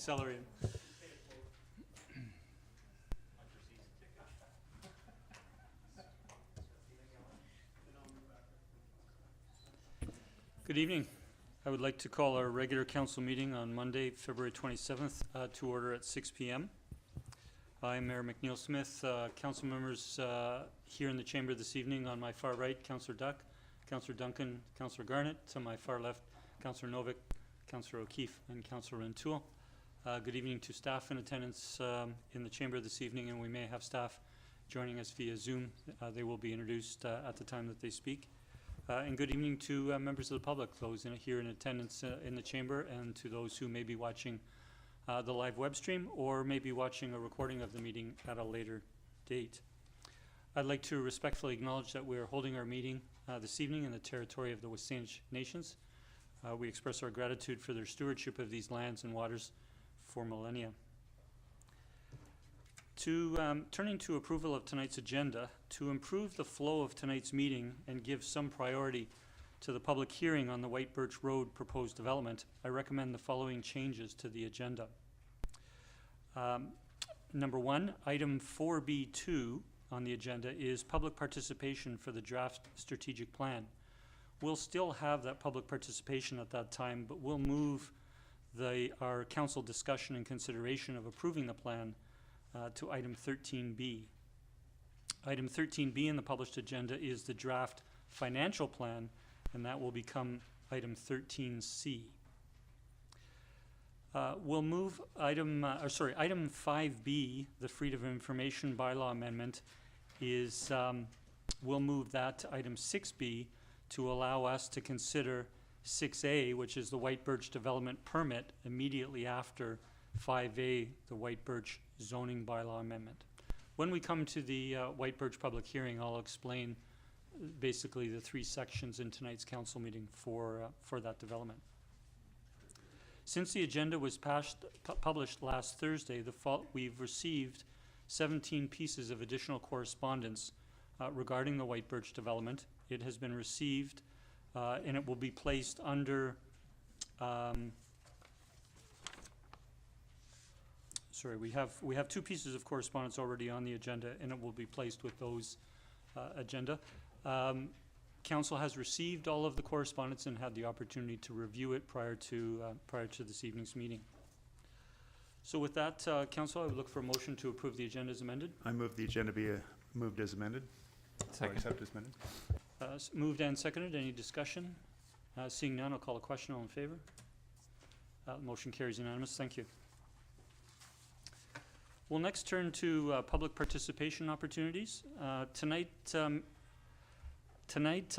accelerate. Good evening. I would like to call our regular council meeting on Monday, February 27th to order at 6 p.m. I'm Mayor McNeil Smith. Council members here in the chamber this evening on my far right, Councillor Duck, Councillor Duncan, Councillor Garnett. To my far left, Councillor Novick, Councillor O'Keefe, and Councillor Rentoul. Good evening to staff in attendance in the chamber this evening, and we may have staff joining us via Zoom. They will be introduced at the time that they speak. And good evening to members of the public, those here in attendance in the chamber, and to those who may be watching the live web stream or may be watching a recording of the meeting at a later date. I'd like to respectfully acknowledge that we are holding our meeting this evening in the territory of the Wasanish Nations. We express our gratitude for their stewardship of these lands and waters for millennia. Turning to approval of tonight's agenda, to improve the flow of tonight's meeting and give some priority to the public hearing on the White Birch Road proposed development, I recommend the following changes to the agenda. Number one, item 4B2 on the agenda is public participation for the draft strategic plan. We'll still have that public participation at that time, but we'll move our council discussion and consideration of approving the plan to item 13B. Item 13B in the published agenda is the draft financial plan, and that will become item 13C. We'll move item 5B, the Freedom of Information Bylaw Amendment, is we'll move that to item 6B to allow us to consider 6A, which is the White Birch Development Permit, immediately after 5A, the White Birch Zoning Bylaw Amendment. When we come to the White Birch public hearing, I'll explain basically the three sections in tonight's council meeting for that development. Since the agenda was published last Thursday, we've received 17 pieces of additional correspondence regarding the White Birch development. It has been received and it will be placed under we have two pieces of correspondence already on the agenda, and it will be placed with those agenda. Council has received all of the correspondence and had the opportunity to review it prior to this evening's meeting. So with that, Council, I would look for a motion to approve the agenda as amended. I move the agenda be moved as amended. Second. Or accept as amended. Moved and seconded. Any discussion? Seeing none, I'll call a question. All in favor? Motion carries unanimous. Thank you. We'll next turn to public participation opportunities. Tonight,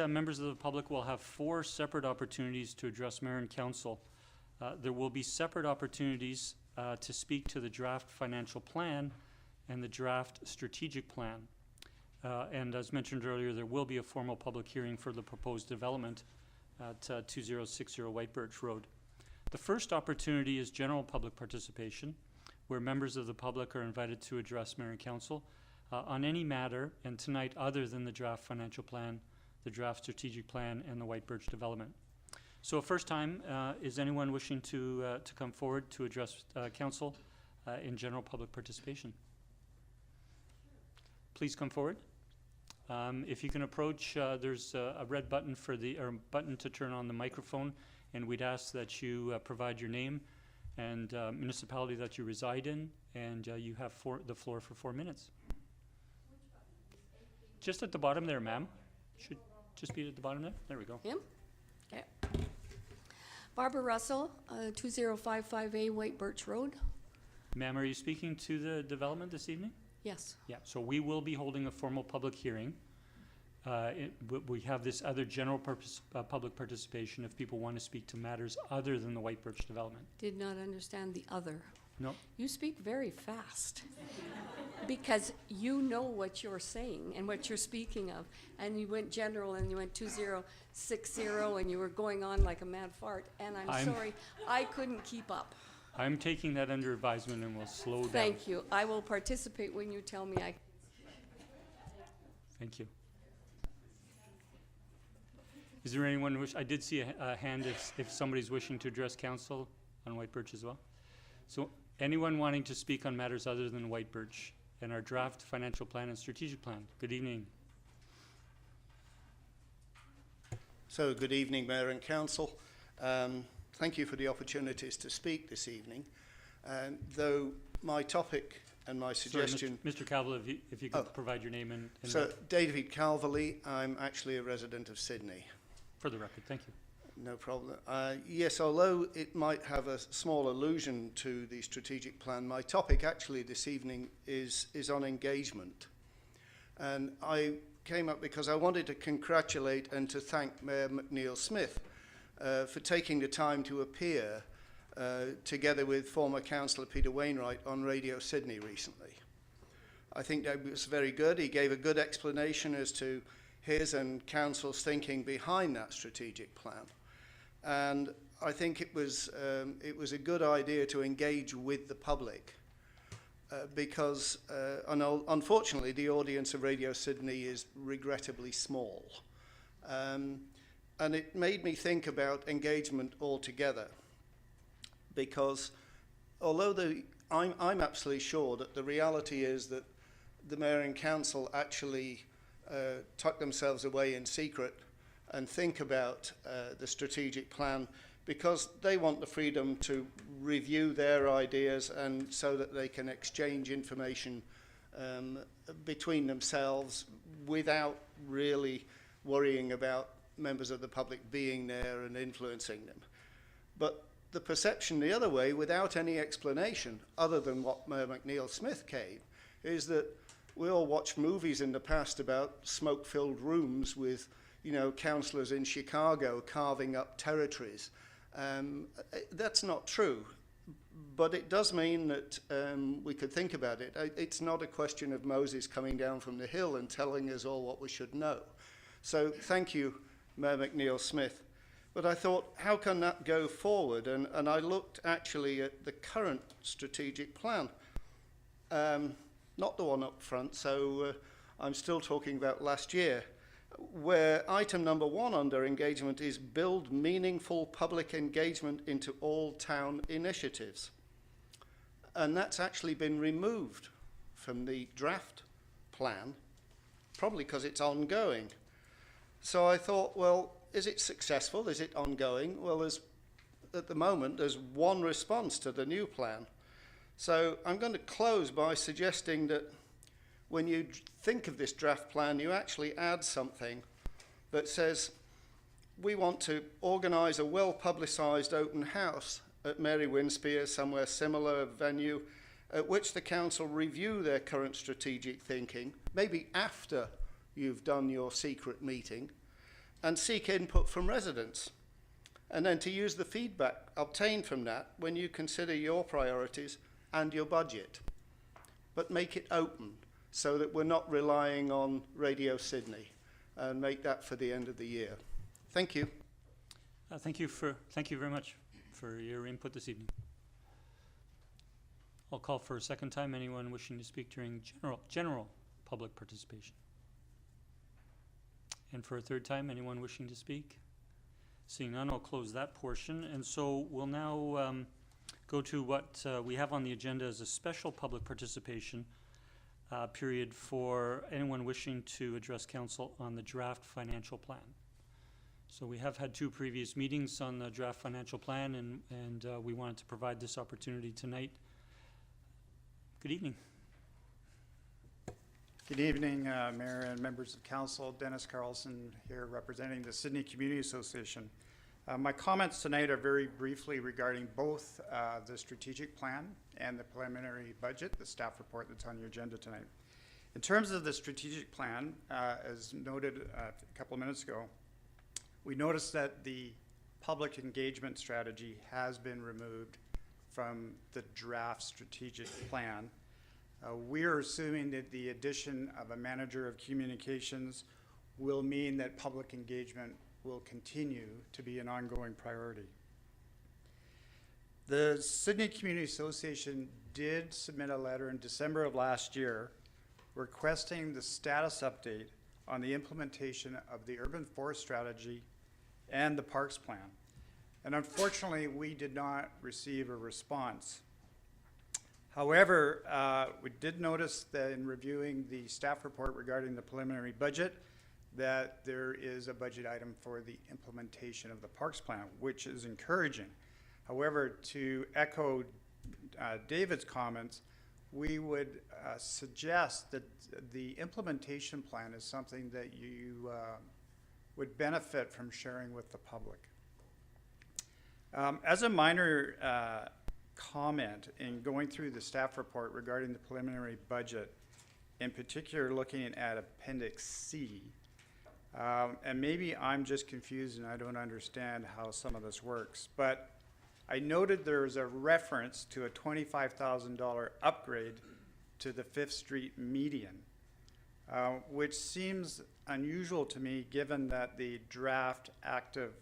members of the public will have 4 separate opportunities to address Mayor and Council. There will be separate opportunities to speak to the draft financial plan and the draft strategic plan. And as mentioned earlier, there will be a formal public hearing for the proposed development at 2060 White Birch Road. The first opportunity is general public participation, where members of the public are invited to address Mayor and Council on any matter, and tonight other than the draft financial plan, the draft strategic plan, and the White Birch development. So first time, is anyone wishing to come forward to address Council in general public participation? Please come forward. If you can approach, there's a red button button to turn on the microphone, and we'd ask that you provide your name and municipality that you reside in, and you have the floor for 4 minutes. Just at the bottom there, ma'am. Should just be at the bottom there. There we go. Him? Okay. Barbara Russell, 2055A White Birch Road. Ma'am, are you speaking to the development this evening? Yes. Yeah, so we will be holding a formal public hearing. We have this other general purpose public participation if people want to speak to matters other than the White Birch development. Did not understand the other. No. You speak very fast because you know what you're saying and what you're speaking of. And you went general and you went 2060 and you were going on like a mad fart. And I'm sorry, I couldn't keep up. I'm taking that under advisement and will slow down. Thank you. I will participate when you tell me I. Thank you. Is there anyone I did see a hand if somebody's wishing to address council on White Birch as well. So anyone wanting to speak on matters other than White Birch and our draft financial plan and strategic plan? Good evening. So, good evening, Mayor and Council. Thank you for the opportunities to speak this evening. Though my topic and my suggestion... Sorry, Mr. Calveley, if you could provide your name and So, David Calveley, I'm actually a resident of Sydney. for the record, thank you. No problem. Yes, although it might have a small allusion to the strategic plan, my topic actually this evening is on engagement. And I came up because I wanted to congratulate and to thank Mayor McNeil Smith for taking the time to appear together with former Councillor Peter Wainwright on Radio Sydney recently. I think that was very good. He gave a good explanation as to his and Council's thinking behind that strategic plan. And I think it was a good idea to engage with the public because unfortunately the audience of Radio Sydney is regrettably small. And it made me think about engagement altogether because although I'm absolutely sure that the reality is that the Mayor and Council actually tuck themselves away in secret and think about the strategic plan because they want the freedom to review their ideas and so that they can exchange information between themselves without really worrying about members of the public being there and influencing them. But the perception the other way, without any explanation other than what Mayor McNeil Smith gave, is that we all watched movies in the past about smoke-filled rooms with, you know, councillors in Chicago carving up territories. That's not true, but it does mean that we could think about it. It's not a question of Moses coming down from the hill and telling us all what we should know. So thank you, Mayor McNeil Smith. But I thought, how can that go forward? And I looked actually at the current strategic plan, not the one up front, so I'm still talking about last year, where item number 1 under engagement is build meaningful public engagement into all town initiatives. And that's actually been removed from the draft plan, probably because it's ongoing. So I thought, well, is it successful? Is it ongoing? Well, at the moment, there's one response to the new plan. So I'm going to close by suggesting that when you think of this draft plan, you actually add something that says, we want to organise a well-publicised open house at Mary Winspear, somewhere similar venue, at which the council review their current strategic thinking, maybe after you've done your secret meeting, and seek input from residents. And then to use the feedback obtained from that when you consider your priorities and your budget. But make it open so that we're not relying on Radio Sydney, and make that for the end of the year. Thank you. Thank you very much for your input this evening. I'll call for a second time anyone wishing to speak during general public participation. And for a third time, anyone wishing to speak? Seeing none, I'll close that portion. And so we'll now go to what we have on the agenda as a special public participation period for anyone wishing to address council on the draft financial plan. So we have had 2 previous meetings on the draft financial plan, and we wanted to provide this opportunity tonight. Good evening. Good evening, Mayor and members of Council. Dennis Carlsen here representing the Sidney Community Association. My comments tonight are very briefly regarding both the strategic plan and the preliminary budget, the staff report that's on your agenda tonight. In terms of the strategic plan, as noted a couple of minutes ago, we noticed that the public engagement strategy has been removed from the draft strategic plan. We are assuming that the addition of a manager of communications will mean that public engagement will continue to be an ongoing priority. The Sidney Community Association did submit a letter in December of last year requesting the status update on the implementation of the urban forest strategy and the parks plan. And unfortunately, we did not receive a response However, we did notice that in reviewing the staff report regarding the preliminary budget, that there is a budget item for the implementation of the parks plan, which is encouraging. However, to echo David's comments, we would suggest that the implementation plan is something that you would benefit from sharing with the public. As a minor comment in going through the staff report regarding the preliminary budget, in particular looking at Appendix C, and maybe I'm just confused and I don't understand how some of this works, but I noted there's a reference to a $25,000 upgrade to the 5th Street median, which seems unusual to me given that the draft active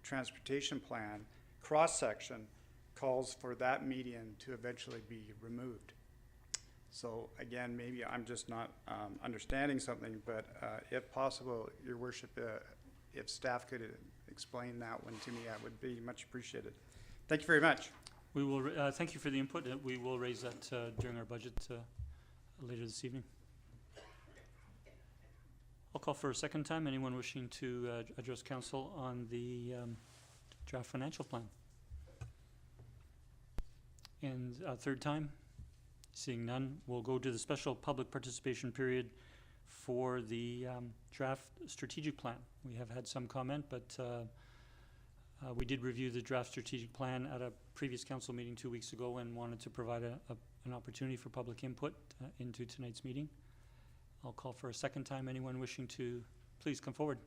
transportation plan cross-section calls for that median to eventually be removed. So again, maybe I'm just not understanding something, but if possible, Your Worship, if staff could explain that one to me, that would be much appreciated. Thank you very much. We will, thank you for the input. We will raise that during our budget later this evening. I'll call for a second time. Anyone wishing to address council on the draft financial plan? And a third time? Seeing none, we'll go to the special public participation period for the draft strategic plan. We have had some comment, but we did review the draft strategic plan at a previous council meeting 2 weeks ago and wanted to provide an opportunity for public input into tonight's meeting. I'll call for a second time. Anyone wishing to please come forward.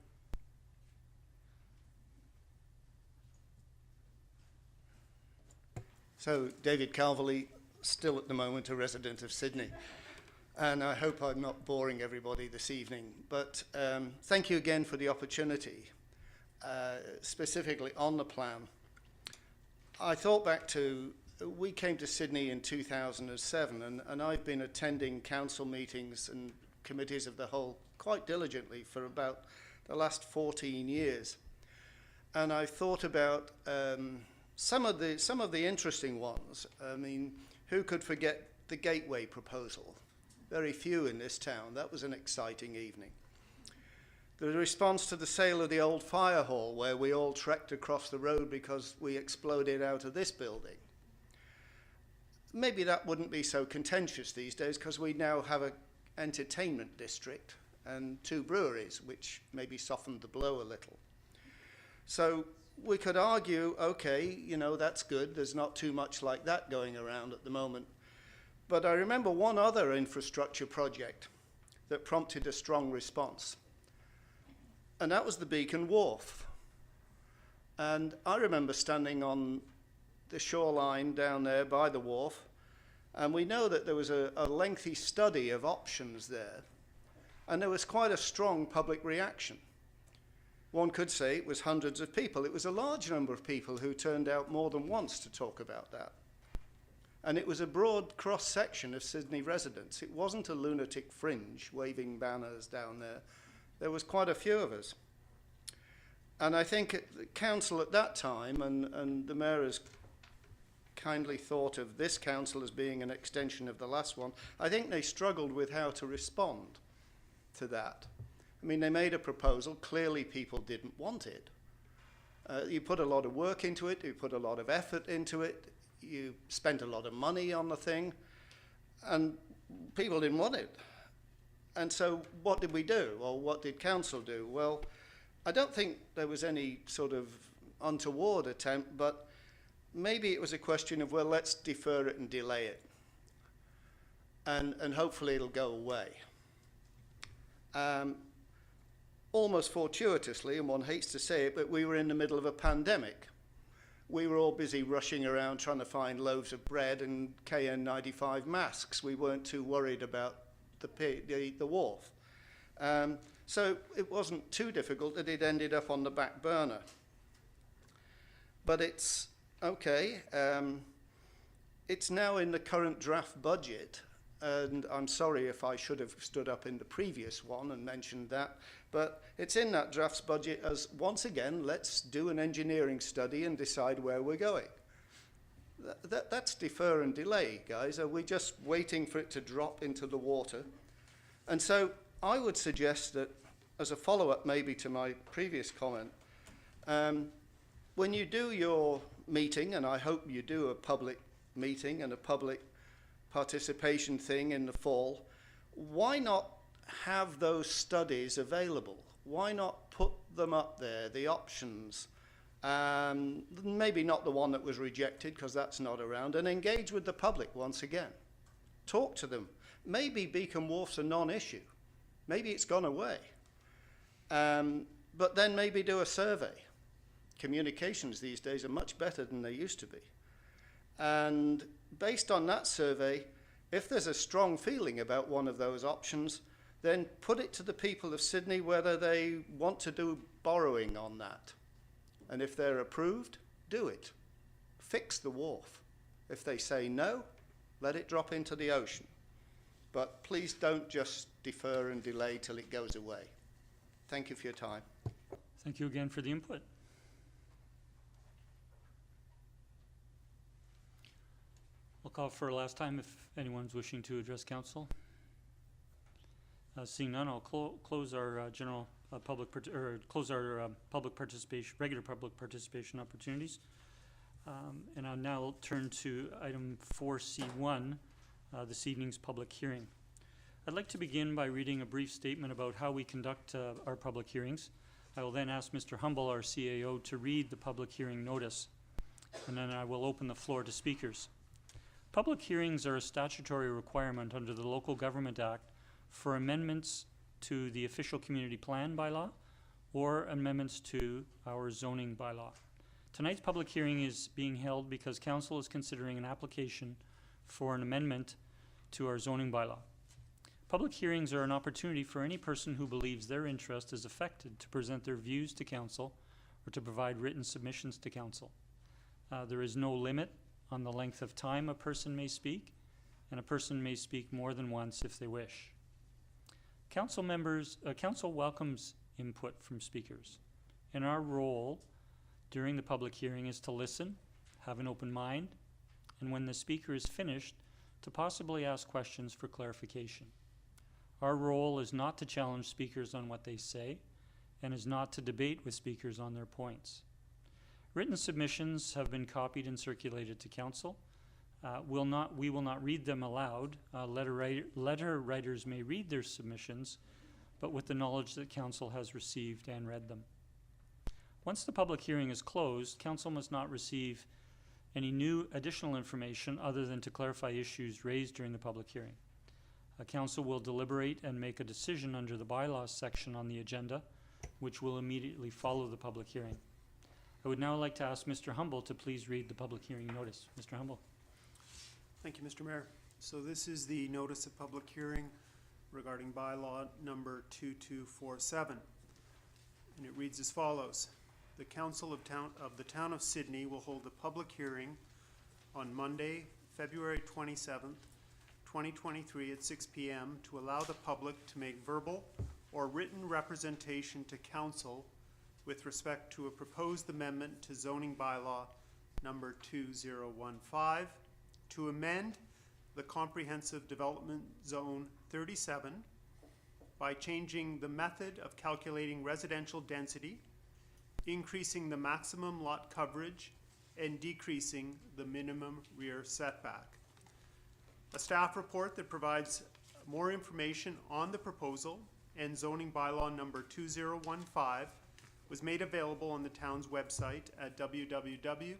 So, David Calveley, still at the moment a resident of Sydney. And I hope I'm not boring everybody this evening. But thank you again for the opportunity, specifically on the plan. I thought back to, we came to Sydney in 2007, and I've been attending council meetings and committees of the whole quite diligently for about the last 14 years. And I thought about some of the interesting ones. I mean, who could forget the Gateway proposal? Very few in this town. That was an exciting evening. The response to the sale of the old fire hall, where we all trekked across the road because we exploded out of this building. Maybe that wouldn't be so contentious these days because we now have an entertainment district and 2 breweries, which maybe softened the blow a little. So we could argue, okay, you know, that's good. There's not too much like that going around at the moment. But I remember one other infrastructure project that prompted a strong response. And that was the Beacon Wharf. And I remember standing on the shoreline down there by the wharf, and we know that there was a lengthy study of options there. And there was quite a strong public reaction. One could say it was hundreds of people. It was a large number of people who turned out more than once to talk about that. And it was a broad cross-section of Sydney residents. It wasn't a lunatic fringe waving banners down there. There was quite a few of us. And I think the council at that time, and the mayor has kindly thought of this council as being an extension of the last one, I think they struggled with how to respond to that. I mean, they made a proposal. Clearly, people didn't want it. You put a lot of work into it. You put a lot of effort into it. You spent a lot of money on the thing. And people didn't want it. And so what did we do? Or what did council do? Well, I don't think there was any sort of untoward attempt, but maybe it was a question of, well, let's defer it and delay it. And hopefully it'll go away. Almost fortuitously, and one hates to say it, but we were in the middle of a pandemic. We were all busy rushing around trying to find loaves of bread and KN95 masks. We weren't too worried about the wharf. So it wasn't too difficult that it ended up on the back burner. But it's okay. It's now in the current draft budget, and I'm sorry if I should have stood up in the previous one and mentioned that, but it's in that draft budget as, once again, let's do an engineering study and decide where we're going. That's defer and delay, guys. Are we just waiting for it to drop into the water? And so I would suggest that, as a follow-up maybe to my previous comment, when you do your meeting, and I hope you do a public meeting and a public participation thing in the fall, why not have those studies available? Why not put them up there, the options? Maybe not the one that was rejected, because that's not around, and engage with the public once again. Talk to them. Maybe Beacon Wharf's a non-issue. Maybe it's gone away. But then maybe do a survey. Communications these days are much better than they used to be. And based on that survey, if there's a strong feeling about one of those options, then put it to the people of Sydney whether they want to do borrowing on that. And if they're approved, do it. Fix the wharf. If they say no, let it drop into the ocean. But please don't just defer and delay till it goes away. Thank you for your time. Thank you again for the input. I'll call for a last time if anyone's wishing to address council. Seeing none, I'll close our public participation, regular public participation opportunities. And I'll now turn to item 4C1, this evening's public hearing. I'd like to begin by reading a brief statement about how we conduct our public hearings. I will then ask Mr. Humble, our CAO, to read the public hearing notice, and then I will open the floor to speakers. Public hearings are a statutory requirement under the Local Government Act for amendments to the official community plan bylaw or amendments to our zoning bylaw. Tonight's public hearing is being held because Council is considering an application for an amendment to our zoning bylaw. Public hearings are an opportunity for any person who believes their interest is affected to present their views to Council or to provide written submissions to Council. There is no limit on the length of time a person may speak, and a person may speak more than once if they wish. Council welcomes input from speakers, and our role during the public hearing is to listen, have an open mind, and when the speaker is finished, to possibly ask questions for clarification. Our role is not to challenge speakers on what they say, and is not to debate with speakers on their points. Written submissions have been copied and circulated to Council. We will not read them aloud. Letter writers may read their submissions, but with the knowledge that Council has received and read them. Once the public hearing is closed, Council must not receive any new additional information other than to clarify issues raised during the public hearing. Council will deliberate and make a decision under the bylaws section on the agenda, which will immediately follow the public hearing. I would now like to ask Mr. Humble to please read the public hearing notice. Mr. Humble. Thank you, Mr. Mayor. So this is the notice of public hearing regarding bylaw number 2247. And it reads as follows. The Council of the Town of Sydney will hold a public hearing on Monday, February 27th, 2023 at 6 p.m. to allow the public to make verbal or written representation to Council with respect to a proposed amendment to zoning bylaw number 2015 to amend the Comprehensive Development Zone 37 by changing the method of calculating residential density, increasing the maximum lot coverage, and decreasing the minimum rear setback. A staff report that provides more information on the proposal and zoning bylaw number 2015 was made available on the town's website at www.sydney.ca.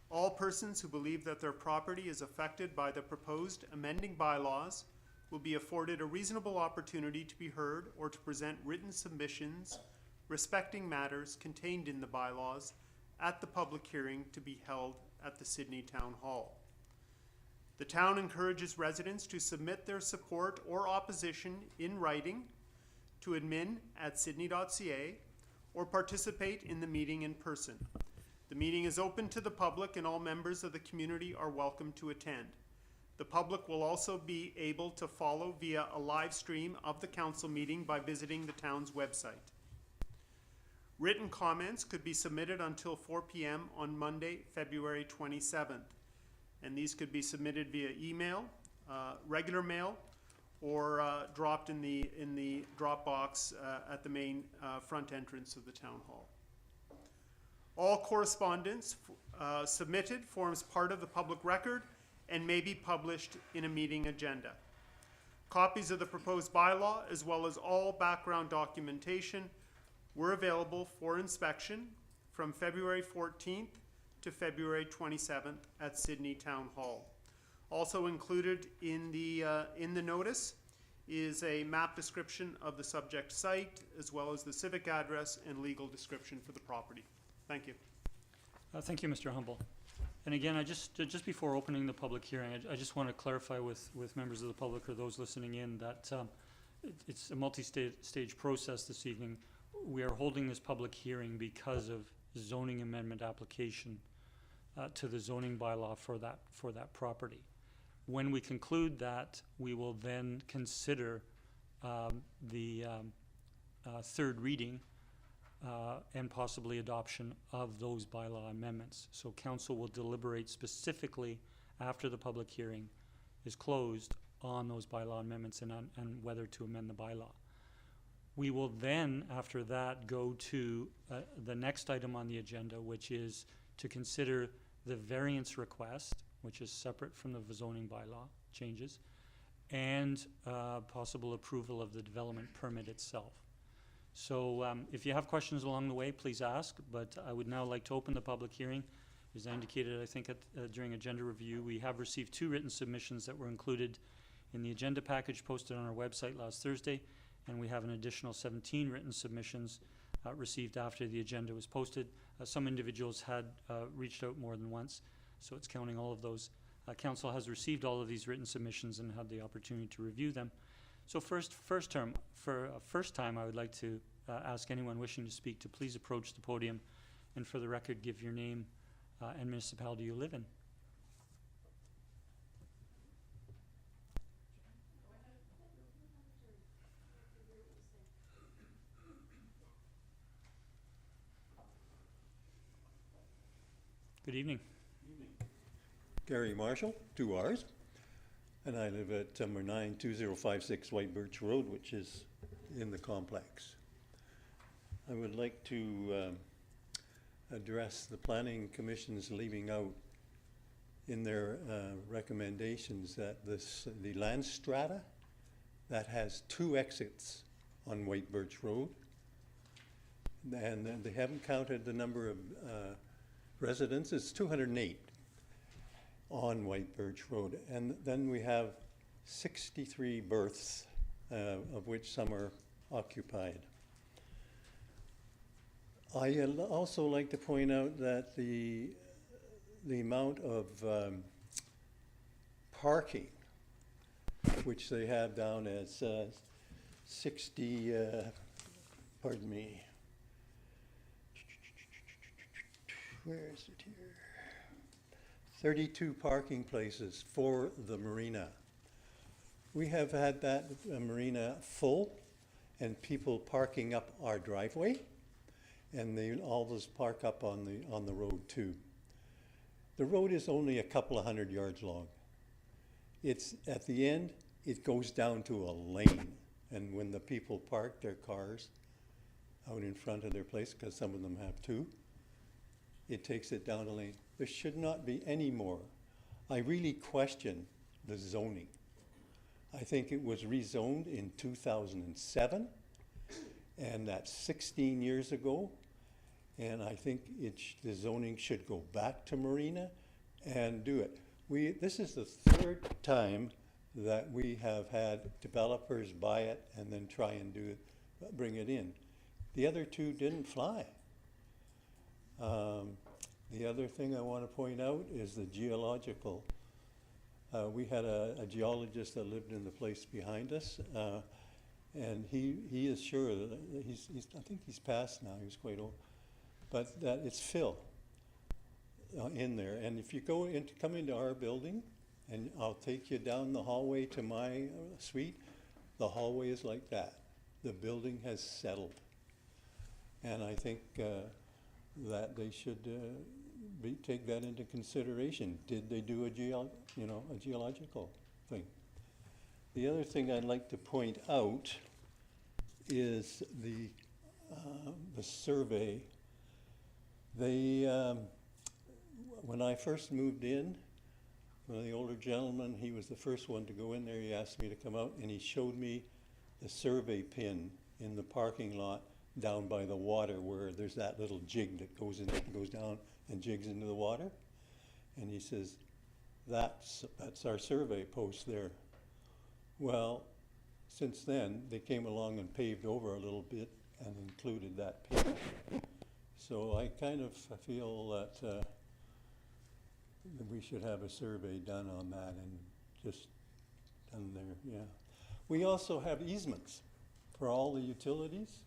All persons who believe that their property is affected by the proposed amending bylaws will be afforded a reasonable opportunity to be heard or to present written submissions respecting matters contained in the bylaws at the public hearing to be held at the Sydney Town Hall. The town encourages residents to submit their support or opposition in writing to admin@sydney.ca or participate in the meeting in person. The meeting is open to the public and all members of the community are welcome to attend. The public will also be able to follow via a live stream of the council meeting by visiting the town's website. Written comments could be submitted until 4 p.m. on Monday, February 27th. And these could be submitted via email, regular mail, or dropped in the drop box at the main front entrance of the town hall. All correspondence submitted forms part of the public record and may be published in a meeting agenda. Copies of the proposed bylaw, as well as all background documentation, were available for inspection from February 14th to February 27th at Sidney Town Hall. Also included in the notice is a map description of the subject site, as well as the civic address and legal description for the property. Thank you. Thank you, Mr. Humble. And again, just before opening the public hearing, I just want to clarify with members of the public or those listening in that it's a multi-stage process this evening. We are holding this public hearing because of zoning amendment application to the zoning bylaw for that property. When we conclude that, we will then consider the third reading and possibly adoption of those bylaw amendments. So council will deliberate specifically after the public hearing is closed on those bylaw amendments and whether to amend the bylaw. We will then, after that, go to the next item on the agenda, which is to consider the variance request, which is separate from the zoning bylaw changes, and possible approval of the development permit itself. So if you have questions along the way, please ask, but I would now like to open the public hearing. As I indicated, I think during agenda review, we have received 2 written submissions that were included in the agenda package posted on our website last Thursday, and we have an additional 17 written submissions received after the agenda was posted. Some individuals had reached out more than once, so it's counting all of those. Council has received all of these written submissions and had the opportunity to review them. So for a first time, I would like to ask anyone wishing to speak to please approach the podium and for the record give your name and municipality you live in. Good evening. Gary Marshall, 2 R's, and I live at number 92056 White Birch Road, which is in the complex. I would like to address the Planning Commission's leaving out in their recommendations that the land strata that has 2 exits on White Birch Road, and they haven't counted the number of residents. It's 208 on White Birch Road, and then we have 63 berths, of which some are occupied. I also like to point out that the amount of parking, which they have down as 60, pardon me, where is it here? 32 parking places for the marina. We have had that marina full and people parking up our driveway, and they always park up on the road too. The road is only a couple of 100 yards long. It's at the end, it goes down to a lane, and when the people park their cars out in front of their place, because some of them have 2, it takes it down a lane. There should not be any more. I really question the zoning. I think it was rezoned in 2007, and that's 16 years ago. And I think the zoning should go back to marina and do it. This is the 3rd time that we have had developers buy it and then try and bring it in. The other 2 didn't fly. The other thing I want to point out is the geological. We had a geologist that lived in the place behind us, and he is sure that I think he's passed now. He was quite old, but that it's fill in there. And if you come into our building, and I'll take you down the hallway to my suite, the hallway is like that. The building has settled. And I think that they should take that into consideration. Did they do a geological thing? The other thing I'd like to point out is the survey. They, when I first moved in, one of the older gentlemen, he was the first one to go in there. He asked me to come out, and he showed me the survey pin in the parking lot down by the water, where there's that little jig that goes down and jigs into the water. And he says, that's our survey post there. Well, since then, they came along and paved over a little bit and included that pin. So I kind of feel that we should have a survey done on that, and just done there, yeah. We also have easements for all the utilities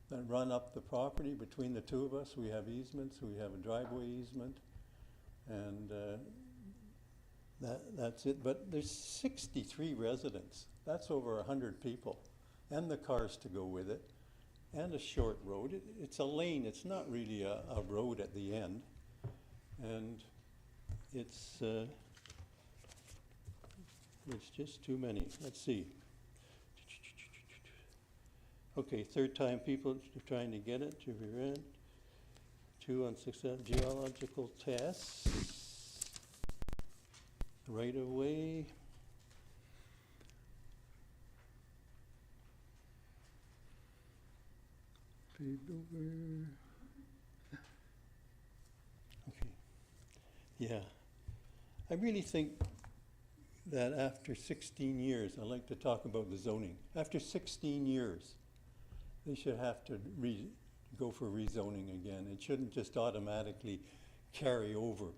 that run up the property. Between the two of us, we have easements. We have a driveway easement, and that's it. But there's 63 residents. That's over 100 people, and the cars to go with it, and a short road. It's a lane. It's not really a road at the end, and it's just too many. Let's see. Okay, third time people are trying to get it to be read. 2 unsuccessful geological tests. Right of way. Paved over. Okay. Yeah. I really think that after 16 years, I like to talk about the zoning. After 16 years, they should have to go for rezoning again. It shouldn't just automatically carry over.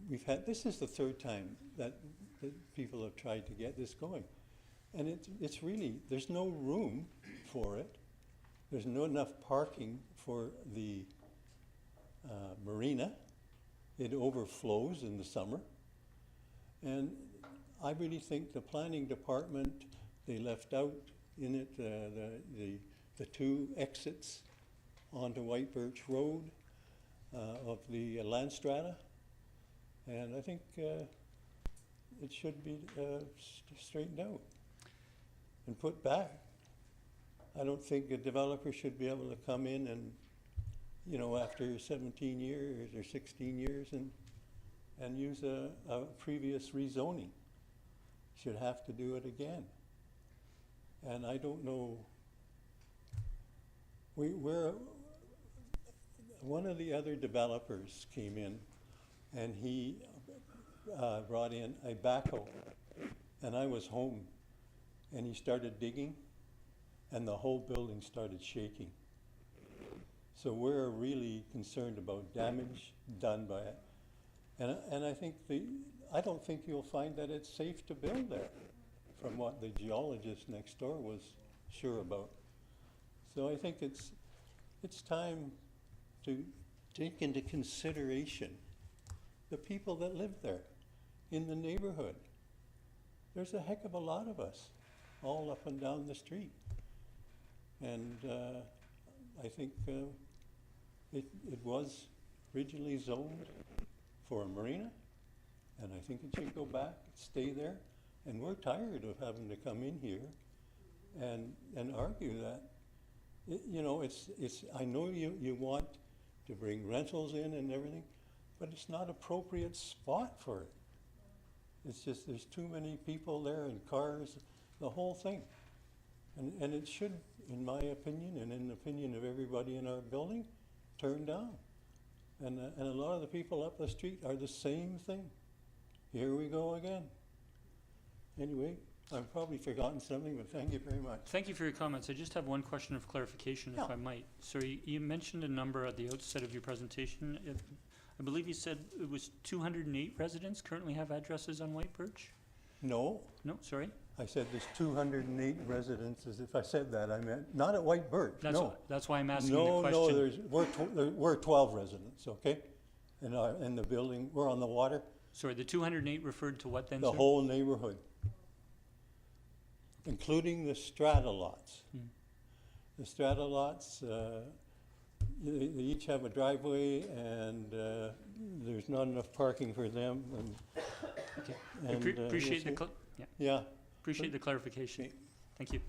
This is the third time that people have tried to get this going. And it's really, there's no room for it. There's not enough parking for the marina. It overflows in the summer. And I really think the planning department, they left out in it the 2 exits onto White Birch Road of the land strata. And I think it should be straightened out and put back. I don't think a developer should be able to come in and, after 17 years or 16 years and use a previous rezoning. Should have to do it again. And I don't know, one of the other developers came in and he brought in a backhoe, and I was home, and he started digging, and the whole building started shaking. So we're really concerned about damage done by it. And I don't think you'll find that it's safe to build there, from what the geologist next door was sure about. So I think it's time to take into consideration the people that live there in the neighborhood. There's a heck of a lot of us all up and down the street. And I think it was originally zoned for a marina, and I think it should go back, stay there. And we're tired of having to come in here and argue that. I know you want to bring rentals in and everything, but it's not appropriate spot for it. It's just there's too many people there and cars, the whole thing. And it should, in my opinion, and in the opinion of everybody in our building, turn down. And a lot of the people up the street are the same thing. Here we go again. Anyway, I've probably forgotten something, but thank you very much. Thank you for your comments. I just have one question of clarification, if I might. So you mentioned a number at the outset of your presentation. I believe you said it was 208 residents currently have addresses on White Birch? No, No, sorry? I said there's 208 residences. If I said that, I meant, not at White Birch, no. That's why I'm asking the question. No, we're 12 residents, okay? In the building, we're on the water, Sorry, the 208 referred to what then, sir? the whole neighborhood, including the strata lots. Hmm. The strata lots, they each have a driveway, and there's not enough parking for them, and, Okay. and we'll Appreciate the, see. yeah, Yeah, appreciate the clarification. Okay. Thank you.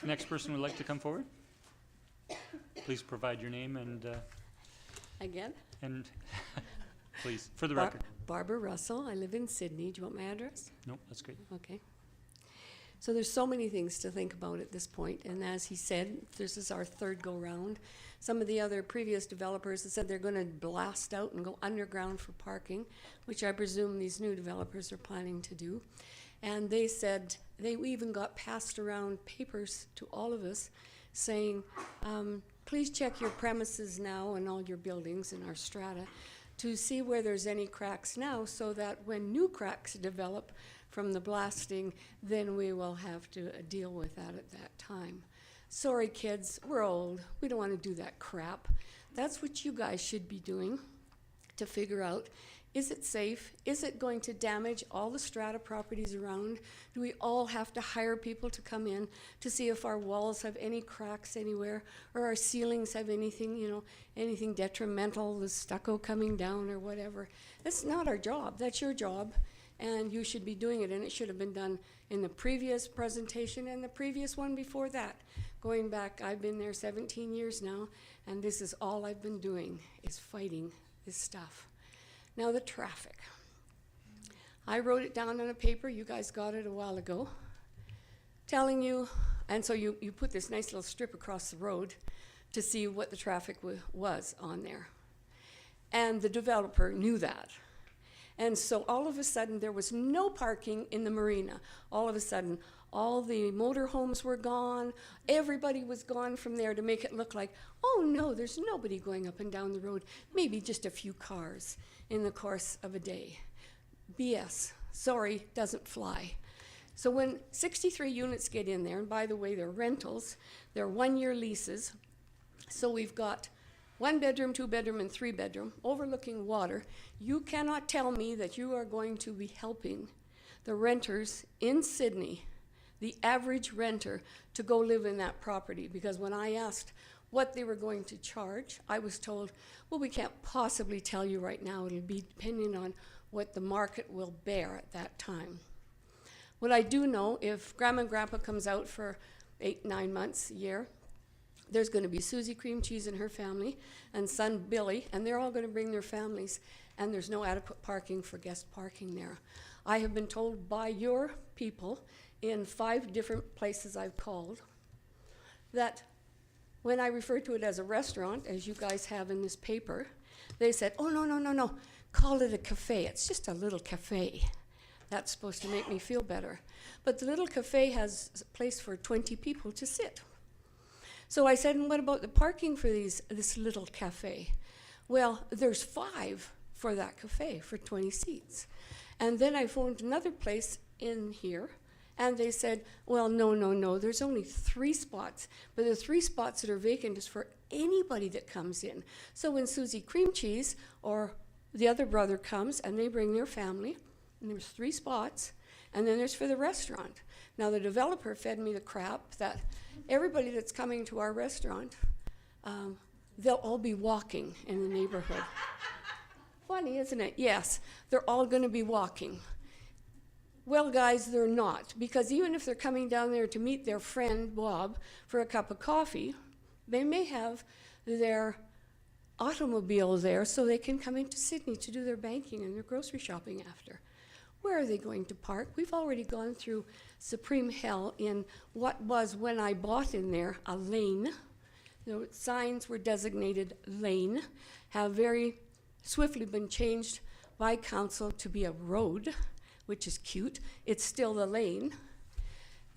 Next person would like to come forward? Please provide your name Again? and please, for the Bar- record. Barbara Russell, I live in Sydney. Do you want my address? No, that's great. Okay. So there's so many things to think about at this point, and as he said, this is our third go-round. Some of the other previous developers have said they're gonna blast out and go underground for parking, which I presume these new developers are planning to do. And they said, they even got passed around papers to all of us saying, please check your premises now and all your buildings in our strata to see where there's any cracks now, so that when new cracks develop from the blasting, then we will have to deal with that at that time. Sorry, kids, we're old. We don't want to do that crap. That's what you guys should be doing to figure out, is it safe? Is it going to damage all the strata properties around? Do we all have to hire people to come in to see if our walls have any cracks anywhere, or our ceilings have anything, you know, anything detrimental, the stucco coming down or whatever? That's not our job. That's your job, and you should be doing it, and it should have been done in the previous presentation and the previous one before that. Going back, I've been there 17 years now, and this is all I've been doing, is fighting this stuff. Now the traffic. I wrote it down on a paper, you guys got it a while ago, telling you, and so you put this nice little strip across the road to see what the traffic was on there. And the developer knew that. And so all of a sudden, there was no parking in the marina. All of a sudden, all the motorhomes were gone. Everybody was gone from there to make it look like, oh no, there's nobody going up and down the road. Maybe just a few cars in the course of a day. BS. Sorry, doesn't fly. So when 63 units get in there, and by the way, they're rentals, they're one-year leases. So we've got 1 bedroom, 2 bedroom, and 3 bedroom, overlooking water. You cannot tell me that you are going to be helping the renters in Sydney, the average renter, to go live in that property. Because when I asked what they were going to charge, I was told, well, we can't possibly tell you right now. It'll be depending on what the market will bear at that time. What I do know, if Grandma and Grandpa comes out for 8, 9 months, a year, there's going to be Susie Cream Cheese and her family, and son Billy, and they're all going to bring their families, and there's no adequate parking for guest parking there. I have been told by your people in 5 different places I've called that when I refer to it as a restaurant, as you guys have in this paper, they said, oh, no, call it a cafe. It's just a little cafe. That's supposed to make me feel better. But the little cafe has a place for 20 people to sit. So I said, and what about the parking for this little cafe? Well, there's 5 for that cafe for 20 seats. And then I phoned another place in here, and they said, well, no, there's only 3 spots. But the 3 spots that are vacant is for anybody that comes in. So when Susie Cream Cheese or the other brother comes and they bring their family, and there's 3 spots, and then there's for the restaurant. Now the developer fed me the crap that everybody that's coming to our restaurant, they'll all be walking in the neighborhood. Funny, isn't it? Yes, they're all going to be walking. Well, guys, they're not, because even if they're coming down there to meet their friend Bob for a cup of coffee, they may have their automobile there so they can come into Sydney to do their banking and their grocery shopping after. Where are they going to park? We've already gone through supreme hell in what was, when I bought in there, a lane. The signs were designated lane, have very swiftly been changed by council to be a road, which is cute. It's still the lane.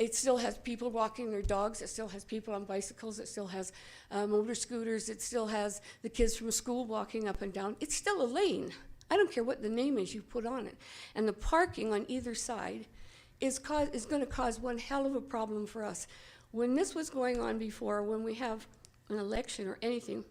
It still has people walking their dogs. It still has people on bicycles. It still has motor scooters. It still has the kids from school walking up and down. It's still a lane. I don't care what the name is you put on it. And the parking on either side is going to cause one hell of a problem for us. When this was going on before, when we have an election or anything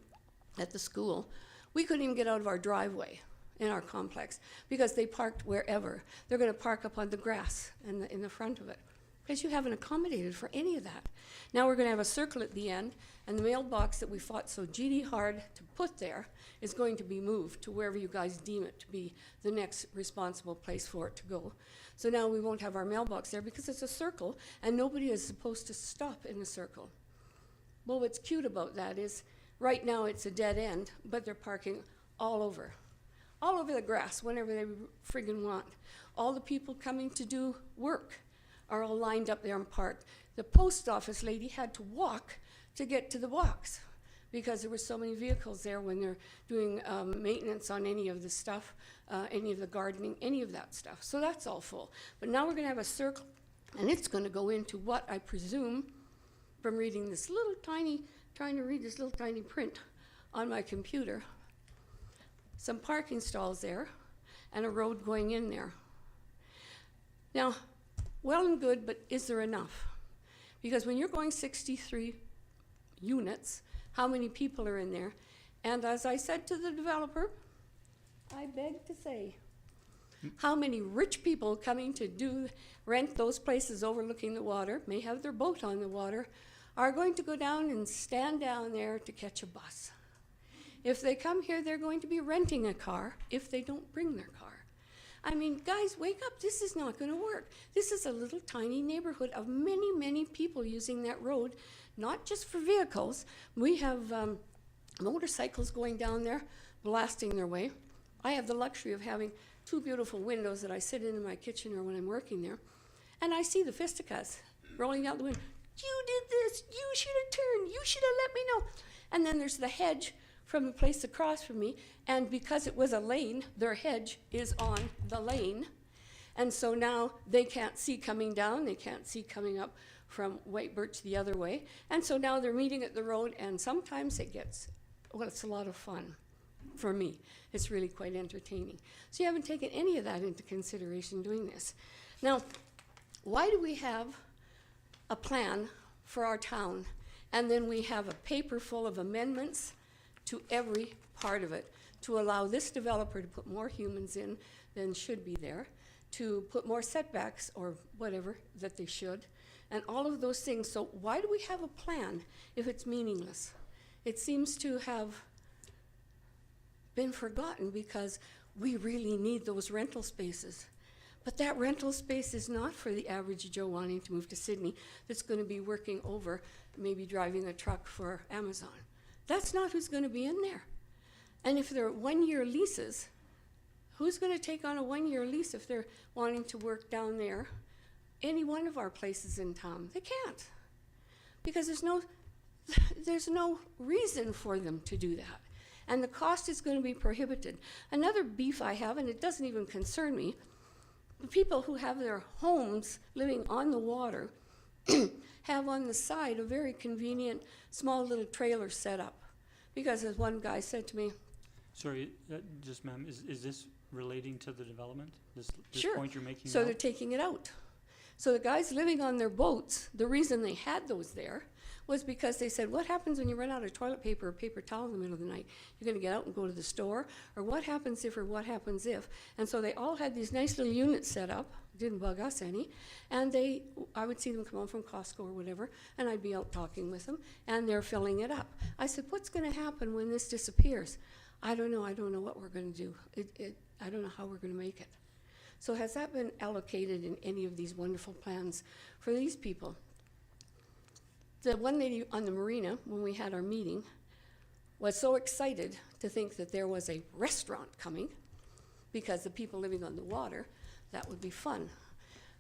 at the school, we couldn't even get out of our driveway in our complex because they parked wherever. They're going to park up on the grass in the front of it. because you haven't accommodated for any of that. Now we're gonna have a circle at the end, and the mailbox that we fought so GD hard to put there is going to be moved to wherever you guys deem it to be the next responsible place for it to go. So now we won't have our mailbox there because it's a circle, and nobody is supposed to stop in the circle. Well, what's cute about that is, right now it's a dead end, but they're parking all over the grass whenever they friggin' want. All the people coming to do work are all lined up there and parked. The post office lady had to walk to get to the box because there were so many vehicles there when they're doing maintenance on any of the stuff, any of the gardening, any of that stuff. So that's all full. But now we're gonna have a circle, and it's gonna go into what I presume, from reading this little tiny, trying to read this little tiny print on my computer, some parking stalls there and a road going in there. Now, well and good, but is there enough? Because when you're going 63 units, how many people are in there? And as I said to the developer, I beg to say, how many rich people coming to rent those places overlooking the water, may have their boat on the water, are going to go down and stand down there to catch a bus. If they come here, they're going to be renting a car if they don't bring their car. I mean, guys, wake up. This is not going to work. This is a little tiny neighborhood of many, many people using that road, not just for vehicles. We have motorcycles going down there, blasting their way. I have the luxury of having two beautiful windows that I sit in my kitchen or when I'm working there, and I see the fisticuffs rolling out the window. You did this. You should have turned. You should have let me know. And then there's the hedge from the place across from me, and because it was a lane, their hedge is on the lane, and so now they can't see coming down, they can't see coming up from White Birch the other way, and so now they're meeting at the road, and sometimes it gets, well, it's a lot of fun for me. It's really quite entertaining. So you haven't taken any of that into consideration doing this. Now, why do we have a plan for our town, and then we have a paper full of amendments to every part of it, to allow this developer to put more humans in than should be there, to put more setbacks or whatever that they should, and all of those things. So why do we have a plan if it's meaningless? It seems to have been forgotten because we really need those rental spaces. But that rental space is not for the average Joe wanting to move to Sydney that's going to be working over, maybe driving a truck for Amazon. That's not who's going to be in there. And if they're one-year leases, who's going to take on a one-year lease if they're wanting to work down there, any one of our places in town? They can't, because there's no reason for them to do that. And the cost is going to be prohibited. Another beef I have, and it doesn't even concern me, the people who have their homes living on the water have on the side a very convenient small little trailer set up. Because as one guy said to me, Sorry, just ma'am, is this relating to the development? This sure. point you're making So now? they're taking it out. So the guys living on their boats, the reason they had those there was because they said, what happens when you run out of toilet paper or paper towel in the middle of the night? You're going to get out and go to the store? Or what happens if, or what happens if? And so they all had these nice little units set up, didn't bug us any, and I would see them come home from Costco or whatever, and I'd be out talking with them, and they're filling it up. I said, what's going to happen when this disappears? I don't know what we're going to do. I don't know how we're going to make it. So has that been allocated in any of these wonderful plans for these people? The one lady on the marina, when we had our meeting, was so excited to think that there was a restaurant coming, because the people living on the water, that would be fun.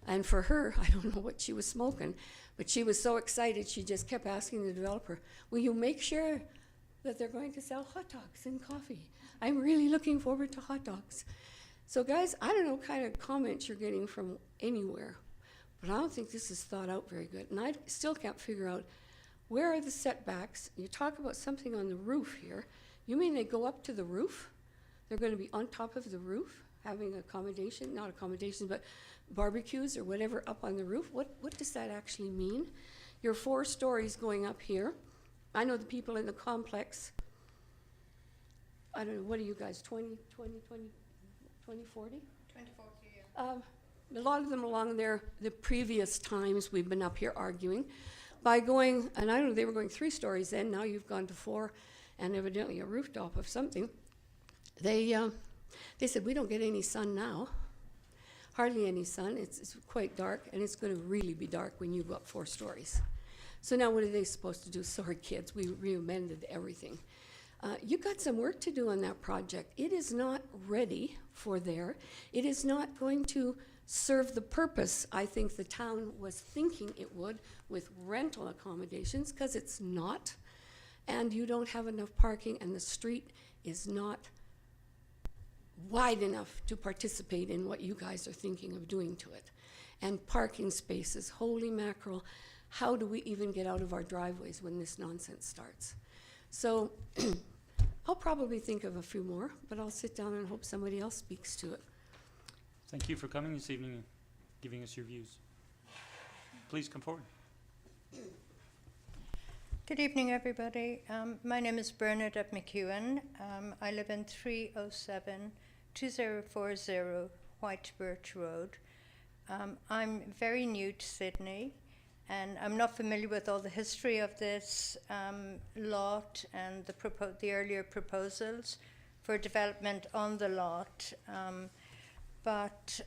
And for her, I don't know what she was smoking, but she was so excited, she just kept asking the developer, will you make sure that they're going to sell hot dogs and coffee? I'm really looking forward to hot dogs. So guys, I don't know what kind of comments you're getting from anywhere, but I don't think this is thought out very good. And I still can't figure out, where are the setbacks? You talk about something on the roof here. You mean they go up to the roof? They're going to be on top of the roof, having accommodation, not accommodations, but barbecues or whatever up on the roof? What does that actually mean? Your 4 stories going up here. I know the people in the complex, I don't know, what are you guys, 20, 40? 2040, yeah. a lot of them along there, the previous times we've been up here arguing, by going, and I don't know, they were going 3 stories then, now you've gone to 4, and evidently a rooftop of something. They said, we don't get any sun now, hardly any sun. It's quite dark, and it's going to really be dark when you go up 4 stories. So now what are they supposed to do? Sorry, kids, we re-amended everything. You got some work to do on that project. It is not ready for there. It is not going to serve the purpose I think the town was thinking it would with rental accommodations, because it's not. And you don't have enough parking, and the street is not wide enough to participate in what you guys are thinking of doing to it. And parking spaces, holy mackerel, how do we even get out of our driveways when this nonsense starts? So I'll probably think of a few more, but I'll sit down and hope somebody else speaks to it. Thank you for coming this evening and giving us your views. Please come forward. Good evening, everybody. My name is Bernadette McEwen. I live in 307-2040 White Birch Road. I'm very new to Sydney, and I'm not familiar with all the history of this lot and the earlier proposals for development on the lot. But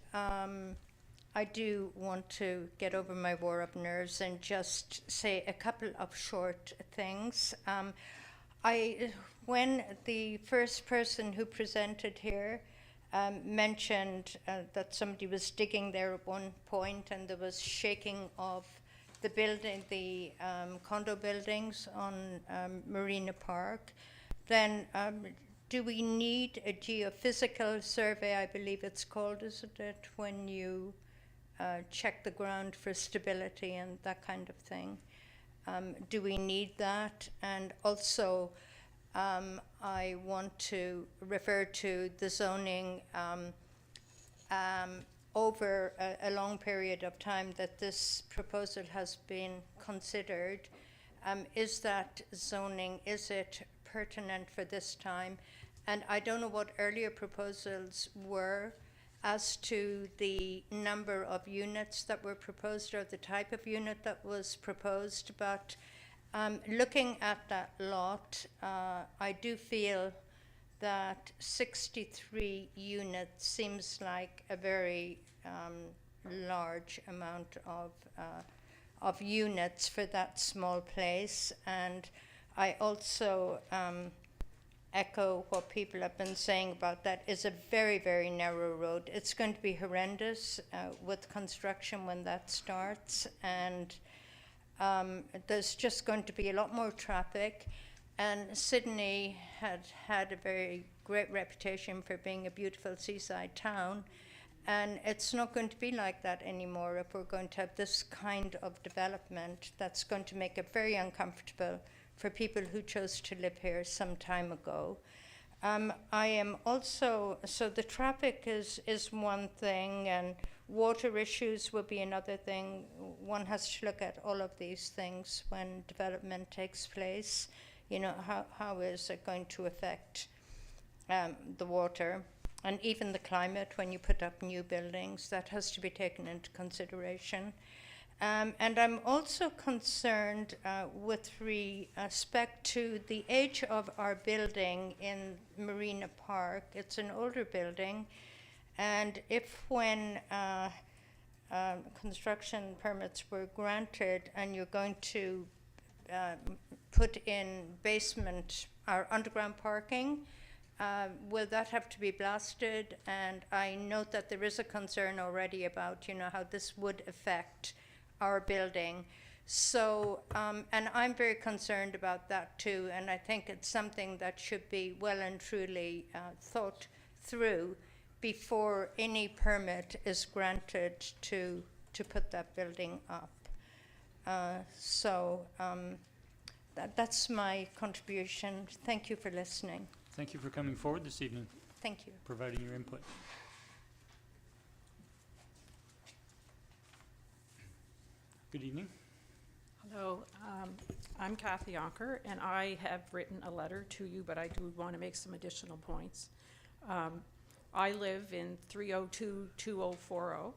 I do want to get over my wore-up nerves and just say a couple of short things. When the first person who presented here mentioned that somebody was digging there at one point and there was shaking of the building, the condo buildings on Marina Park, then do we need a geophysical survey, I believe it's called, isn't it, when you check the ground for stability and that kind of thing? Do we need that? And also, I want to refer to the zoning over a long period of time that this proposal has been considered. Is that zoning, is it pertinent for this time? And I don't know what earlier proposals were as to the number of units that were proposed or the type of unit that was proposed, but looking at that lot, I do feel that 63 units seems like a very large amount of units for that small place. And I also echo what people have been saying about that. Is a very, very narrow road. It's going to be horrendous with construction when that starts, and there's just going to be a lot more traffic. And Sydney had a very great reputation for being a beautiful seaside town, and it's not going to be like that anymore if we're going to have this kind of development that's going to make it very uncomfortable for people who chose to live here some time ago. I am also, so the traffic is one thing, and water issues will be another thing. One has to look at all of these things when development takes place. You know, how is it going to affect the water and even the climate when you put up new buildings? That has to be taken into consideration. And I'm also concerned with respect to the age of our building in Marina Park. It's an older building, and if when construction permits were granted and you're going to put in basement or underground parking, will that have to be blasted? And I note that there is a concern already about, you know, how this would affect our building. So, and I'm very concerned about that too, and I think it's something that should be well and truly thought through before any permit is granted to put that building up. That's my contribution. Thank you for listening. Thank you for coming forward this evening, Thank you. providing your input. Good evening. Hello, I'm Kathy Onker, and I have written a letter to you, but I do want to make some additional points. I live in 302-2040,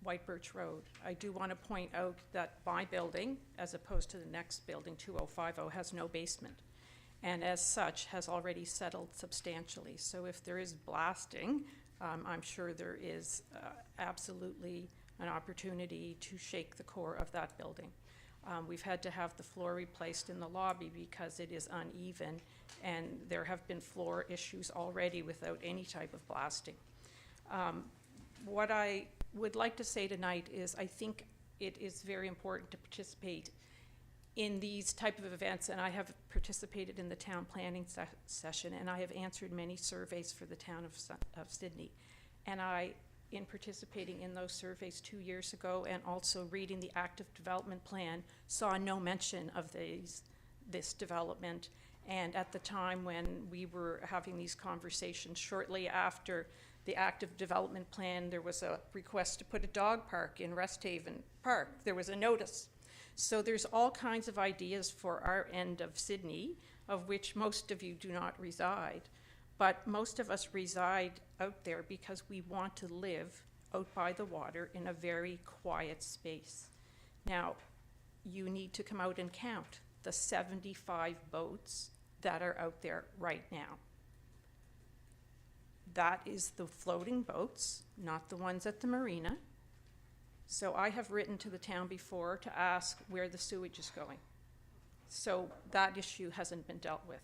White Birch Road. I do want to point out that my building, as opposed to the next building, 2050, has no basement, and as such has already settled substantially. So if there is blasting, I'm sure there is absolutely an opportunity to shake the core of that building. We've had to have the floor replaced in the lobby because it is uneven, and there have been floor issues already without any type of blasting. What I would like to say tonight is I think it is very important to participate in these type of events, and I have participated in the town planning session, and I have answered many surveys for the town of Sidney. And in participating in those surveys 2 years ago and also reading the active development plan, saw no mention of this development. And at the time when we were having these conversations, shortly after the active development plan, there was a request to put a dog park in Resthaven Park. There was a notice. So there's all kinds of ideas for our end of Sidney, of which most of you do not reside. But most of us reside out there because we want to live out by the water in a very quiet space. Now, you need to come out and count the 75 boats that are out there right now. That is the floating boats, not the ones at the marina. So I have written to the town before to ask where the sewage is going. So that issue hasn't been dealt with.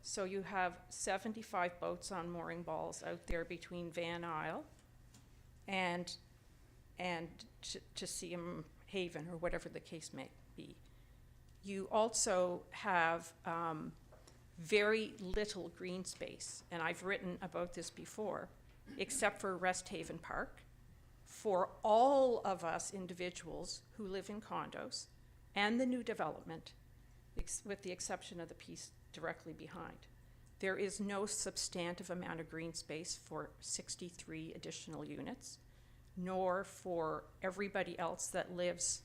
So you have 75 boats on mooring balls out there between Van Isle and Cheseum Haven, or whatever the case may be. You also have very little green space, and I've written about this before, except for Resthaven Park, for all of us individuals who live in condos and the new development, with the exception of the piece directly behind. There is no substantive amount of green space for 63 additional units, nor for everybody else that lives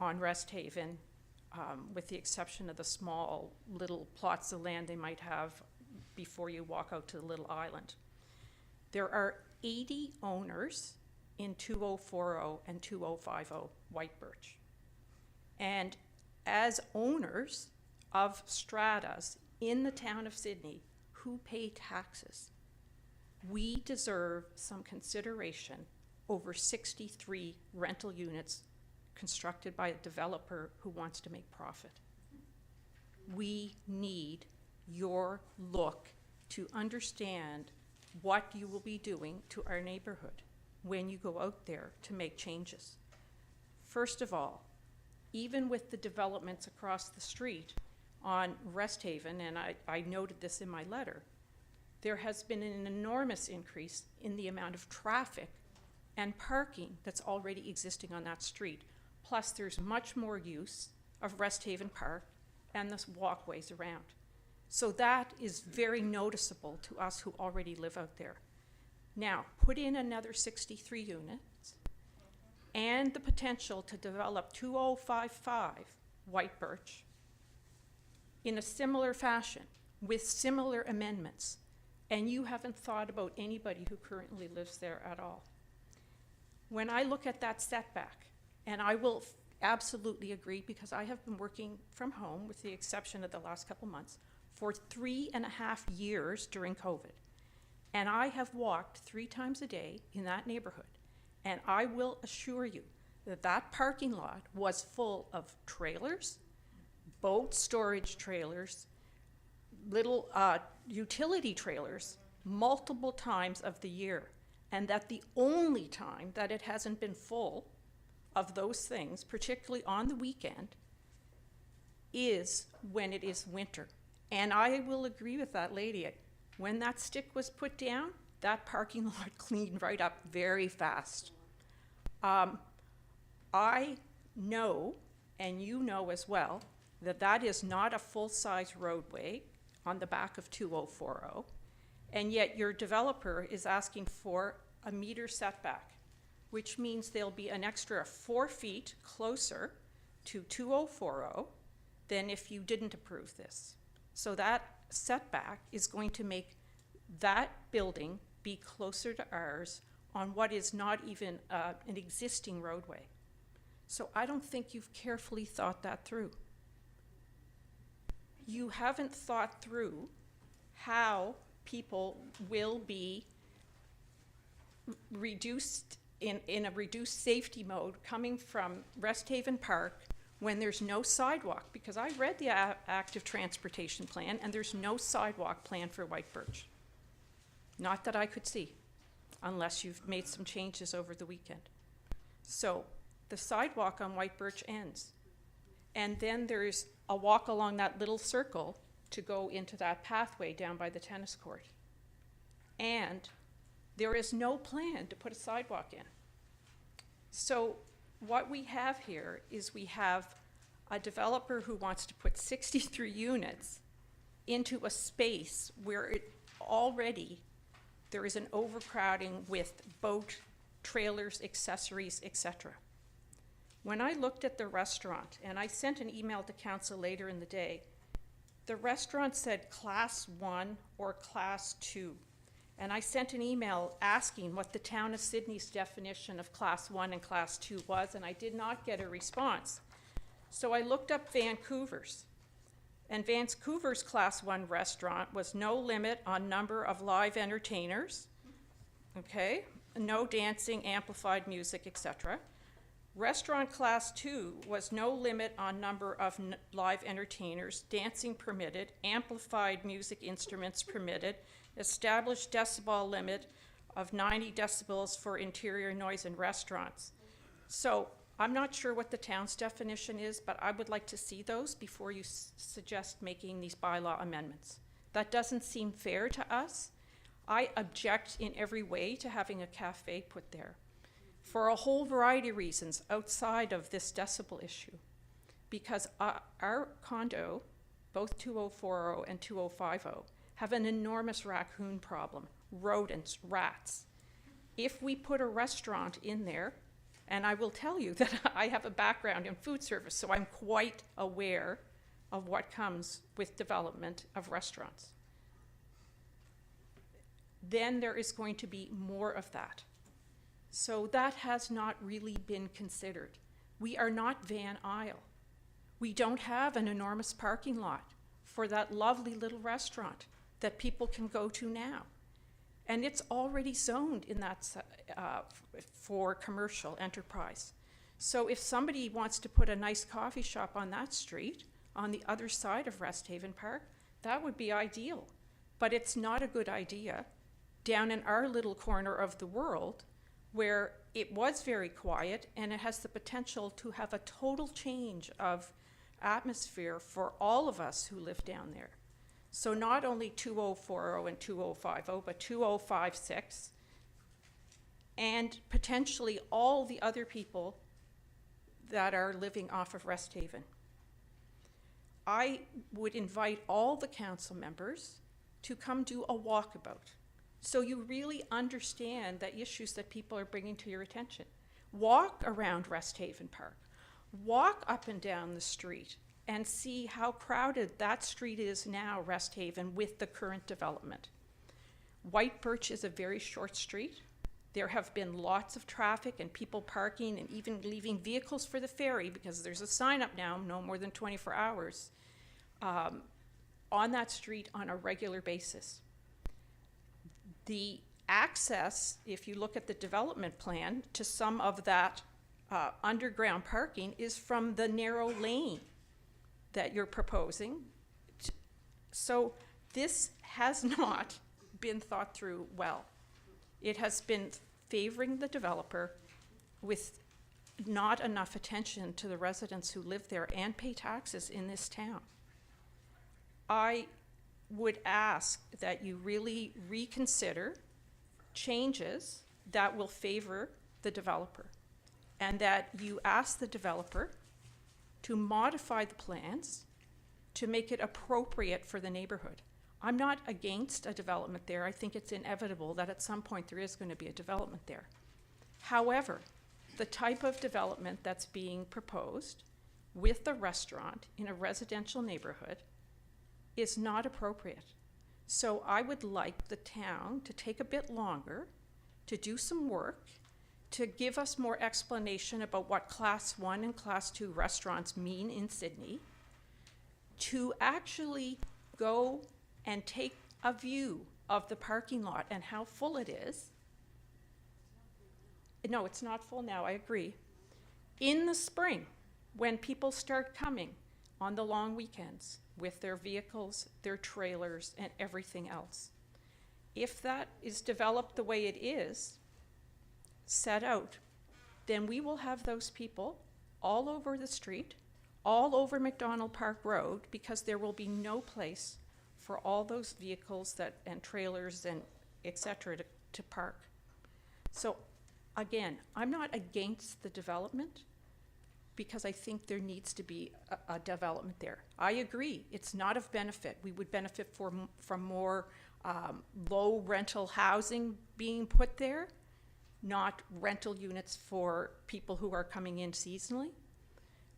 on Resthaven, with the exception of the small little plots of land they might have before you walk out to the little island. There are 80 owners in 2040 and 2050 White Birch. And as owners of stratas in the town of Sidney who pay taxes, we deserve some consideration over 63 rental units constructed by a developer who wants to make profit. We need your look to understand what you will be doing to our neighborhood when you go out there to make changes. First of all, even with the developments across the street on Resthaven, and I noted this in my letter, there has been an enormous increase in the amount of traffic and parking that's already existing on that street. Plus, there's much more use of Resthaven Park and the walkways around. So that is very noticeable to us who already live out there. Now, put in another 63 units and the potential to develop 2055 White Birch in a similar fashion with similar amendments, and you haven't thought about anybody who currently lives there at all. When I look at that setback, and I will absolutely agree because I have been working from home, with the exception of the last couple months, for 3.5 years during COVID. And I have walked 3 times a day in that neighborhood. And I will assure you that that parking lot was full of trailers, boat storage trailers, little utility trailers, multiple times of the year. And that the only time that it hasn't been full of those things, particularly on the weekend, is when it is winter. And I will agree with that lady. When that stick was put down, that parking lot cleaned right up very fast. I know, and you know as well, that that is not a full-size roadway on the back of 2040, and yet your developer is asking for a meter setback, which means there'll be an extra 4 feet closer to 2040 than if you didn't approve this. So that setback is going to make that building be closer to ours on what is not even an existing roadway. So I don't think you've carefully thought that through. You haven't thought through how people will be reduced in a reduced safety mode coming from Resthaven Park when there's no sidewalk, because I read the active transportation plan and there's no sidewalk plan for White Birch. Not that I could see, unless you've made some changes over the weekend. So the sidewalk on White Birch ends. And then there's a walk along that little circle to go into that pathway down by the tennis court. And there is no plan to put a sidewalk in. So what we have here is we have a developer who wants to put 63 units into a space where it already there is an overcrowding with boat, trailers, accessories, etc. When I looked at the restaurant, and I sent an email to council later in the day, the restaurant said class 1 or class 2. And I sent an email asking what the town of Sydney's definition of class 1 and class 2 was, and I did not get a response. So I looked up Vancouver's. And Vancouver's class 1 restaurant was no limit on number of live entertainers, okay? No dancing, amplified music, etc. Restaurant class 2 was no limit on number of live entertainers, dancing permitted, amplified music instruments permitted, established decibel limit of 90 decibels for interior noise in restaurants. So I'm not sure what the town's definition is, but I would like to see those before you suggest making these bylaw amendments. That doesn't seem fair to us. I object in every way to having a cafe put there for a whole variety of reasons outside of this decibel issue. Because our condo, both 2040 and 2050, have an enormous raccoon problem, rodents, rats. If we put a restaurant in there, and I will tell you that I have a background in food service, so I'm quite aware of what comes with development of restaurants. Then there is going to be more of that. So that has not really been considered. We are not Van Isle. We don't have an enormous parking lot for that lovely little restaurant that people can go to now. And it's already zoned in that for commercial enterprise. So if somebody wants to put a nice coffee shop on that street, on the other side of Resthaven Park, that would be ideal. But it's not a good idea down in our little corner of the world where it was very quiet and it has the potential to have a total change of atmosphere for all of us who live down there. So not only 2040 and 2050, but 2056, and potentially all the other people that are living off of Resthaven. I would invite all the council members to come do a walkabout, so you really understand the issues that people are bringing to your attention. Walk around Resthaven Park, walk up and down the street, and see how crowded that street is now, Resthaven, with the current development. White Birch is a very short street. There have been lots of traffic and people parking and even leaving vehicles for the ferry, because there's a sign up now, no more than 24 hours, on that street on a regular basis. The access, if you look at the development plan, to some of that underground parking is from the narrow lane that you're proposing. So this has not been thought through well. It has been favoring the developer with not enough attention to the residents who live there and pay taxes in this town. I would ask that you really reconsider changes that will favor the developer, and that you ask the developer to modify the plans to make it appropriate for the neighborhood. I'm not against a development there. I think it's inevitable that at some point there is going to be a development there. However, the type of development that's being proposed with the restaurant in a residential neighborhood is not appropriate. So I would like the town to take a bit longer to do some work, to give us more explanation about what Class 1 and Class 2 restaurants mean in Sydney, to actually go and take a view of the parking lot and how full it is. No, it's not full now, I agree. In the spring, when people start coming on the long weekends with their vehicles, their trailers, and everything else. If that is developed the way it is, set out, then we will have those people all over the street, all over McDonald Park Road, because there will be no place for all those vehicles and trailers and et cetera to park. So again, I'm not against the development, because I think there needs to be a development there. I agree, it's not of benefit. We would benefit from more low rental housing being put there, not rental units for people who are coming in seasonally.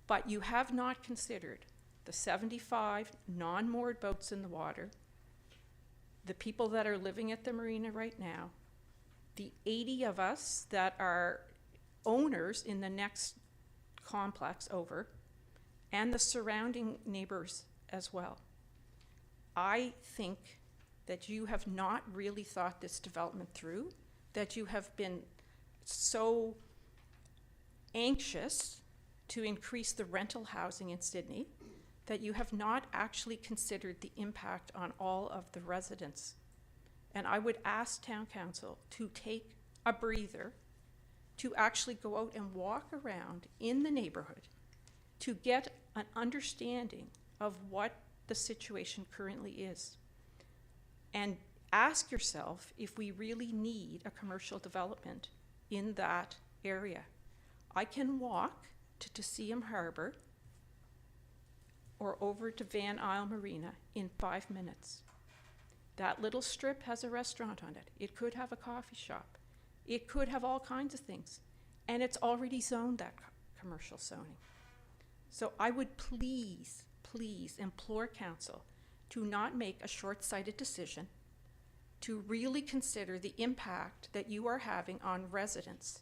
But you have not considered the 75 non-moored boats in the water, the people that are living at the marina right now, the 80 of us that are owners in the next complex over, and the surrounding neighbors as well. I think that you have not really thought this development through, that you have been so anxious to increase the rental housing in Sydney that you have not actually considered the impact on all of the residents. And I would ask Town Council to take a breather, to actually go out and walk around in the neighborhood to get an understanding of what the situation currently is. And ask yourself if we really need a commercial development in that area. I can walk to Tuseum Harbor or over to Van Isle Marina in 5 minutes. That little strip has a restaurant on it. It could have a coffee shop. It could have all kinds of things. And it's already zoned that commercial zoning. So I would please, please implore council to not make a short-sighted decision, to really consider the impact that you are having on residents,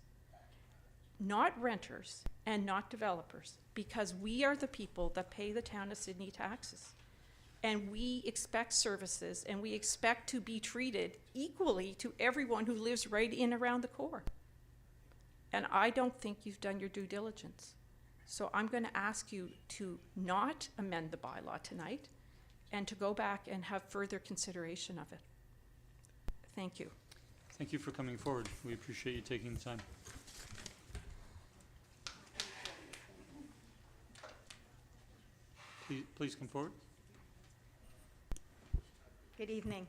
not renters and not developers, because we are the people that pay the town of Sydney taxes. And we expect services, and we expect to be treated equally to everyone who lives right in around the core. And I don't think you've done your due diligence. So I'm going to ask you to not amend the bylaw tonight and to go back and have further consideration of it. Thank you. Thank you for coming forward. We appreciate you taking the time. Please come forward. Good evening.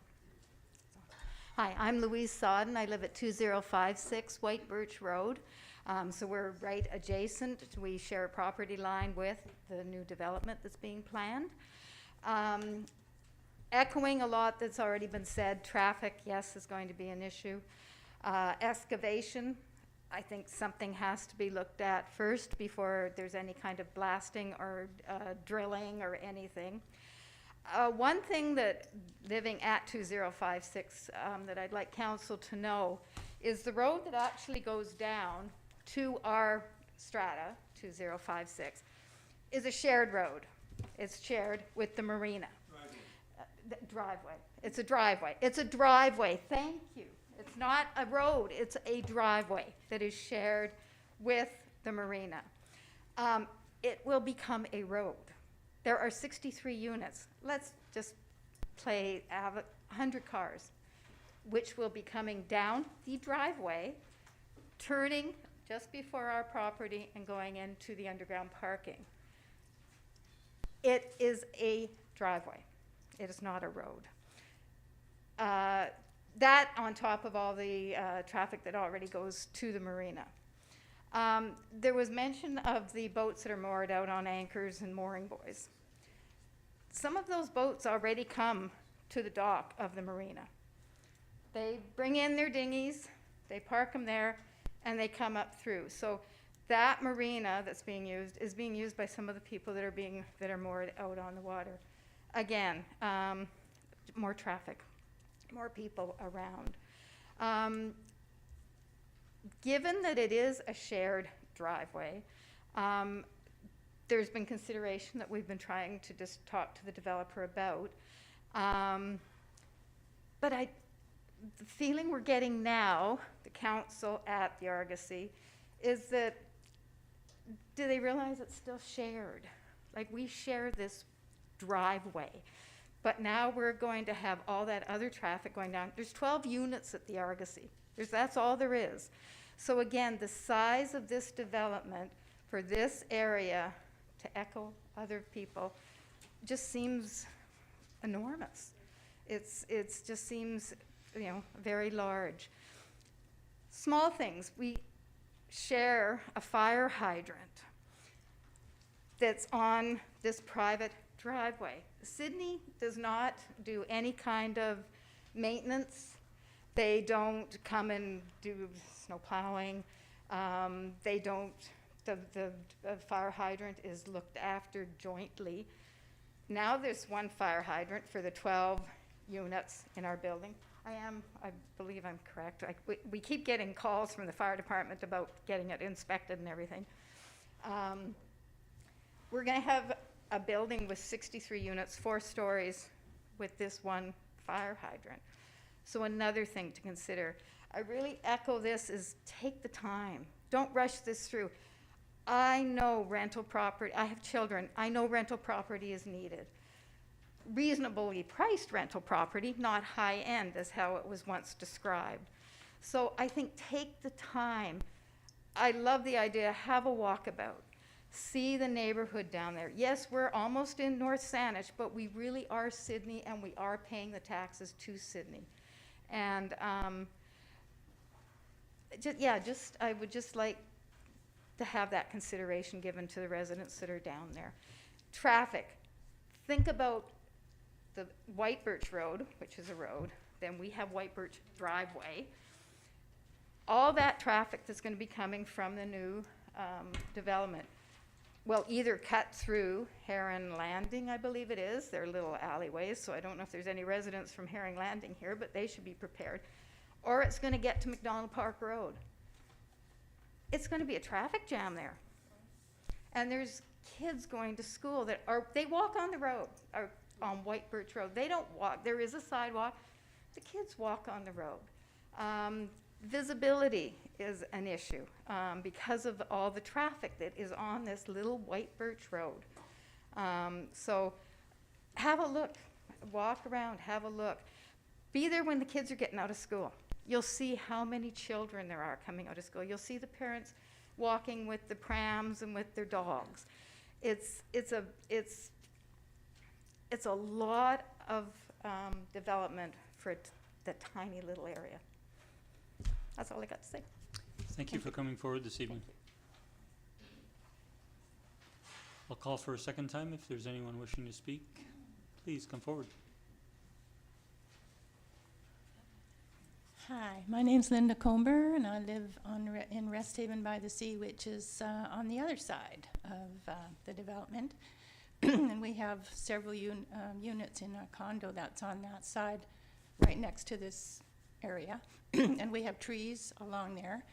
Hi, I'm Louise Sodden. I live at 2056 White Birch Road. So we're right adjacent. We share a property line with the new development that's being planned. Echoing a lot that's already been said, traffic, yes, is going to be an issue. Excavation, I think something has to be looked at first before there's any kind of blasting or drilling or anything. One thing that living at 2056 that I'd like council to know is the road that actually goes down to our strata, 2056, is a shared road. It's shared with the marina. Driveway. It's a driveway. It's a driveway. Thank you. It's not a road. It's a driveway that is shared with the marina. It will become a road. There are 63 units. Let's just have 100 cars, which will be coming down the driveway, turning just before our property and going into the underground parking. It is a driveway. It is not a road. That on top of all the traffic that already goes to the marina. There was mention of the boats that are moored out on anchors and mooring buoys. Some of those boats already come to the dock of the marina. They bring in their dinghies, they park them there, and they come up through. So that marina that's being used is being used by some of the people that are moored out on the water. Again, more traffic, more people around. given that it is a shared driveway, there's been consideration that we've been trying to just talk to the developer about. But the feeling we're getting now, the council at the Argosy, is that, do they realize it's still shared? Like, we share this driveway, but now we're going to have all that other traffic going down. There's 12 units at the Argosy. That's all there is. So again, the size of this development for this area to echo other people just seems enormous. It's just seems, you know, very large. Small things. We share a fire hydrant that's on this private driveway. Sydney does not do any kind of maintenance. They don't come and do snow plowing. They don't, the fire hydrant is looked after jointly. Now there's one fire hydrant for the 12 units in our building. I believe I'm correct. We keep getting calls from the fire department about getting it inspected and everything. We're going to have a building with 63 units, 4 stories, with this one fire hydrant. So another thing to consider. I really echo this is take the time. Don't rush this through. I know rental property, I have children, I know rental property is needed. Reasonably priced rental property, not high-end as how it was once described. So I think take the time. I love the idea, have a walkabout. See the neighborhood down there. Yes, we're almost in North Saanich, but we really are Sydney, and we are paying the taxes to Sydney. And I would just like to have that consideration given to the residents that are down there. Traffic. Think about the White Birch Road, which is a road. Then we have White Birch Driveway. All that traffic that's going to be coming from the new development will either cut through Heron Landing, I believe it is. They're little alleyways, so I don't know if there's any residents from Heron Landing here, but they should be prepared. Or it's going to get to McDonald Park Road. It's going to be a traffic jam there. And there's kids going to school they walk on the road, or on White Birch Road. They don't walk. There is a sidewalk. The kids walk on the road. Visibility is an issue because of all the traffic that is on this little White Birch Road. So have a look. Walk around, have a look. Be there when the kids are getting out of school. You'll see how many children there are coming out of school. You'll see the parents walking with the prams and with their dogs. It's a lot of development for the tiny little area. That's all I got to say. Thank you for coming forward this evening. I'll call for a second time if there's anyone wishing to speak. Please come forward. Hi, my name's Linda Comber, and I live in Resthaven by the Sea, which is on the other side of the development. And we have several units in our condo that's on that side, right next to this area. And we have trees along there.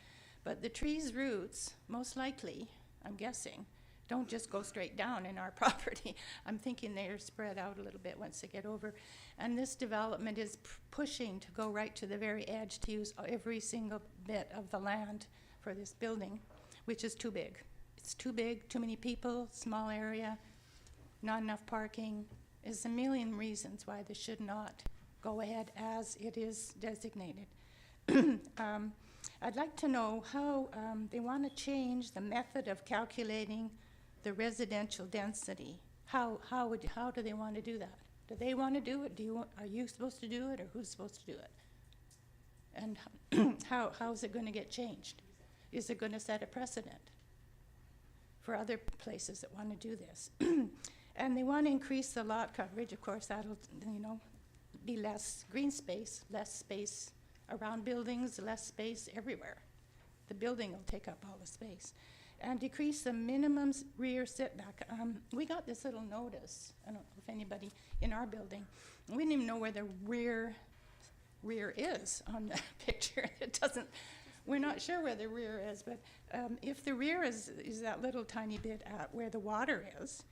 But the trees' roots, most likely, I'm guessing, don't just go straight down in our property. I'm thinking they're spread out a little bit once they get over. And this development is pushing to go right to the very edge to use every single bit of the land for this building, which is too big. It's too big, too many people, small area, not enough parking. There's a million reasons why this should not go ahead as it is designated. I'd like to know how they want to change the method of calculating the residential density. How do they want to do that? Do they want to do it? Are you supposed to do it, or who's supposed to do it? And how is it going to get changed? Is it going to set a precedent for other places that want to do this? And they want to increase the lot coverage. Of course, that'll, be less green space, less space around buildings, less space everywhere. The building will take up all the space. And decrease the minimum rear setback. We got this little notice, I don't know if anybody in our building, we didn't even know where the rear is on the picture. It doesn't, we're not sure where the rear is, but if the rear is that little tiny bit at where the water is,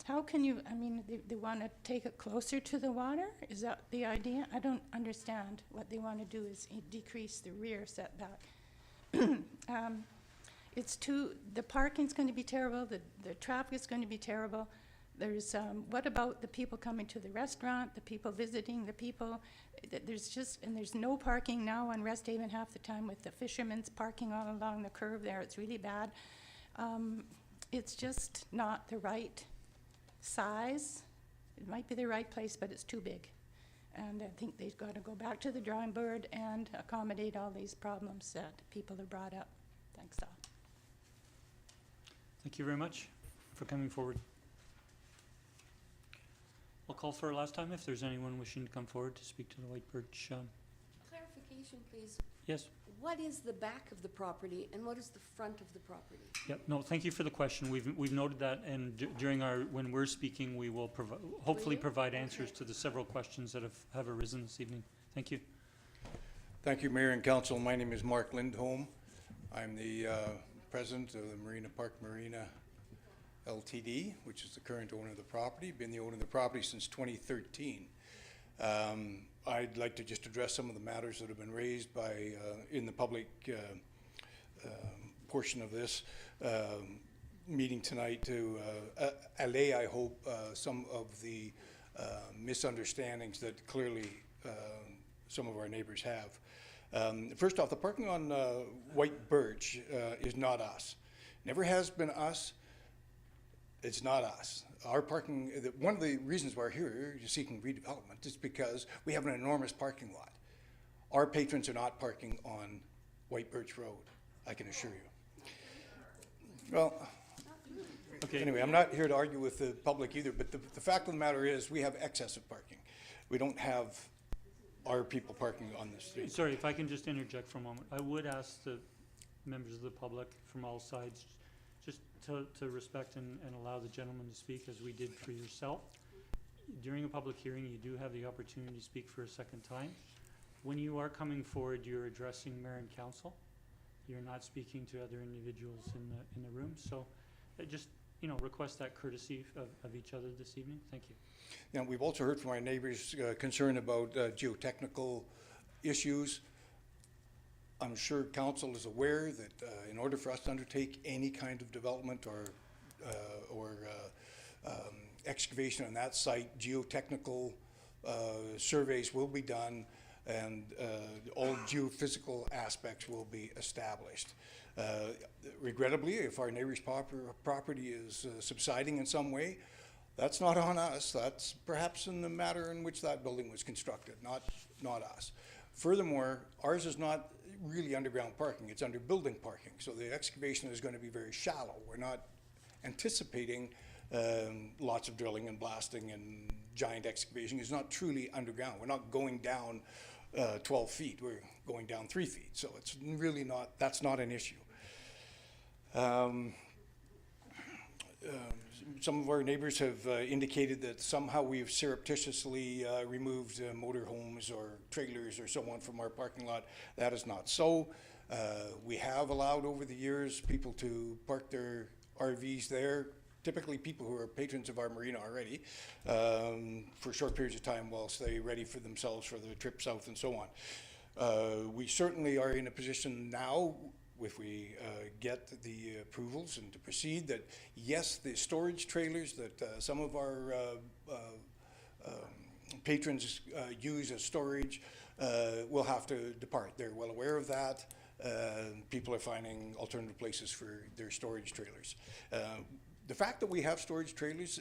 how can you, I mean, they want to take it closer to the water? Is that the idea? I don't understand. What they want to do is decrease the rear setback. The parking's going to be terrible, the traffic's going to be terrible. There's, what about the people coming to the restaurant, the people visiting, the people? There's no parking now on Rest Haven half the time with the fishermen's parking all along the curve there. It's really bad. It's just not the right size. It might be the right place, but it's too big. And I think they've got to go back to the drawing board and accommodate all these problems that people have brought up. Thanks all. Thank you very much for coming forward. I'll call for a last time if there's anyone wishing to come forward to speak to the White Birch. Clarification, please. Yes? What is the back of the property and what is the front of the property? Yep. No, thank you for the question. We've noted that, and during when we're speaking, we will hopefully provide answers to the several questions that have arisen this evening. Thank you. Thank you, Mayor and Council. My name is Mark Lindholm. I'm the president of the Marina Park Marina Ltd., which is the current owner of the property. Been the owner of the property since 2013. I'd like to just address some of the matters that have been raised by in the public portion of this meeting tonight to allay, I hope, some of the misunderstandings that clearly some of our neighbors have. First off, the parking on White Birch is not us. Never has been us. It's not us. Our parking, one of the reasons we're here seeking redevelopment is because we have an enormous parking lot. Our patrons are not parking on White Birch Road, I can assure you. Well, Okay. anyway, I'm not here to argue with the public either, but the fact of the matter is we have excessive parking. We don't have our people parking on the street. Sorry, if I can just interject for a moment. I would ask the members of the public from all sides just to respect and allow the gentleman to speak as we did for yourself. During a public hearing, you do have the opportunity to speak for a second time. When you are coming forward, you're addressing mayor and council. You're not speaking to other individuals in the room. So just, request that courtesy of each other this evening. Thank you. Yeah, we've also heard from our neighbors concern about geotechnical issues. I'm sure council is aware that in order for us to undertake any kind of development or excavation on that site, geotechnical surveys will be done and all geophysical aspects will be established. Regrettably, if our neighbor's property is subsiding in some way, that's not on us. That's perhaps in the matter in which that building was constructed, not us. Furthermore, ours is not really underground parking. It's under building parking. So the excavation is going to be very shallow. We're not anticipating lots of drilling and blasting and giant excavation. It's not truly underground. We're not going down 12 feet. We're going down 3 feet. So it's really not, that's not an issue. Some of our neighbors have indicated that somehow we've surreptitiously removed motorhomes or trailers or so on from our parking lot. That is not so. We have allowed over the years people to park their RVs there, typically people who are patrons of our marina already, for short periods of time whilst they're ready for themselves for the trip south and so on. We certainly are in a position now, if we get the approvals and to proceed, that yes, the storage trailers that some of our patrons use as storage will have to depart. They're well aware of that. People are finding alternative places for their storage trailers. The fact that we have storage trailers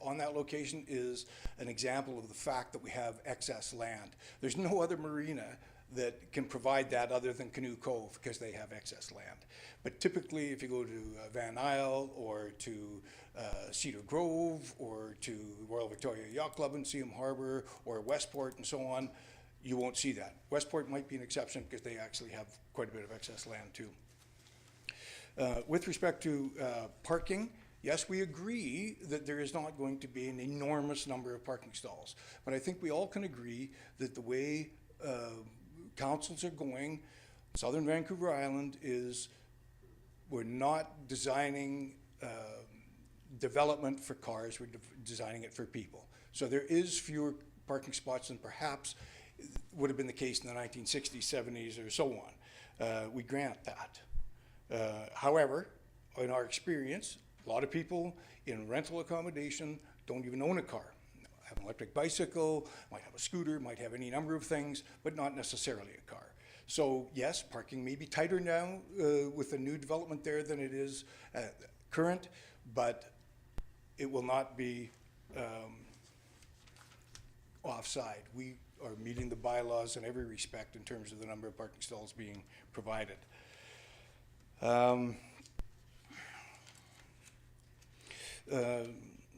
on that location is an example of the fact that we have excess land. There's no other marina that can provide that other than Canoe Cove because they have excess land. But typically if you go to Van Isle or to Cedar Grove or to Royal Victoria Yacht Club in Seaham Harbor or Westport and so on, you won't see that. Westport might be an exception because they actually have quite a bit of excess land too. With respect to parking, yes, we agree that there is not going to be an enormous number of parking stalls, but I think we all can agree that the way councils are going, Southern Vancouver Island is, we're not designing development for cars, we're designing it for people. So there is fewer parking spots than perhaps would have been the case in the 1960s, 70s, or so on. We grant that. However, in our experience, a lot of people in rental accommodation don't even own a car. Have an electric bicycle, might have a scooter, might have any number of things, but not necessarily a car. So yes, parking may be tighter now with the new development there than it is current, but it will not be offside. We are meeting the bylaws in every respect in terms of the number of parking stalls being provided.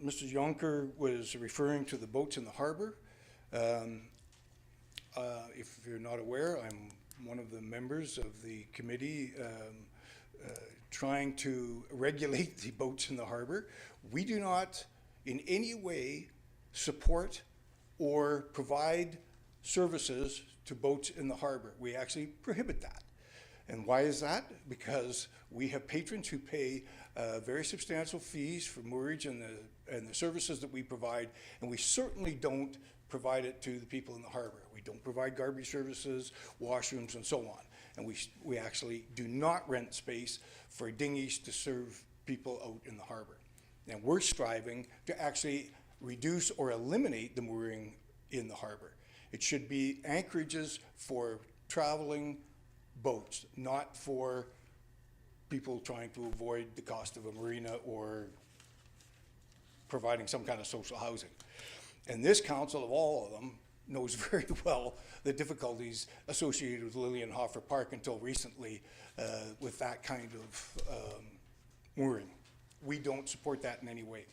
Mr. Jonker was referring to the boats in the harbor. If you're not aware, I'm one of the members of the committee trying to regulate the boats in the harbor. We do not in any way support or provide services to boats in the harbor. We actually prohibit that. And why is that? Because we have patrons who pay very substantial fees for moorage and the services that we provide, and we certainly don't provide it to the people in the harbor. We don't provide garbage services, washrooms, and so on. And we actually do not rent space for dinghies to serve people out in the harbor. And we're striving to actually reduce or eliminate the mooring in the harbor. It should be anchorages for traveling boats, not for people trying to avoid the cost of a marina or providing some kind of social housing. And this council, of all of them, knows very well the difficulties associated with Lilienhofer Park until recently with that kind of mooring. We don't support that in any way.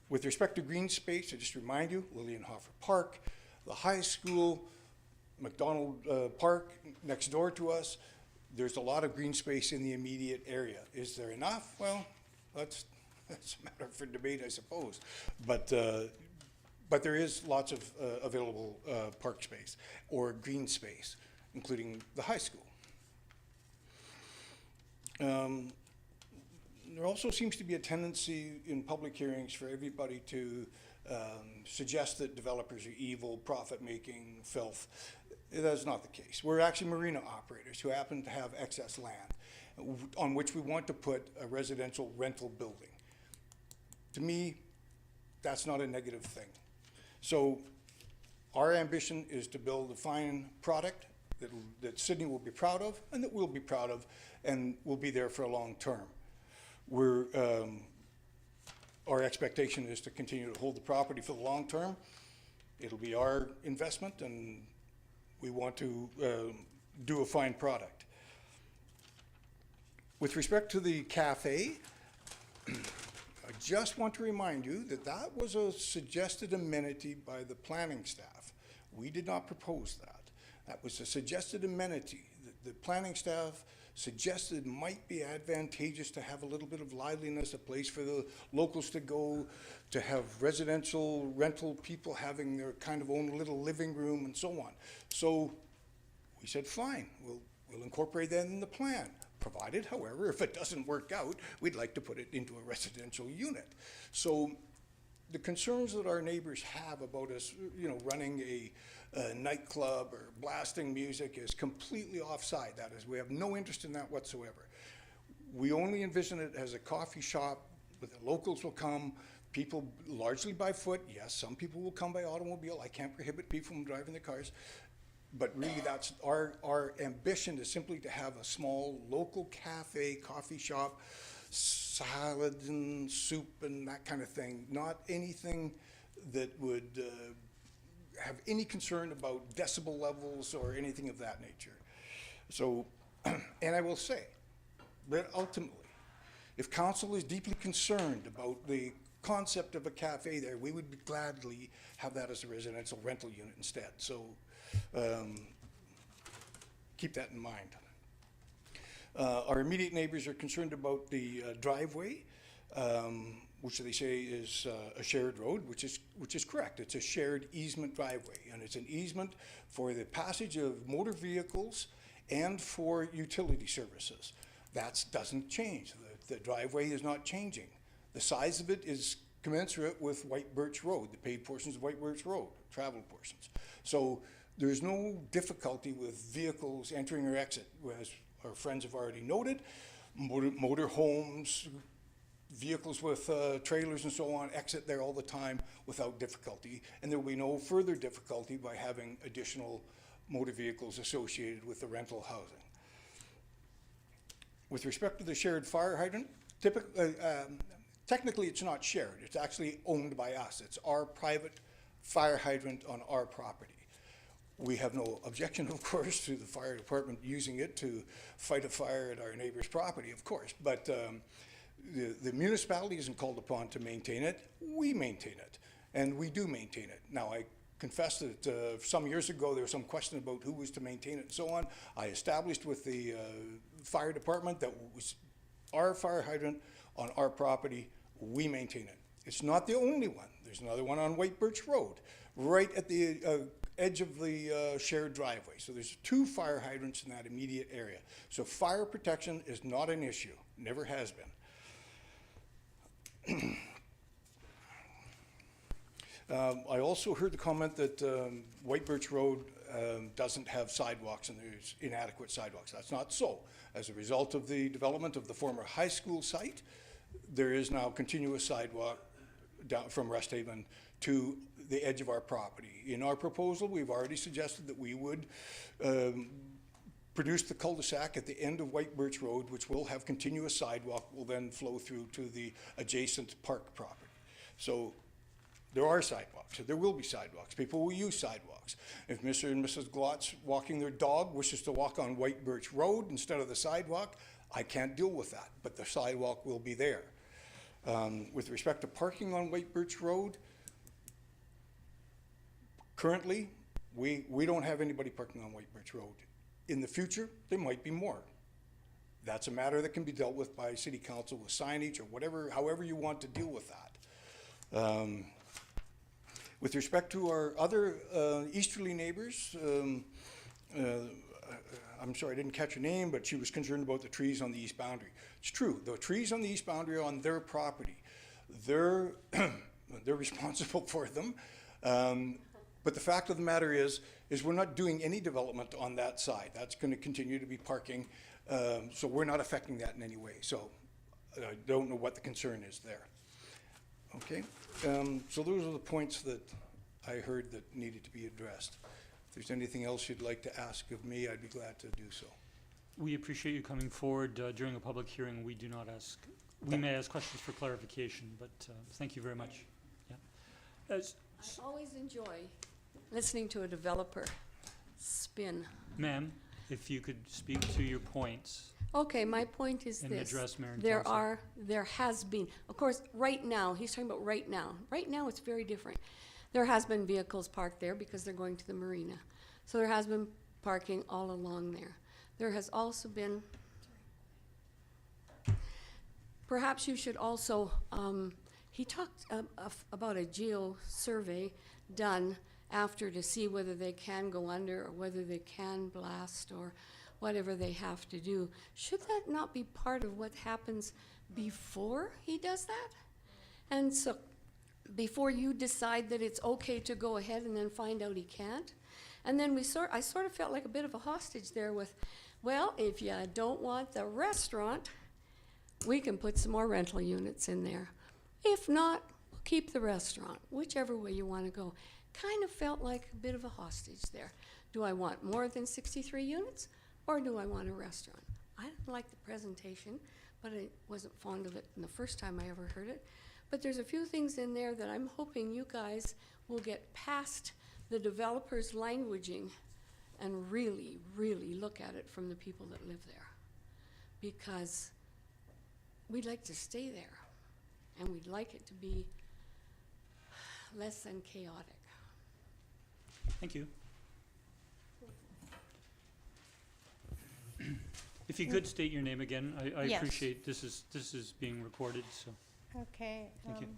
With respect to green space, I just remind you, Lilienhofer Park, the high school, McDonald Park next door to us, there's a lot of green space in the immediate area. Is there enough? Well, that's a matter for debate, I suppose. But there is lots of available park space or green space, including the high school. There also seems to be a tendency in public hearings for everybody to suggest that developers are evil, profit-making, filth. That is not the case. We're actually marina operators who happen to have excess land on which we want to put a residential rental building. To me, that's not a negative thing. So our ambition is to build a fine product that Sidney will be proud of and that we'll be proud of and will be there for a long term. Our expectation is to continue to hold the property for the long term. It'll be our investment and we want to do a fine product. With respect to the cafe, I just want to remind you that that was a suggested amenity by the planning staff. We did not propose that. That was a suggested amenity that the planning staff suggested might be advantageous to have a little bit of liveliness, a place for the locals to go, to have residential rental people having their kind of own little living room and so on. So we said, fine, we'll incorporate that in the plan. Provided, however, if it doesn't work out, we'd like to put it into a residential unit. So the concerns that our neighbors have about us, running a nightclub or blasting music is completely offside. That is, we have no interest in that whatsoever. We only envision it as a coffee shop where the locals will come, people largely by foot. Yes, some people will come by automobile. I can't prohibit people from driving their cars. But really, that's our ambition is simply to have a small local cafe, coffee shop, salad and soup and that kind of thing. Not anything that would have any concern about decibel levels or anything of that nature. So, and I will say that ultimately, if council is deeply concerned about the concept of a cafe there, we would gladly have that as a residential rental unit instead. So keep that in mind. Our immediate neighbors are concerned about the driveway. which they say is a shared road, which is correct. It's a shared easement driveway, and it's an easement for the passage of motor vehicles and for utility services. That doesn't change. The driveway is not changing. The size of it is commensurate with White Birch Road, the paved portions of White Birch Road, travel portions. So there's no difficulty with vehicles entering or exit, as our friends have already noted. Motor homes, vehicles with trailers and so on exit there all the time without difficulty, and there will be no further difficulty by having additional motor vehicles associated with the rental housing. With respect to the shared fire hydrant, technically it's not shared. It's actually owned by us. It's our private fire hydrant on our property. We have no objection, of course, to the fire department using it to fight a fire at our neighbor's property, of course, but the municipality isn't called upon to maintain it. We maintain it, and we do maintain it. Now, I confess that some years ago there was some question about who was to maintain it and so on. I established with the fire department that it was our fire hydrant on our property. We maintain it. It's not the only one. There's another one on White Birch Road, right at the edge of the shared driveway. So there's 2 fire hydrants in that immediate area. So fire protection is not an issue, never has been. I also heard the comment that White Birch Road doesn't have sidewalks and there's inadequate sidewalks. That's not so. As a result of the development of the former high school site, there is now continuous sidewalk down from Resthaven to the edge of our property. In our proposal, we've already suggested that we would produce the cul-de-sac at the end of White Birch Road, which will have continuous sidewalk, will then flow through to the adjacent park property. So there are sidewalks, there will be sidewalks. People will use sidewalks. If Mr. and Mrs. Glotz walking their dog wishes to walk on White Birch Road instead of the sidewalk, I can't deal with that, but the sidewalk will be there. With respect to parking on White Birch Road, currently, we don't have anybody parking on White Birch Road. In the future, there might be more. That's a matter that can be dealt with by City Council with signage or whatever, however you want to deal with that. With respect to our other easterly neighbors, I'm sorry, I didn't catch her name, but she was concerned about the trees on the east boundary. It's true, the trees on the east boundary are on their property. They're responsible for them. But the fact of the matter is we're not doing any development on that side. That's going to continue to be parking, so we're not affecting that in any way. So I don't know what the concern is there. Okay, so those are the points that I heard that needed to be addressed. If there's anything else you'd like to ask of me, I'd be glad to do so. We appreciate you coming forward during a public hearing. We do not ask, we may ask questions for clarification, but thank you very much. Yeah. I always enjoy listening to a developer spin. Ma'am, if you could speak to your points Okay, my point is and this. address Mayor and Council. There has been, of course, right now, he's talking about right now. Right now, it's very different. There has been vehicles parked there because they're going to the marina. So there has been parking all along there. There has also been, perhaps you should also, he talked about a geo survey done after to see whether they can go under or whether they can blast or whatever they have to do. Should that not be part of what happens before he does that? And so, before you decide that it's okay to go ahead and then find out he can't? And then I sort of felt like a bit of a hostage there with, well, if you don't want the restaurant, we can put some more rental units in there. If not, we'll keep the restaurant, whichever way you want to go. Kind of felt like a bit of a hostage there. Do I want more than 63 units? Or do I want a restaurant? I didn't like the presentation, but I wasn't fond of it the first time I ever heard it. But there's a few things in there that I'm hoping you guys will get past the developer's languaging and really, really look at it from the people that live there. Because we'd like to stay there, and we'd like it to be less than chaotic. Thank you. If you could state your name again, I Yes. appreciate this is being recorded, so. Okay. Thank you.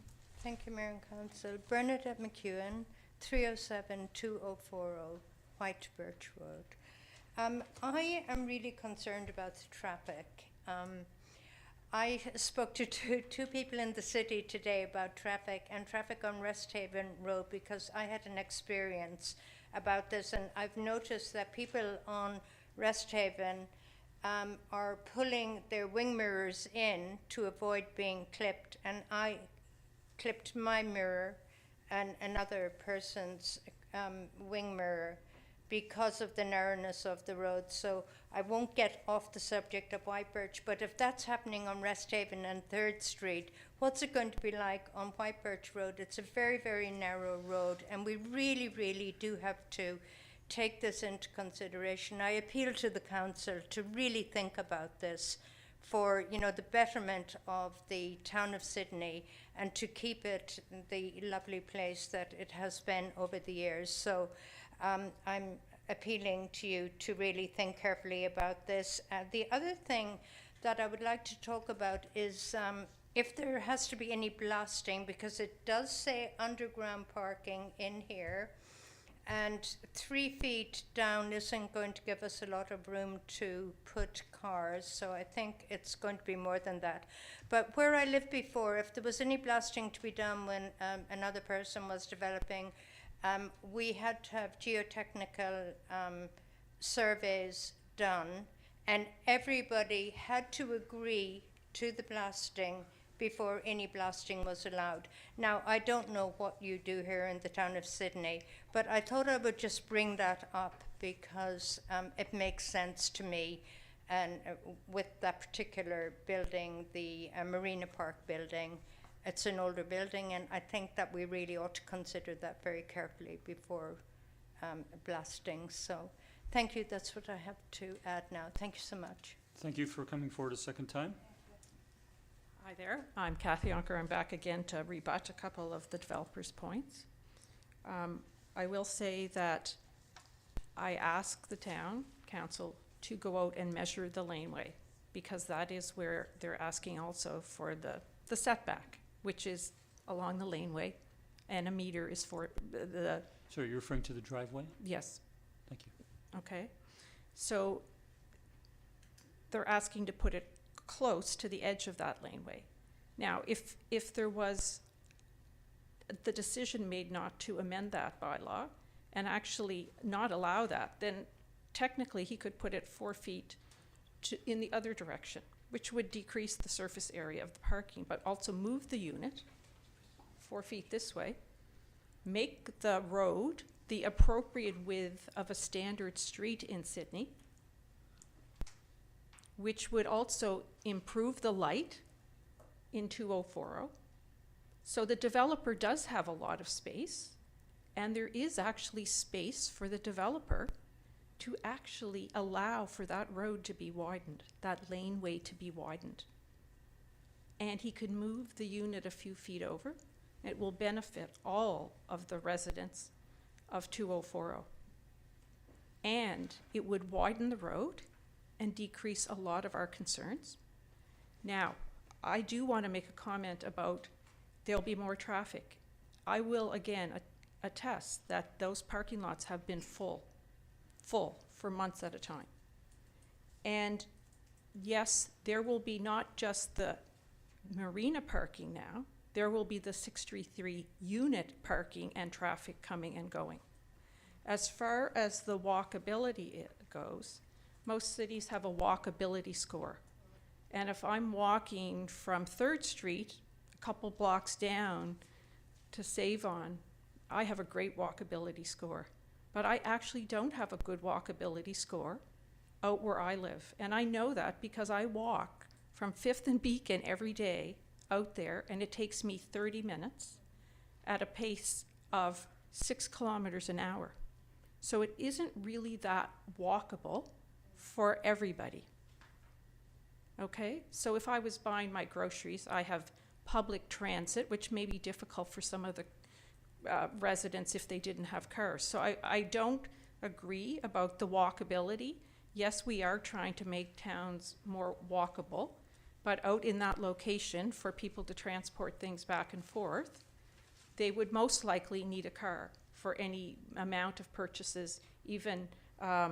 Thank you, Mayor and Council. Bernadette McEwen, 307-2040 White Birch Road. I am really concerned about the traffic. I spoke to two people in the city today about traffic and traffic on Resthaven Road because I had an experience about this, and I've noticed that people on Resthaven are pulling their wing mirrors in to avoid being clipped, and I clipped my mirror and another person's wing mirror because of the narrowness of the road. So I won't get off the subject of White Birch, but if that's happening on Resthaven and 3rd Street, what's it going to be like on White Birch Road? It's a very, very narrow road, and we really, really do have to take this into consideration. I appeal to the council to really think about this for, you know, the betterment of the town of Sydney and to keep it the lovely place that it has been over the years. So I'm appealing to you to really think carefully about this. The other thing that I would like to talk about is if there has to be any blasting, because it does say underground parking in here, and 3 feet down isn't going to give us a lot of room to put cars, so I think it's going to be more than that. But where I lived before, if there was any blasting to be done when another person was developing, we had to have geotechnical surveys done, and everybody had to agree to the blasting before any blasting was allowed. Now, I don't know what you do here in the town of Sydney, but I thought I would just bring that up because it makes sense to me. And with that particular building, the Marina Park building, it's an older building, and I think that we really ought to consider that very carefully before blasting. So thank you. That's what I have to add now. Thank you so much. Thank you for coming forward a second time. Hi there, I'm Kathy Onker. I'm back again to rebut a couple of the developer's points. I will say that I asked the town council to go out and measure the laneway, because that is where they're asking also for the setback, which is along the laneway, and a meter is for the. Sorry, you're referring to the driveway? Yes. Thank you. Okay, so they're asking to put it close to the edge of that laneway. Now, if there was the decision made not to amend that bylaw and actually not allow that, then technically he could put it 4 feet in the other direction, which would decrease the surface area of the parking, but also move the unit 4 feet this way, make the road the appropriate width of a standard street in Sydney, which would also improve the light in 2040. So the developer does have a lot of space, and there is actually space for the developer to actually allow for that road to be widened, that laneway to be widened. And he could move the unit a few feet over. It will benefit all of the residents of 2040. And it would widen the road and decrease a lot of our concerns. Now, I do want to make a comment about there'll be more traffic. I will again attest that those parking lots have been full for months at a time. And yes, there will be not just the marina parking now, there will be the 633 unit parking and traffic coming and going. As far as the walkability goes, most cities have a walkability score. And if I'm walking from 3rd Street, a couple blocks down to Save-On, I have a great walkability score. But I actually don't have a good walkability score out where I live. And I know that because I walk from 5th and Beacon every day out there, and it takes me 30 minutes at a pace of 6 kilometers an hour. So it isn't really that walkable for everybody. Okay, so if I was buying my groceries, I have public transit, which may be difficult for some of the residents if they didn't have cars. So I don't agree about the walkability. Yes, we are trying to make towns more walkable, but out in that location for people to transport things back and forth, they would most likely need a car for any amount of purchases, even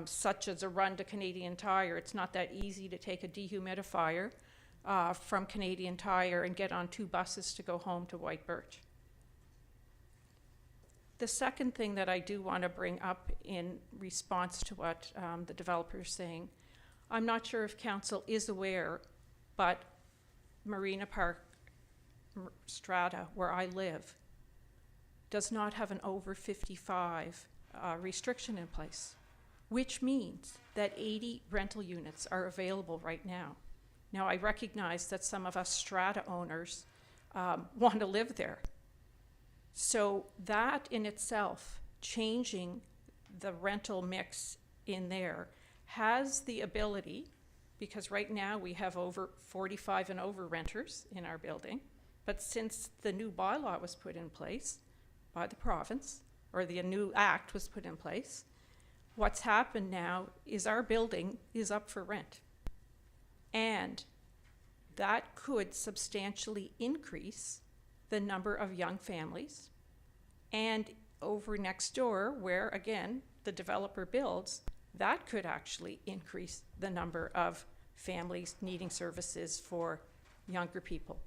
such as a run to Canadian Tire. It's not that easy to take a dehumidifier from Canadian Tire and get on 2 buses to go home to White Birch. The second thing that I do want to bring up in response to what the developer is saying, I'm not sure if council is aware, but Marina Park Strata, where I live, does not have an over 55 restriction in place, which means that 80 rental units are available right now. Now, I recognize that some of us strata owners want to live there. So that in itself, changing the rental mix in there, has the ability, because right now we have over 45 and over renters in our building, but since the new bylaw was put in place by the province, or the new act was put in place, what's happened now is our building is up for rent. And that could substantially increase the number of young families. And over next door, where again, the developer builds, that could actually increase the number of families needing services for younger people.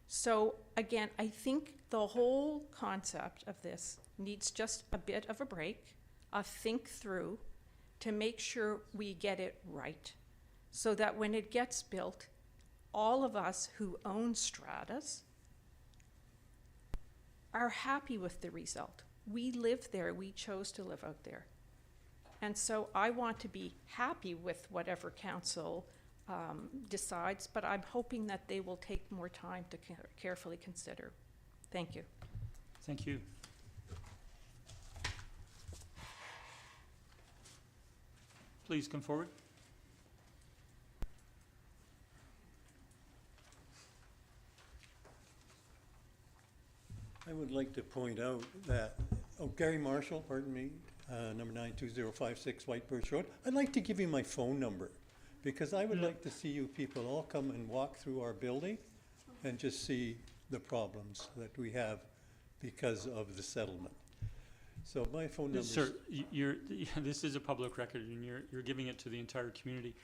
So again, I think the whole concept of this needs just a bit of a break, a think through, to make sure we get it right, so that when it gets built, all of us who own stratas are happy with the result. We live there, we chose to live out there. And so I want to be happy with whatever council decides, but I'm hoping that they will take more time to carefully consider. Thank you. Thank you. Please come forward. I would like to point out that, Gary Marshall, pardon me, number 92056 White Birch Road. I'd like to give you my phone number, because I would like to see you people all come and walk through our building and just see the problems that we have because of the settlement. So my phone number is... Sir, this is a public record, and you're giving it to the entire community.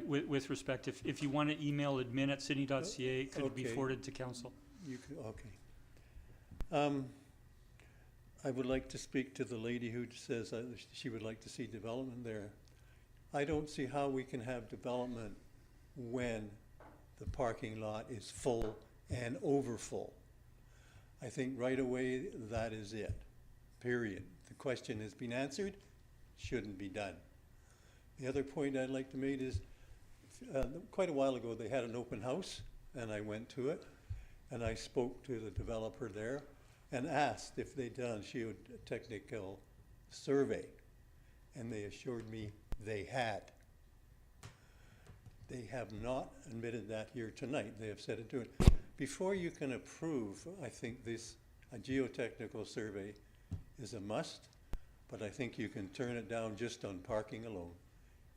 With respect, if you want to email admin@sydney.ca, it could be Okay. forwarded to council. You could, okay. I would like to speak to the lady who says she would like to see development there. I don't see how we can have development when the parking lot is full and over full. I think right away that is it, period. The question has been answered, shouldn't be done. The other point I'd like to make is, quite a while ago they had an open house, and I went to it, and I spoke to the developer there and asked if they'd done a geotechnical survey, and they assured me they had. They have not admitted that here tonight. They have said it to it. Before you can approve, I think a geotechnical survey is a must, but I think you can turn it down just on parking alone.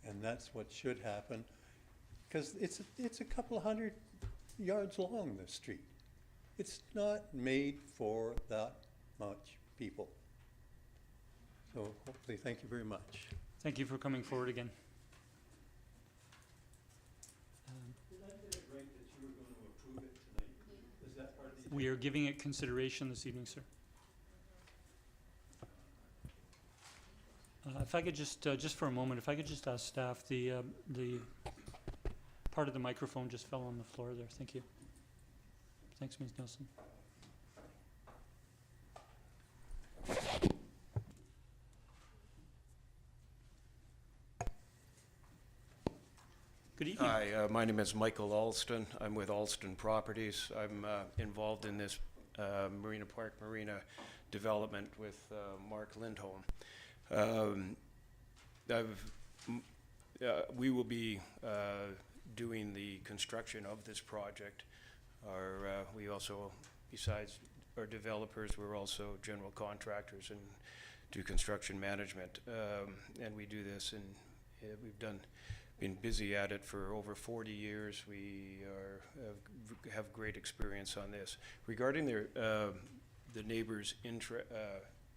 And that's what should happen, because it's a couple of 100 yards long, this street. It's not made for that much people. So hopefully, thank you very much. Thank you for coming forward again. Did I get it right that you were going to approve it tonight? Is that part of the... We are giving it consideration this evening, sir. If I could just for a moment, if I could just ask staff, the part of the microphone just fell on the floor there. Thank you. Thanks, Ms. Nelson. Good evening. Hi, my name is Michael Alston. I'm with Alston Properties. I'm involved in this Marina Park Marina development with Mark Lindholm. We will be doing the construction of this project. We also, besides our developers, we're also general contractors and do construction management. And we do this, and we've done been busy at it for over 40 years. We have great experience on this. Regarding the neighbors'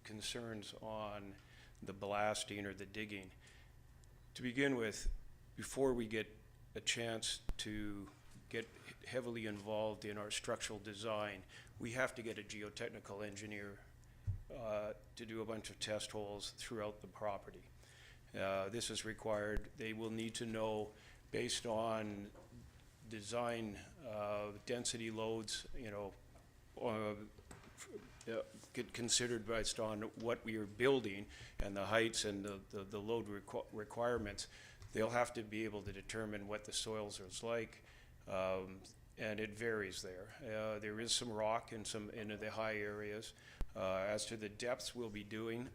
concerns on the blasting or the digging, to begin with, before we get a chance to get heavily involved in our structural design, we have to get a geotechnical engineer to do a bunch of test holes throughout the property. This is required. They will need to know, based on design density loads, get considered based on what we are building and the heights and the load requirements. They'll have to be able to determine what the soils are like, and it varies there. There is some rock in the high areas. As to the depths we'll be doing,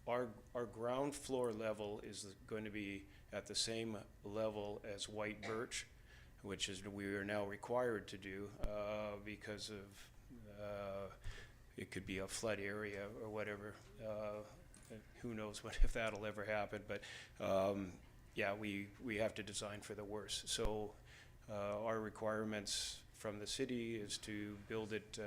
our ground floor level is going to be at the same level as White Birch, which is we are now required to do because of it could be a flood area or whatever. Who knows if that'll ever happen, but yeah, we have to design for the worst. So our requirements from the city is to build it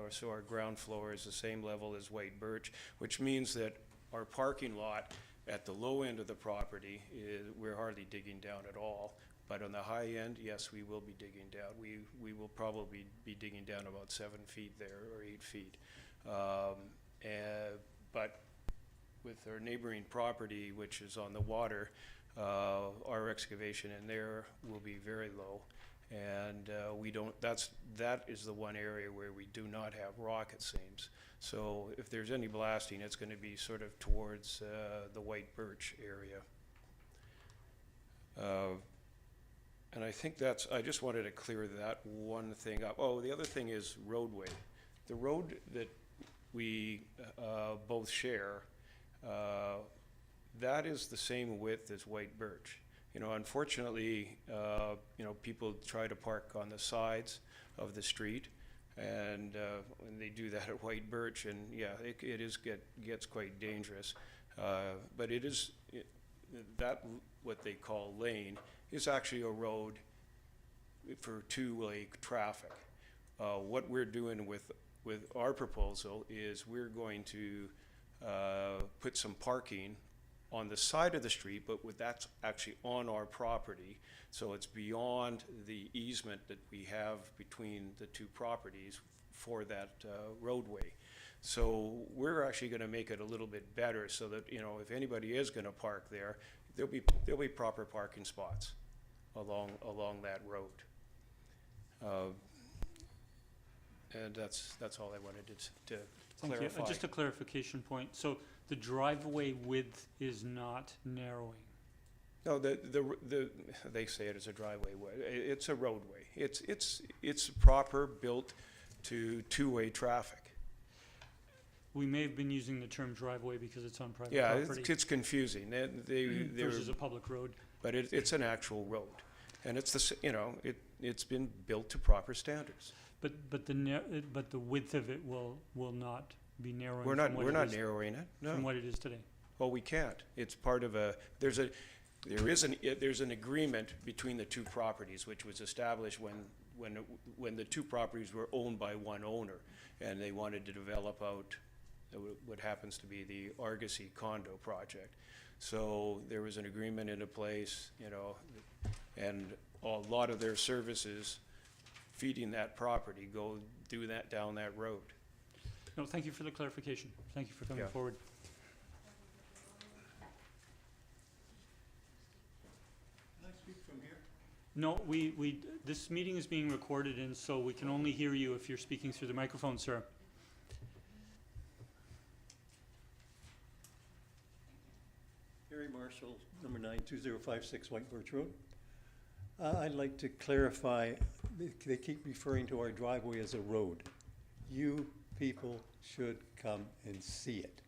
so our ground floor is the same level as White Birch, which means that our parking lot at the low end of the property, we're hardly digging down at all. But on the high end, yes, we will be digging down. We will probably be digging down about 7 feet there or 8 feet. But with our neighboring property, which is on the water, our excavation in there will be very low. And that is the one area where we do not have rock, it seems. So if there's any blasting, it's going to be sort of towards the White Birch area. And I think I just wanted to clear that one thing up. Oh, the other thing is roadway. The road that we both share, that is the same width as White Birch. Unfortunately, people try to park on the sides of the street, and they do that at White Birch, and yeah, it gets quite dangerous. But it is that what they call lane is actually a road for two-way traffic. What we're doing with our proposal is we're going to put some parking on the side of the street, but that's actually on our property, so it's beyond the easement that we have between the two properties for that roadway. So we're actually going to make it a little bit better, so that if anybody is going to park there, there'll be proper parking spots along that road. And that's all I wanted to Thank clarify. you. Just a clarification point. So the driveway width is not narrowing. No, they say it as a driveway. It's a roadway. It's proper built to two-way traffic. We may have been using the term driveway because it's on private Yeah, property. it's confusing. Versus a public road. But it's an actual road, and it's been built to proper standards. But the width of it will not be narrowing. We're from not narrowing it. No. From what it is today. Well, we can't. It's part of there's an agreement between the two properties, which was established when the two properties were owned by one owner, and they wanted to develop out what happens to be the Argosy condo project. So there was an agreement into place, and a lot of their services feeding that property go do that down that road. No, thank you for the clarification. Thank you for coming Yeah. forward. Can I speak from here? No, this meeting is being recorded, and so we can only hear you if you're speaking through the microphone, sir. Harry Marshall, number 92056 White Birch Road. I'd like to clarify, they keep referring to our driveway as a road. You people should come and see it,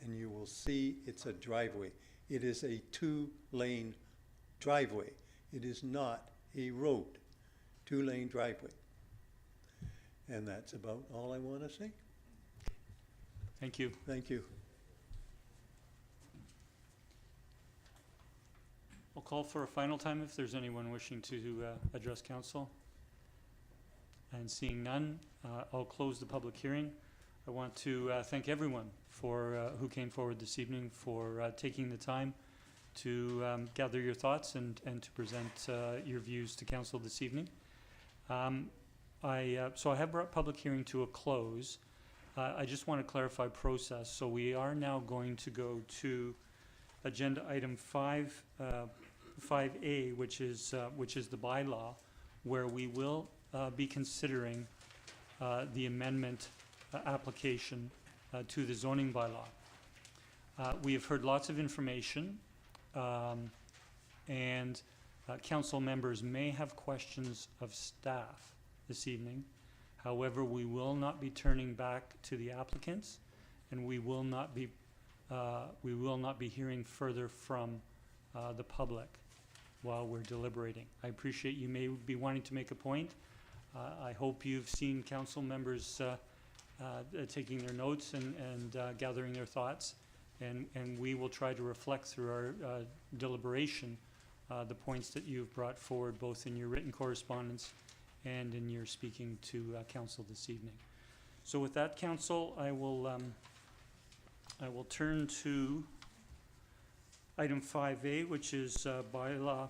and you will see it's a driveway. It is a two-lane driveway. It is not a road, two-lane driveway. And that's about all I want to say. Thank you. Thank you. I'll call for a final time if there's anyone wishing to address council. And seeing none, I'll close the public hearing. I want to thank everyone for who came forward this evening for taking the time to gather your thoughts and to present your views to council this evening. So I have brought public hearing to a close. I just want to clarify process. So we are now going to go to agenda item 5A, which is the bylaw, where we will be considering the amendment application to the zoning bylaw. We have heard lots of information, and council members may have questions of staff this evening. However, we will not be turning back to the applicants, and we will not be hearing further from the public while we're deliberating. I appreciate you may be wanting to make a point. I hope you've seen council members taking their notes and gathering their thoughts, and we will try to reflect through our deliberation the points that you've brought forward, both in your written correspondence and in your speaking to council this evening. So with that, council, I will turn to item 5A, which is bylaw,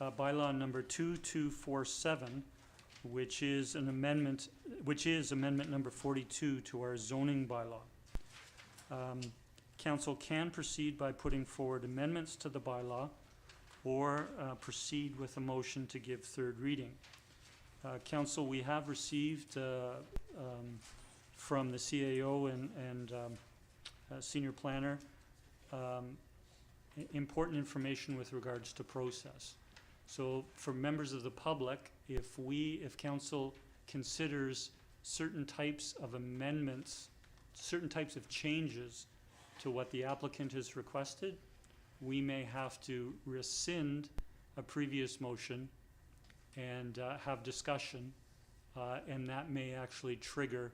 bylaw number 2247, which is amendment number 42 to our zoning bylaw. Council can proceed by putting forward amendments to the bylaw, or proceed with a motion to give third reading. Council, we have received from the CAO and senior planner important information with regards to process. So for members of the public, if council considers certain types of amendments, certain types of changes to what the applicant has requested, we may have to rescind a previous motion and have discussion, and that may actually trigger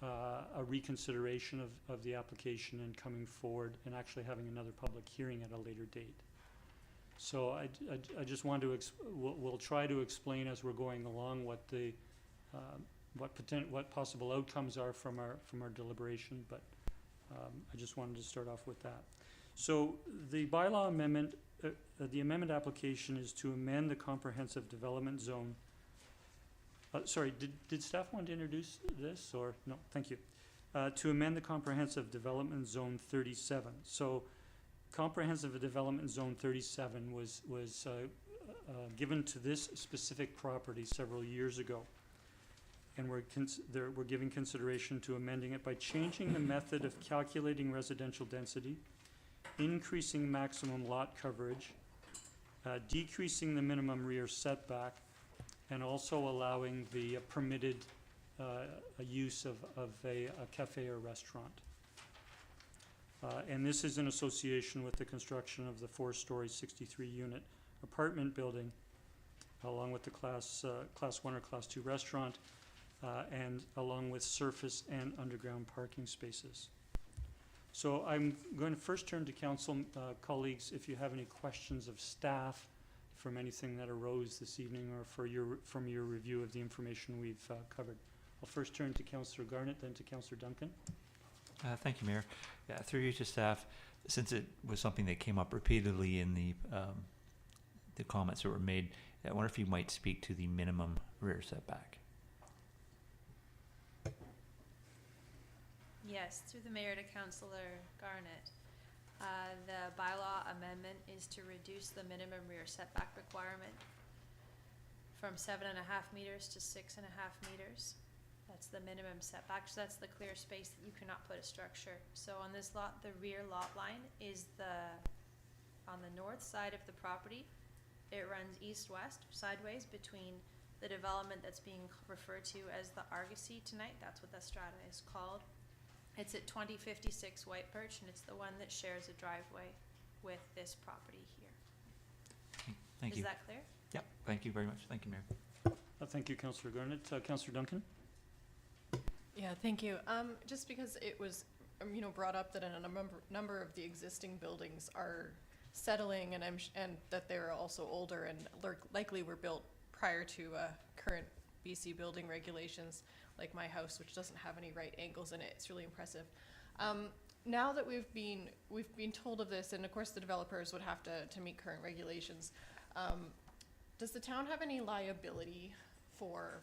a reconsideration of the application and coming forward and actually having another public hearing at a later date. So I just want to we'll try to explain as we're going along what the what possible outcomes are from our deliberation, but I just wanted to start off with that. So the bylaw amendment, the amendment application is to amend the comprehensive development zone. Sorry, did staff want to introduce this, or no? Thank you. To amend the comprehensive development zone 37. So comprehensive development zone 37 was given to this specific property several years ago, and we're giving consideration to amending it by changing the method of calculating residential density, increasing maximum lot coverage, decreasing the minimum rear setback, and also allowing the permitted use of a cafe or restaurant. And this is in association with the construction of the 4-story 63-unit apartment building, along with the class 1 or class 2 restaurant, and along with surface and underground parking spaces. So I'm going to first turn to council colleagues if you have any questions of staff from anything that arose this evening, or from your review of the information we've covered. I'll first turn to Councillor Garnett, then to Councillor Duncan. Thank you, Mayor. Yeah, through you to staff, since it was something that came up repeatedly in the comments that were made, I wonder if you might speak to the minimum rear setback. Yes, through the mayor to Councillor Garnett. The bylaw amendment is to reduce the minimum rear setback requirement from 7.5 meters to 6.5 meters. That's the minimum setback, so that's the clear space that you cannot put a structure. So on this lot, the rear lot line is on the north side of the property. It runs east-west, sideways, between the development that's being referred to as the Argosy tonight. That's what the strata is called. It's at 2056 White Birch, and it's the one that shares a driveway with this property here. Thank you. Is that clear? Yep. Thank you very much. Thank you, Mayor. Thank you, Councillor Garnett. Councillor Duncan? Yeah, thank you. Just because it was brought up that a number of the existing buildings are settling, and and that they're also older and likely were built prior to current BC building regulations, like my house, which doesn't have any right angles in it. It's really impressive. Now that we've been told of this, and of course the developers would have to meet current regulations, does the town have any liability for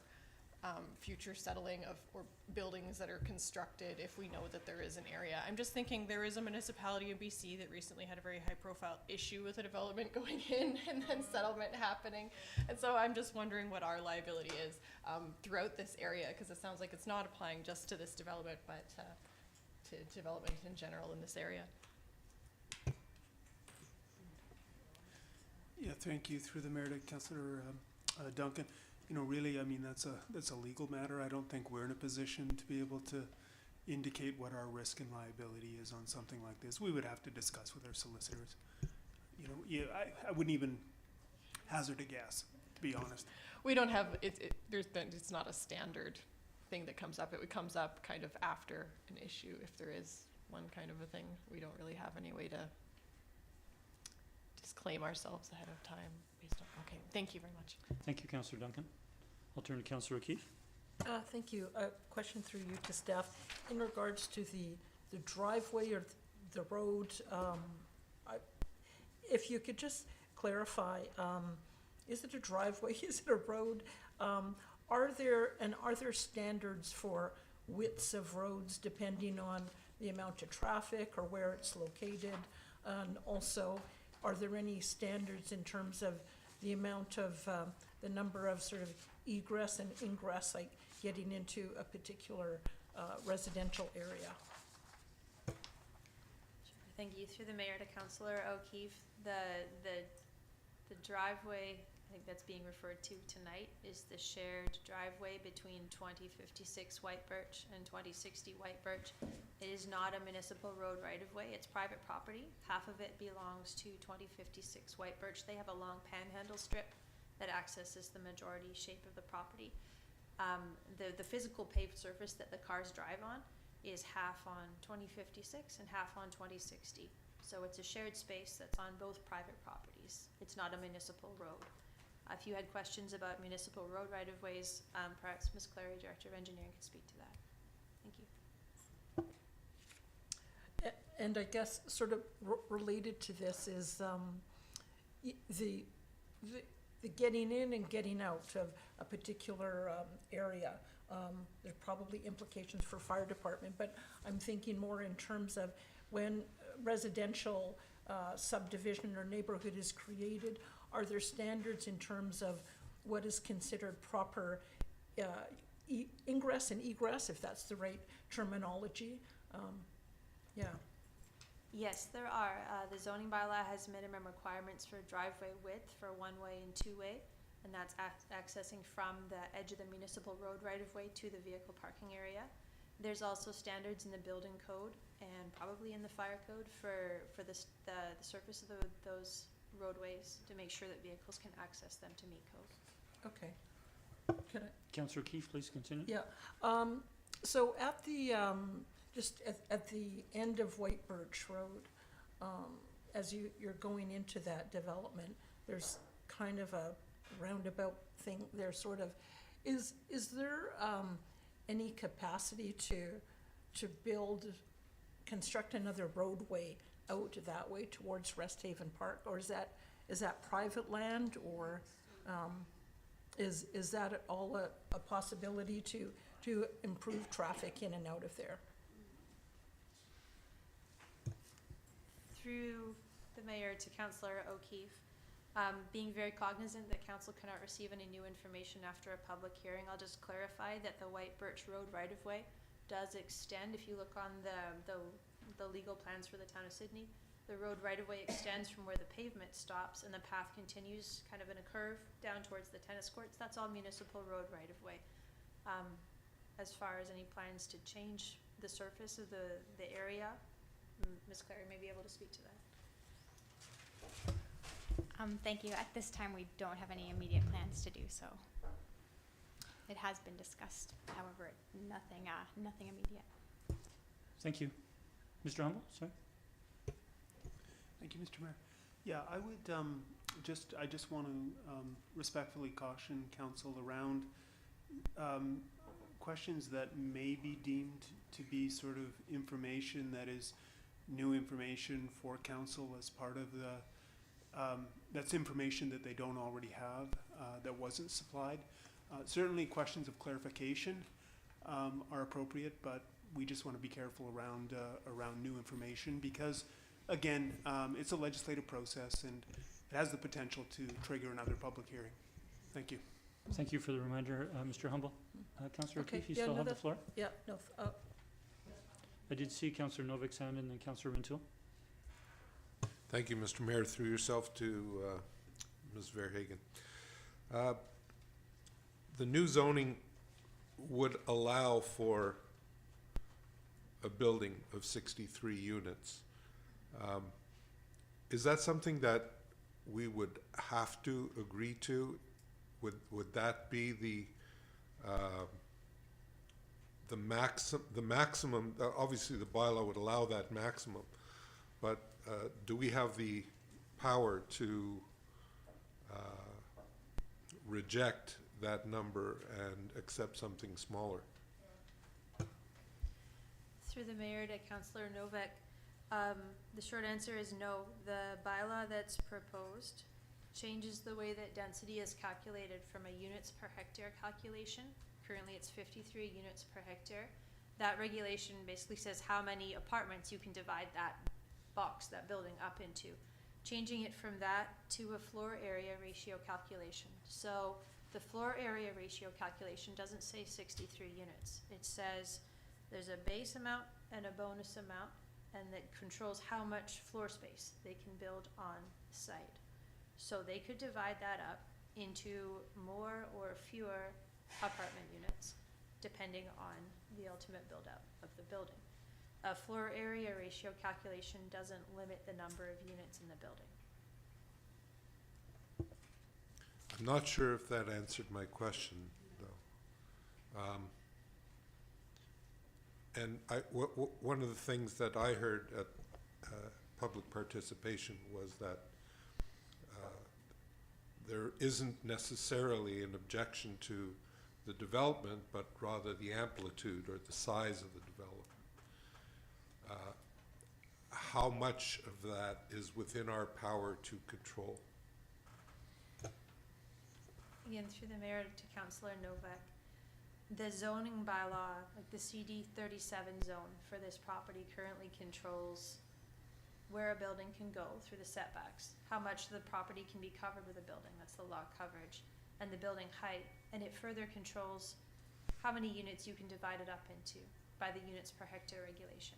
future settling of or buildings that are constructed if we know that there is an area? I'm just thinking there is a municipality in BC that recently had a very high profile issue with a development going in and then settlement happening. And so I'm just wondering what our liability is throughout this area, because it sounds like it's not applying just to this development, but to development in general in this area. Yeah, thank you. Through the mayor to Councillor Duncan. Really, I mean, that's a legal matter. I don't think we're in a position to be able to indicate what our risk and liability is on something like this. We would have to discuss with our solicitors. I wouldn't even hazard a guess, to be honest. We don't have it's not a standard thing that comes up. It comes up kind of after an issue, if there is one kind of a thing. We don't really have any way to disclaim ourselves ahead of time based on. Okay, thank you very much. Thank you, Councillor Duncan. I'll turn to Councillor O'Keefe. Thank you. A question through you to staff in regards to the driveway or the road. If you could just clarify, is it a driveway? Is it a road? Are there standards for widths of roads depending on the amount of traffic or where it's located? And also, are there any standards in terms of the amount of the number of sort of egress and ingress, like getting into a particular residential area? Thank you. Through the mayor to Councillor O'Keefe, the driveway, I think that's being referred to tonight, is the shared driveway between 2056 White Birch and 2060 White Birch. It is not a municipal road right-of-way. It's private property. Half of it belongs to 2056 White Birch. They have a long panhandle strip that accesses the majority shape of the property. The physical paved surface that the cars drive on is half on 2056 and half on 2060. So it's a shared space that's on both private properties. It's not a municipal road. If you had questions about municipal road right-of-ways, perhaps Ms. Clary, Director of Engineering, could speak to that. Thank you. And I guess sort of related to this is the getting in and getting out of a particular area. There's probably implications for fire department, but I'm thinking more in terms of when residential subdivision or neighborhood is created, are there standards in terms of what is considered proper ingress and egress, if that's the right terminology? Yeah. Yes, there are. The zoning bylaw has minimum requirements for driveway width for one-way and two-way, and that's accessing from the edge of the municipal road right-of-way to the vehicle parking area. There's also standards in the building code and probably in the fire code for the surface of those roadways to make sure that vehicles can access them to meet code. Okay. Can I? Councillor O'Keefe, please continue. Yeah. So at the just at the end of White Birch Road, as you're going into that development, there's kind of a roundabout thing there, sort of. Is there any capacity to construct another roadway out that way towards Rest Haven Park, or is that private land, or is that at all a possibility to improve traffic in and out of there? Through the mayor to Councillor O'Keefe, being very cognizant that council cannot receive any new information after a public hearing, I'll just clarify that the White Birch Road right-of-way does extend. If you look on the legal plans for the town of Sidney, the road right-of-way extends from where the pavement stops and the path continues kind of in a curve down towards the tennis courts. That's all municipal road right-of-way. As far as any plans to change the surface of the area, Ms. Clary may be able to speak to that. Thank you. At this time, we don't have any immediate plans to do so. It has been discussed, however, nothing immediate. Thank you. Mr. Humble, sorry? Thank you, Mr. Mayor. Yeah, I would I just want to respectfully caution council around questions that may be deemed to be sort of information that is new information for council as part of the, that's information that they don't already have, that wasn't supplied. Certainly questions of clarification are appropriate, but we just want to be careful around new information because, again, it's a legislative process and it has the potential to trigger another public hearing. Thank you. Thank you for the reminder, Mr. Humble. Councillor Okay, O'Keefe, you yeah, still no, have the that- floor? Yeah, no, I did see Councillor Novik's hand and then Councillor Rintoul. Thank you, Mr. Mayor. Through yourself to Ms. Verhagen. The new zoning would allow for a building of 63 units. Is that something that we would have to agree to? Would that be the maximum? Obviously, the bylaw would allow that maximum, but do we have the power to reject that number and accept something smaller? Through the mayor to Councillor Novak, the short answer is no. The bylaw that's proposed changes the way that density is calculated from a units per hectare calculation. Currently it's 53 units per hectare. That regulation basically says how many apartments you can divide that box, that building up into. Changing it from that to a floor area ratio calculation. So the floor area ratio calculation doesn't say 63 units. It says there's a base amount and a bonus amount, and that controls how much floor space they can build on site. So they could divide that up into more or fewer apartment units, depending on the ultimate build out of the building. A floor area ratio calculation doesn't limit the number of units in the building. I'm not sure if that answered my question, though. And one of the things that I heard at public participation was that there isn't necessarily an objection to the development, but rather the amplitude or the size of the development. How much of that is within our power to control? Again, through the mayor to Councillor Novak, the zoning bylaw, like the CD 37 zone for this property currently controls where a building can go through the setbacks, how much the property can be covered with a building, that's the lot coverage, and the building height, and it further controls how many units you can divide it up into by the units per hectare regulation.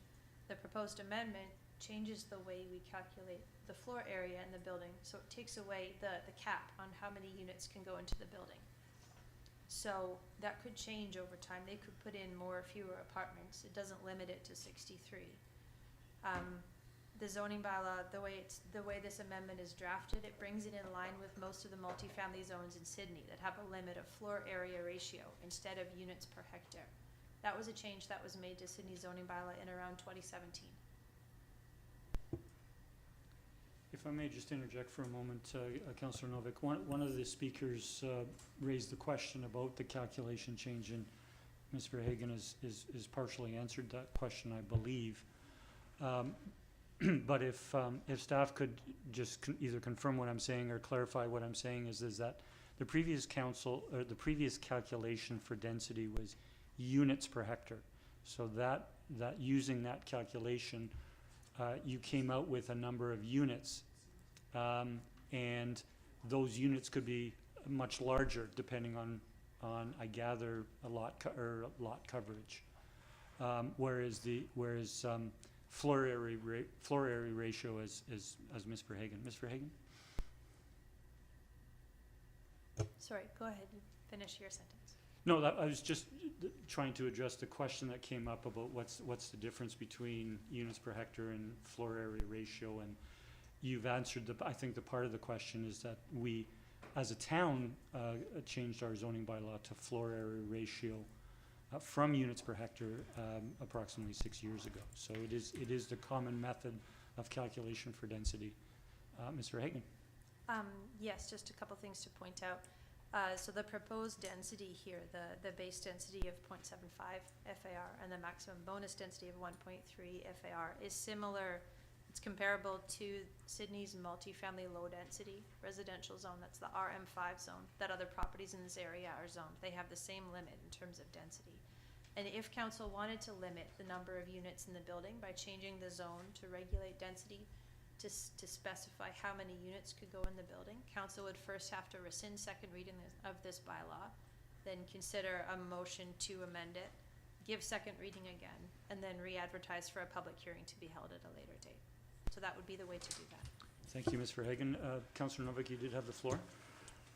The proposed amendment changes the way we calculate the floor area in the building, so it takes away the cap on how many units can go into the building. So that could change over time. They could put in more or fewer apartments. It doesn't limit it to 63. The zoning bylaw, the way this amendment is drafted, it brings it in line with most of the multifamily zones in Sydney that have a limit of floor area ratio instead of units per hectare. That was a change that was made to Sydney zoning bylaw in around 2017. If I may just interject for a moment, Councillor Novak, one of the speakers raised the question about the calculation change, and Ms. Verhagen is partially answered that question, I believe. But if staff could just either confirm what I'm saying or clarify what I'm saying is that the previous calculation for density was units per hectare. So that using that calculation, you came out with a number of units, and those units could be much larger depending on I gather a lot coverage, whereas floor area ratio as Ms. Verhagen. Ms. Verhagen? Sorry, go ahead and finish your sentence. No, I was just trying to address the question that came up about what's the difference between units per hectare and floor area ratio, and you've answered I think the part of the question is that we, as a town, changed our zoning bylaw to floor area ratio from units per hectare approximately 6 years ago. So it is the common method of calculation for density. Mr. Hagan? Yes, just a couple things to point out. So the proposed density here, the base density of 0.75 FAR and the maximum bonus density of 1.3 FAR is similar. It's comparable to Sydney's multifamily low density residential zone. That's the RM5 zone that other properties in this area are zoned. They have the same limit in terms of density. And if council wanted to limit the number of units in the building by changing the zone to regulate density, to specify how many units could go in the building, council would first have to rescind second reading of this bylaw, then consider a motion to amend it, give second reading again, and then re-advertise for a public hearing to be held at a later date. So that would be the way to do that. Thank you, Ms. Verhagen. Councillor Novak, you did have the floor.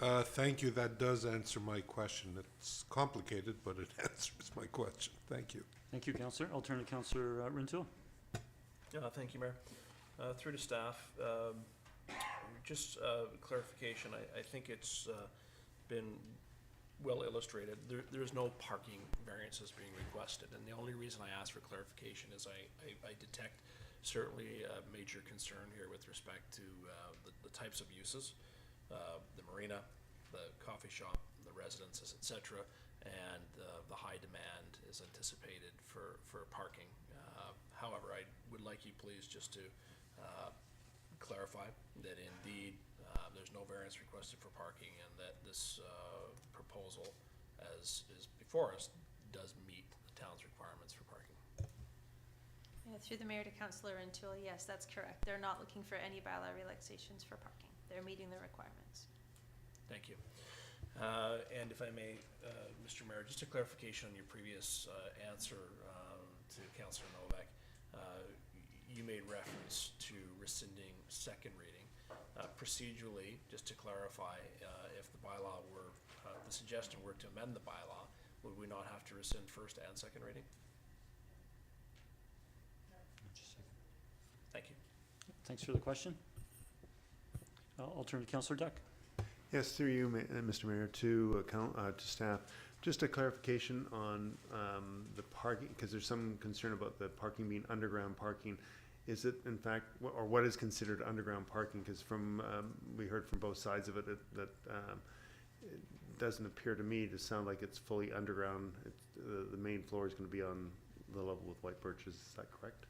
Thank you. That does answer my question. It's complicated, but it answers my question. Thank you. Thank you, Councillor. I'll turn to Councillor Rintoul. Thank you, Mayor. Through to staff, just clarification. I think it's been well illustrated. There's no parking variances being requested, and the only reason I ask for clarification is I detect certainly a major concern here with respect to the types of uses, the marina, the coffee shop, the residences, etc., and the high demand is anticipated for parking. However, I would like you please just to clarify that indeed there's no variance requested for parking, and that this proposal, as is before us, does meet the town's requirements for parking. Yeah, through the mayor to Councillor Rintoul, yes, that's correct. They're not looking for any bylaw relaxations for parking. They're meeting the requirements. Thank you. And if I may, Mr. Mayor, just a clarification on your previous answer to Councillor Novak. You made reference to rescinding second reading. Procedurally, just to clarify, if the bylaw were, the suggestion were to amend the bylaw, would we not have to rescind first and second reading? Thank you. Thanks for the question. I'll turn to Councillor Duck. Yes, through you, Mr. Mayor, to staff. Just a clarification on the parking, because there's some concern about the parking being underground parking. Is it in fact, or what is considered underground parking? Because from we heard from both sides of it that it doesn't appear to me to sound like it's fully underground. The main floor is going to be on the level with White Birches. Is that correct?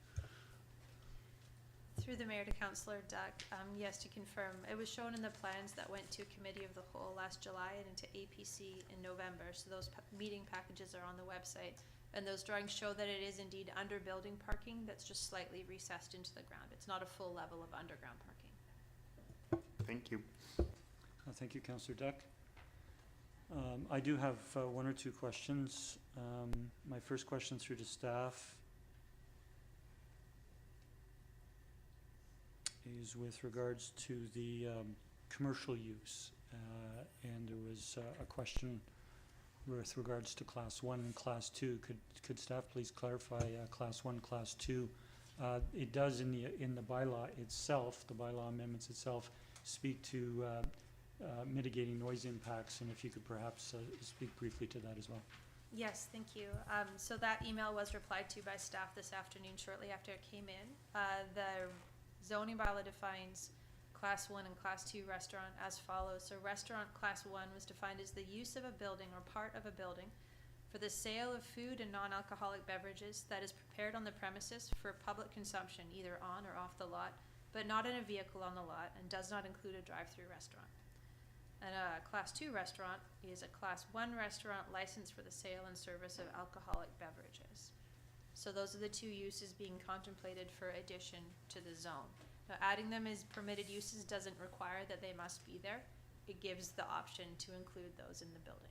Through the mayor to Councillor Duck, yes, to confirm, it was shown in the plans that went to committee of the whole last July and into APC in November. So those meeting packages are on the website, and those drawings show that it is indeed under building parking that's just slightly recessed into the ground. It's not a full level of underground parking. Thank you. Thank you, Councillor Duck. I do have one or two questions. My first question through to staff is with regards to the commercial use, and there was a question with regards to Class 1 and Class 2. Could staff please clarify Class 1, Class 2? It does in the bylaw itself, the bylaw amendments itself, speak to mitigating noise impacts, and if you could perhaps speak briefly to that as well. Yes, thank you. So that email was replied to by staff this afternoon shortly after it came in. The zoning bylaw defines Class 1 and Class 2 restaurant as follows. So restaurant Class 1 was defined as the use of a building or part of a building for the sale of food and non-alcoholic beverages that is prepared on the premises for public consumption, either on or off the lot, but not in a vehicle on the lot, and does not include a drive-through restaurant. And a Class 2 restaurant is a Class 1 restaurant licensed for the sale and service of alcoholic beverages. So those are the two uses being contemplated for addition to the zone. Now, adding them as permitted uses doesn't require that they must be there. It gives the option to include those in the building.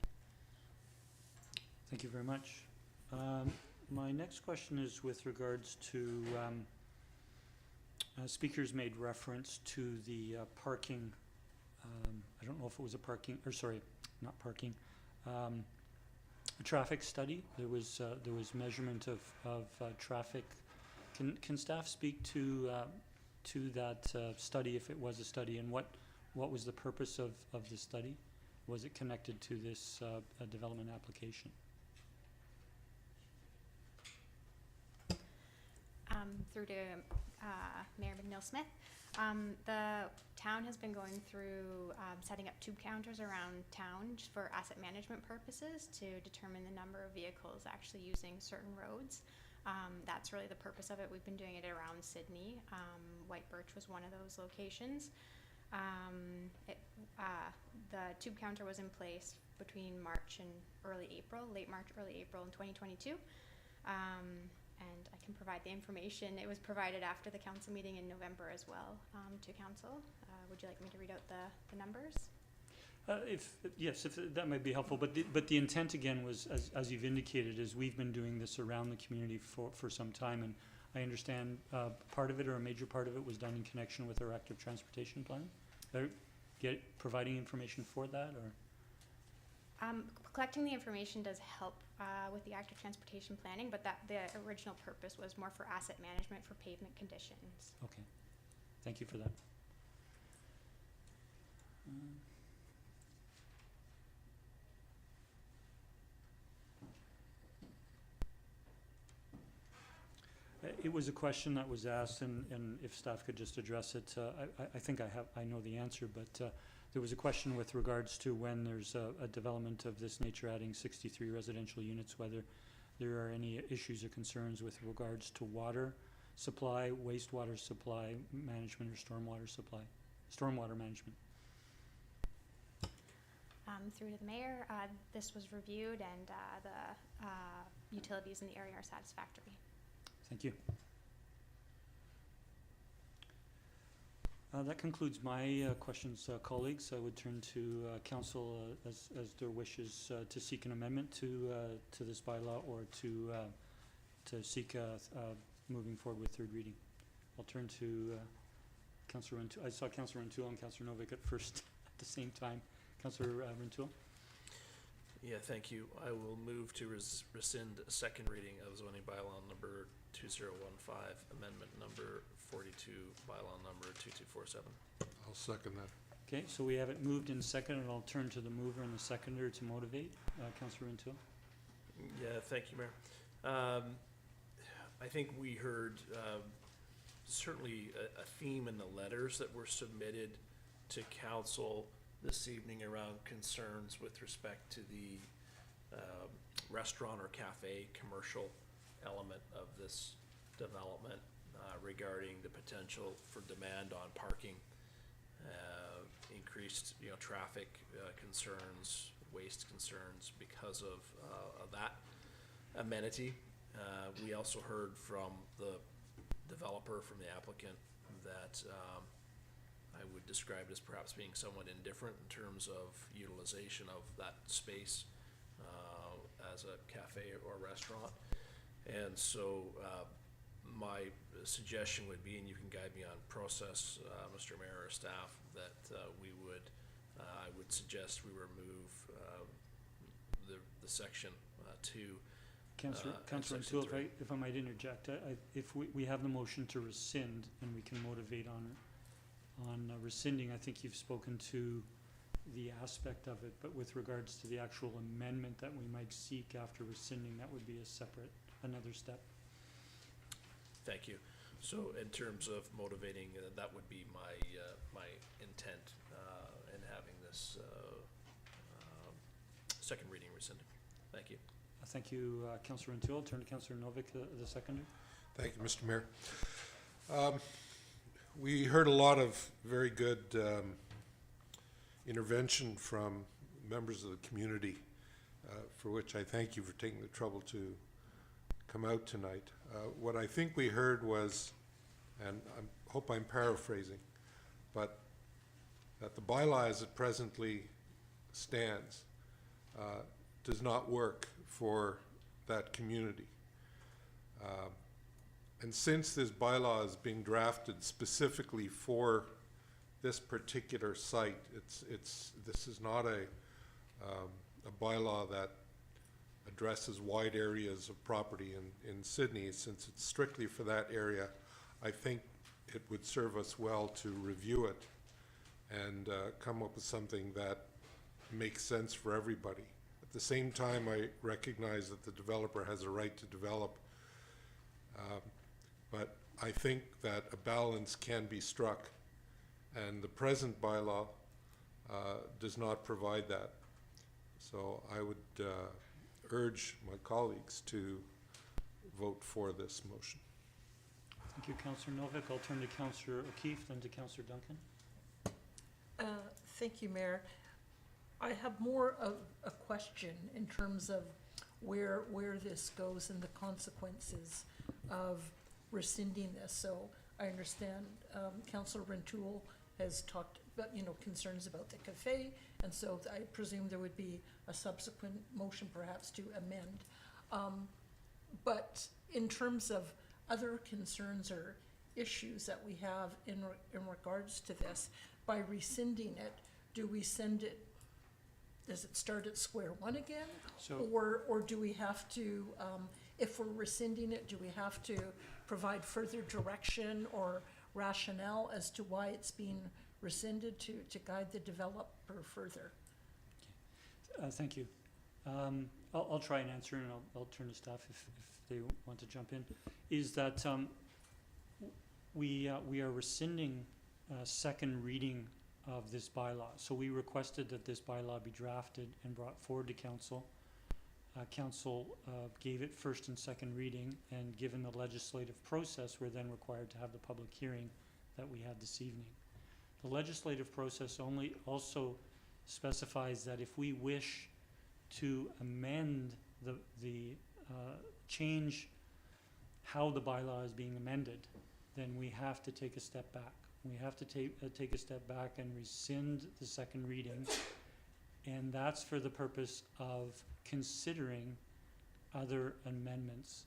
Thank you very much. My next question is with regards to speakers made reference to the parking. I don't know if it was a parking, or sorry, not parking. A traffic study. There was measurement of traffic. Can staff speak to that study, if it was a study, and what was the purpose of the study? Was it connected to this development application? through to Mayor McNeil-Smith. The town has been going through setting up tube counters around town just for asset management purposes to determine the number of vehicles actually using certain roads. That's really the purpose of it. We've been doing it around Sidney. White Birch was one of those locations. The tube counter was in place between March and late March, early April in 2022. And I can provide the information. It was provided after the council meeting in November as well to council. Would you like me to read out the numbers? Yes, if that might be helpful, but the intent again was, as you've indicated, is we've been doing this around the community for some time, and I understand part of it, or a major part of it, was done in connection with our active transportation plan. Providing information for that, or? Collecting the information does help with the active transportation planning, but the original purpose was more for asset management for pavement conditions. Okay, thank you for that. It was a question that was asked, and if staff could just address it, I think I know the answer, but there was a question with regards to when there's a development of this nature adding 63 residential units, whether there are any issues or concerns with regards to water supply, wastewater supply management, or stormwater management. Through to the mayor, this was reviewed, and the utilities in the area are satisfactory. Thank you. That concludes my questions, colleagues. I would turn to council as their wishes to seek an amendment to this bylaw, or to seek moving forward with third reading. I'll turn to Councillor Rintoul. I saw Councillor Rintoul and Councillor Novick at first at the same time. Councillor Rintoul. Yeah, thank you. I will move to rescind a second reading of zoning bylaw number 2015, amendment number 42, bylaw number 2247. I'll second that. Okay, so we have it moved and seconded. I'll turn to the mover and the seconder to motivate. Councillor Rintoul. Yeah, thank you, Mayor. I think we heard certainly a theme in the letters that were submitted to council this evening around concerns with respect to the restaurant or cafe commercial element of this development, regarding the potential for demand on parking, increased traffic concerns, waste concerns because of that amenity. We also heard from the developer, from the applicant, that I would describe as perhaps being somewhat indifferent in terms of utilization of that space as a cafe or restaurant. And so my suggestion would be, and you can guide me on process, Mr. Mayor or staff, that I would suggest we remove the section 2. Councillor Rintoul, if I might interject, if we have the motion to rescind, and we can motivate on rescinding, I think you've spoken to the aspect of it, but with regards to the actual amendment that we might seek after rescinding, that would be another step. Thank you. So in terms of motivating, that would be my intent in having this second reading rescinded. Thank you. Thank you, Councillor Rintoul. I'll turn to Councillor Novick, the seconder. Thank you, Mr. Mayor. We heard a lot of very good intervention from members of the community, for which I thank you for taking the trouble to come out tonight. What I think we heard was, and I hope I'm paraphrasing, but that the bylaw as it presently stands does not work for that community. And since this bylaw is being drafted specifically for this particular site, this is not a bylaw that addresses wide areas of property in Sidney. Since it's strictly for that area, I think it would serve us well to review it and come up with something that makes sense for everybody. At the same time, I recognize that the developer has a right to develop But I think that a balance can be struck, and the present bylaw does not provide that. So I would urge my colleagues to vote for this motion. Thank you, Councillor Novick. I'll turn to Councillor O'Keefe, then to Councillor Duncan. Thank you, Mayor. I have more of a question in terms of where this goes and the consequences of rescinding this. So I understand Councillor Rintoul has talked about, concerns about the cafe, and so I presume there would be a subsequent motion perhaps to amend. But in terms of other concerns or issues that we have in regards to this, by rescinding it, do we send it, does it start at square one again? So- Or do we have to, if we're rescinding it, do we have to provide further direction or rationale as to why it's being rescinded to guide the developer further? Thank you. I'll try and answer, and I'll turn to staff if they want to jump in. Is that we are rescinding second reading of this bylaw. So we requested that this bylaw be drafted and brought forward to council. Council gave it first and second reading, and given the legislative process, we're then required to have the public hearing that we had this evening. The legislative process also specifies that if we wish to amend the change how the bylaw is being amended, then we have to take a step back. We have to take a step back and rescind the second reading, and that's for the purpose of considering other amendments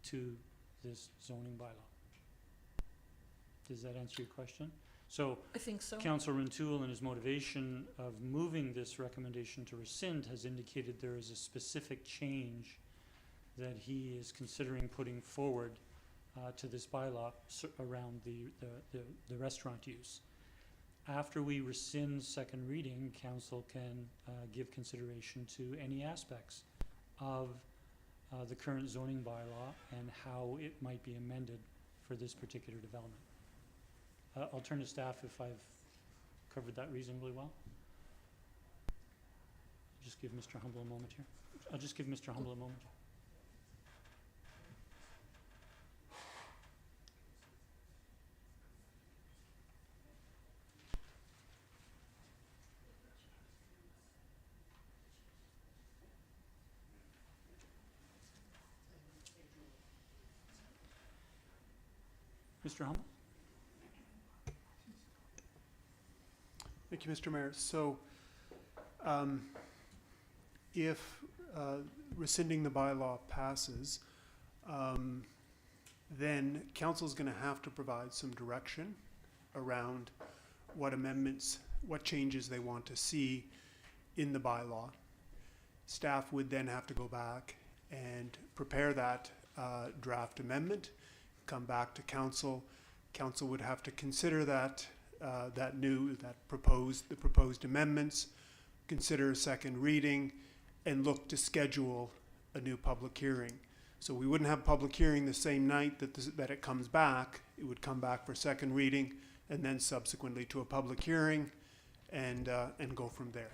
to this zoning bylaw. Does that answer your question? So, I think so. Councillor Rintoul, in his motivation of moving this recommendation to rescind, has indicated there is a specific change that he is considering putting forward to this bylaw around the restaurant use. After we rescind second reading, council can give consideration to any aspects of the current zoning bylaw and how it might be amended for this particular development. I'll turn to staff if I've covered that reasonably well. Just give Mr. Humble a moment here. I'll just give Mr. Humble a moment. Mr. Humble? Thank you, Mr. Mayor. So, if rescinding the bylaw passes, then council's going to have to provide some direction around what amendments, what changes they want to see in the bylaw. Staff would then have to go back and prepare that draft amendment, come back to council. Council would have to consider the proposed amendments, consider a second reading, and look to schedule a new public hearing. So we wouldn't have public hearing the same night that it comes back. It would come back for second reading, and then subsequently to a public hearing, and go from there.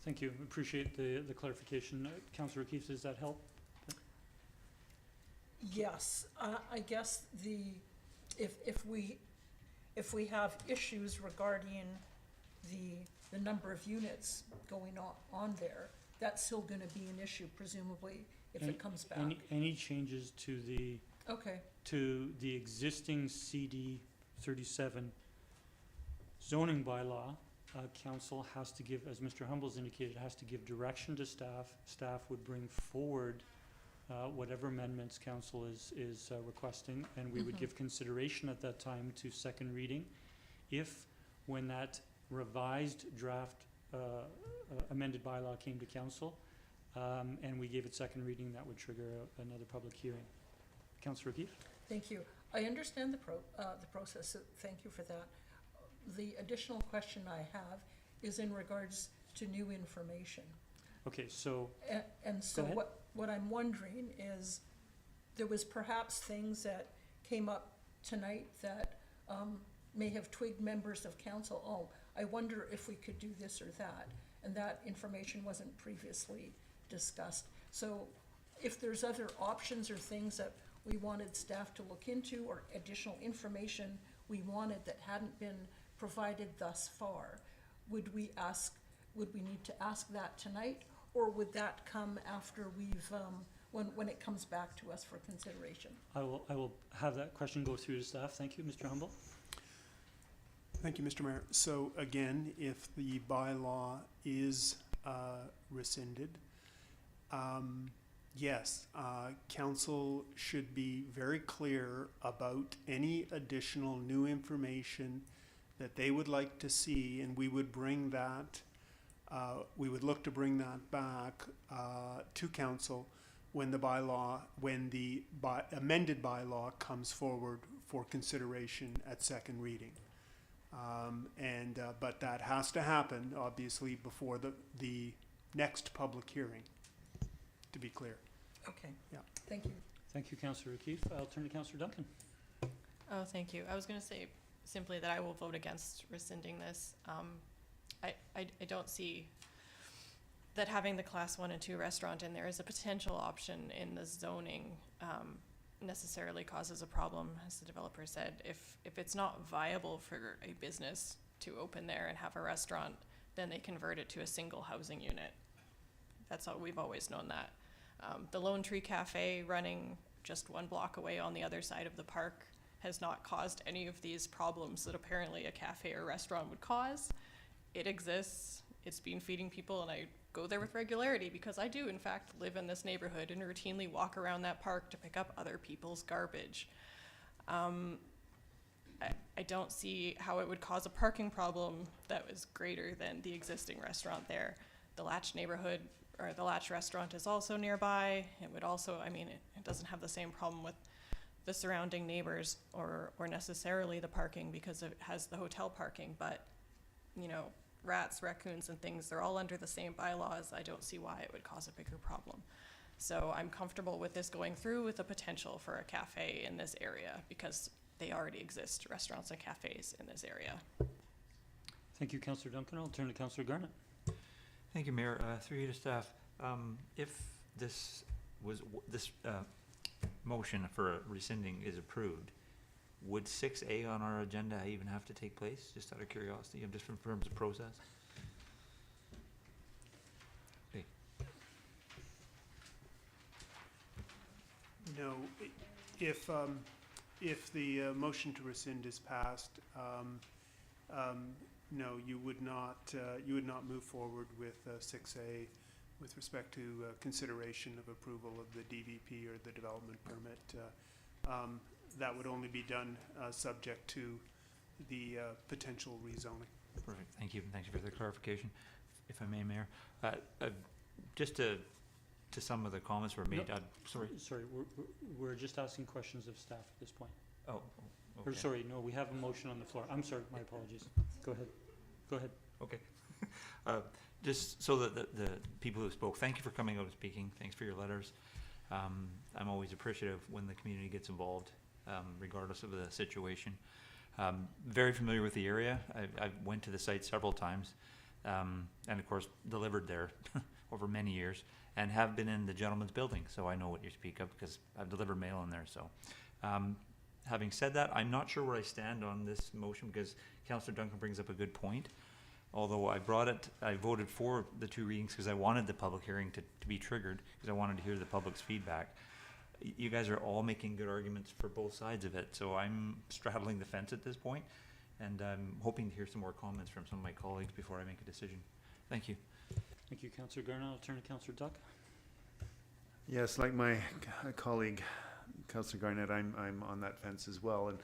Thank you. Appreciate the clarification. Councillor O'Keefe, does that help? Yes, I guess if we have issues regarding the number of units going on there, that's still gonna be an issue presumably if it comes back. Any changes to the Okay, to the existing CD 37 zoning bylaw, council has to give, as Mr. Humbles indicated, has to give direction to staff. Staff would bring forward whatever amendments council is requesting, and we would give consideration at that time to second reading. If, when that revised draft amended bylaw came to council, and we gave it second reading, that would trigger another public hearing. Councillor O'Keefe? thank you. I understand the process, so thank you for that. The additional question I have is in regards to new information. Okay, so And so Go ahead. what I'm wondering is, there was perhaps things that came up tonight that may have twigged members of council, oh, I wonder if we could do this or that, and that information wasn't previously discussed. So if there's other options or things that we wanted staff to look into, or additional information we wanted that hadn't been provided thus far, would we need to ask that tonight, or would that come after we've, when it comes back to us for consideration? I will have that question go through to staff. Thank you, Mr. Humble. Thank you, Mr. Mayor. So again, if the bylaw is rescinded, yes, council should be very clear about any additional new information that they would like to see, and we would bring that, we would look to bring that back to council when the amended bylaw comes forward for consideration at second reading. But that has to happen, obviously, before the next public hearing, to be clear. Okay. Yeah. Thank you. Thank you, Councillor O'Keefe. I'll turn to Councillor Duncan. Oh, thank you. I was going to say simply that I will vote against rescinding this. I don't see that having the class 1 and 2 restaurant in there is a potential option in the zoning necessarily causes a problem, as the developer said. If it's not viable for a business to open there and have a restaurant, then they convert it to a single housing unit. That's how we've always known that. The Lone Tree Cafe, running just 1 block away on the other side of the park, has not caused any of these problems that apparently a cafe or restaurant would cause. It exists. It's been feeding people, and I go there with regularity because I do, in fact, live in this neighborhood and routinely walk around that park to pick up other people's garbage. I don't see how it would cause a parking problem that was greater than the existing restaurant there. The Latch neighborhood, or the Latch restaurant, is also nearby. It would also, I mean, it doesn't have the same problem with the surrounding neighbors or necessarily the parking, because it has the hotel parking, but, you know, rats, raccoons, and things, they're all under the same bylaws. I don't see why it would cause a bigger problem. So I'm comfortable with this going through, with the potential for a cafe in this area, because they already exist, restaurants and cafes in this area. Thank you, Councillor Duncan. I'll turn to Councillor Garnett. Thank you, Mayor. Through you to staff, if this motion for rescinding is approved, would 6A on our agenda even have to take place, just out of curiosity, just in terms of process? Okay. No, if the motion to rescind is passed, no, you would not move forward with 6A with respect to consideration of approval of the DVP or the development permit. That would only be done subject to the potential rezoning. Perfect. Thank you. Thank you for the clarification. If I may, Mayor, just to some of the comments were made. No, sorry. Sorry, we're just asking questions of staff at this point. Oh. Or Okay. sorry, no, we have a motion on the floor. I'm sorry, my apologies. Go ahead. Go ahead. Okay. Just so that the people who spoke, thank you for coming out and speaking. Thanks for your letters. I'm always appreciative when the community gets involved, regardless of the situation. Very familiar with the area. I went to the site several times, and of course delivered there over many years, and have been in the gentleman's building, so I know what you speak of because I've delivered mail in there. So, having said that, I'm not sure where I stand on this motion because Councillor Duncan brings up a good point. Although I voted for the 2 readings because I wanted the public hearing to be triggered, because I wanted to hear the public's feedback. You guys are all making good arguments for both sides of it, so I'm straddling the fence at this point, and I'm hoping to hear some more comments from some of my colleagues before I make a decision. Thank you. Thank you, Councillor Garnett. I'll turn to Councillor Duck. Yes, like my colleague, Councillor Garnett, I'm on that fence as well, and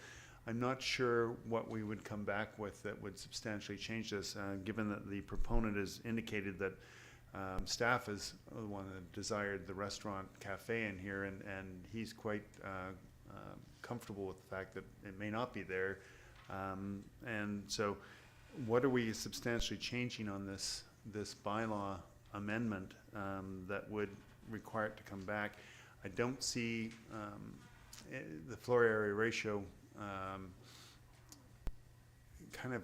I'm not sure what we would come back with that would substantially change this, given that the proponent has indicated that staff is the one that desired the restaurant cafe in here, and he's quite comfortable with the fact that it may not be there. And so what are we substantially changing on this bylaw amendment that would require it to come back? I don't see the floor area ratio kind of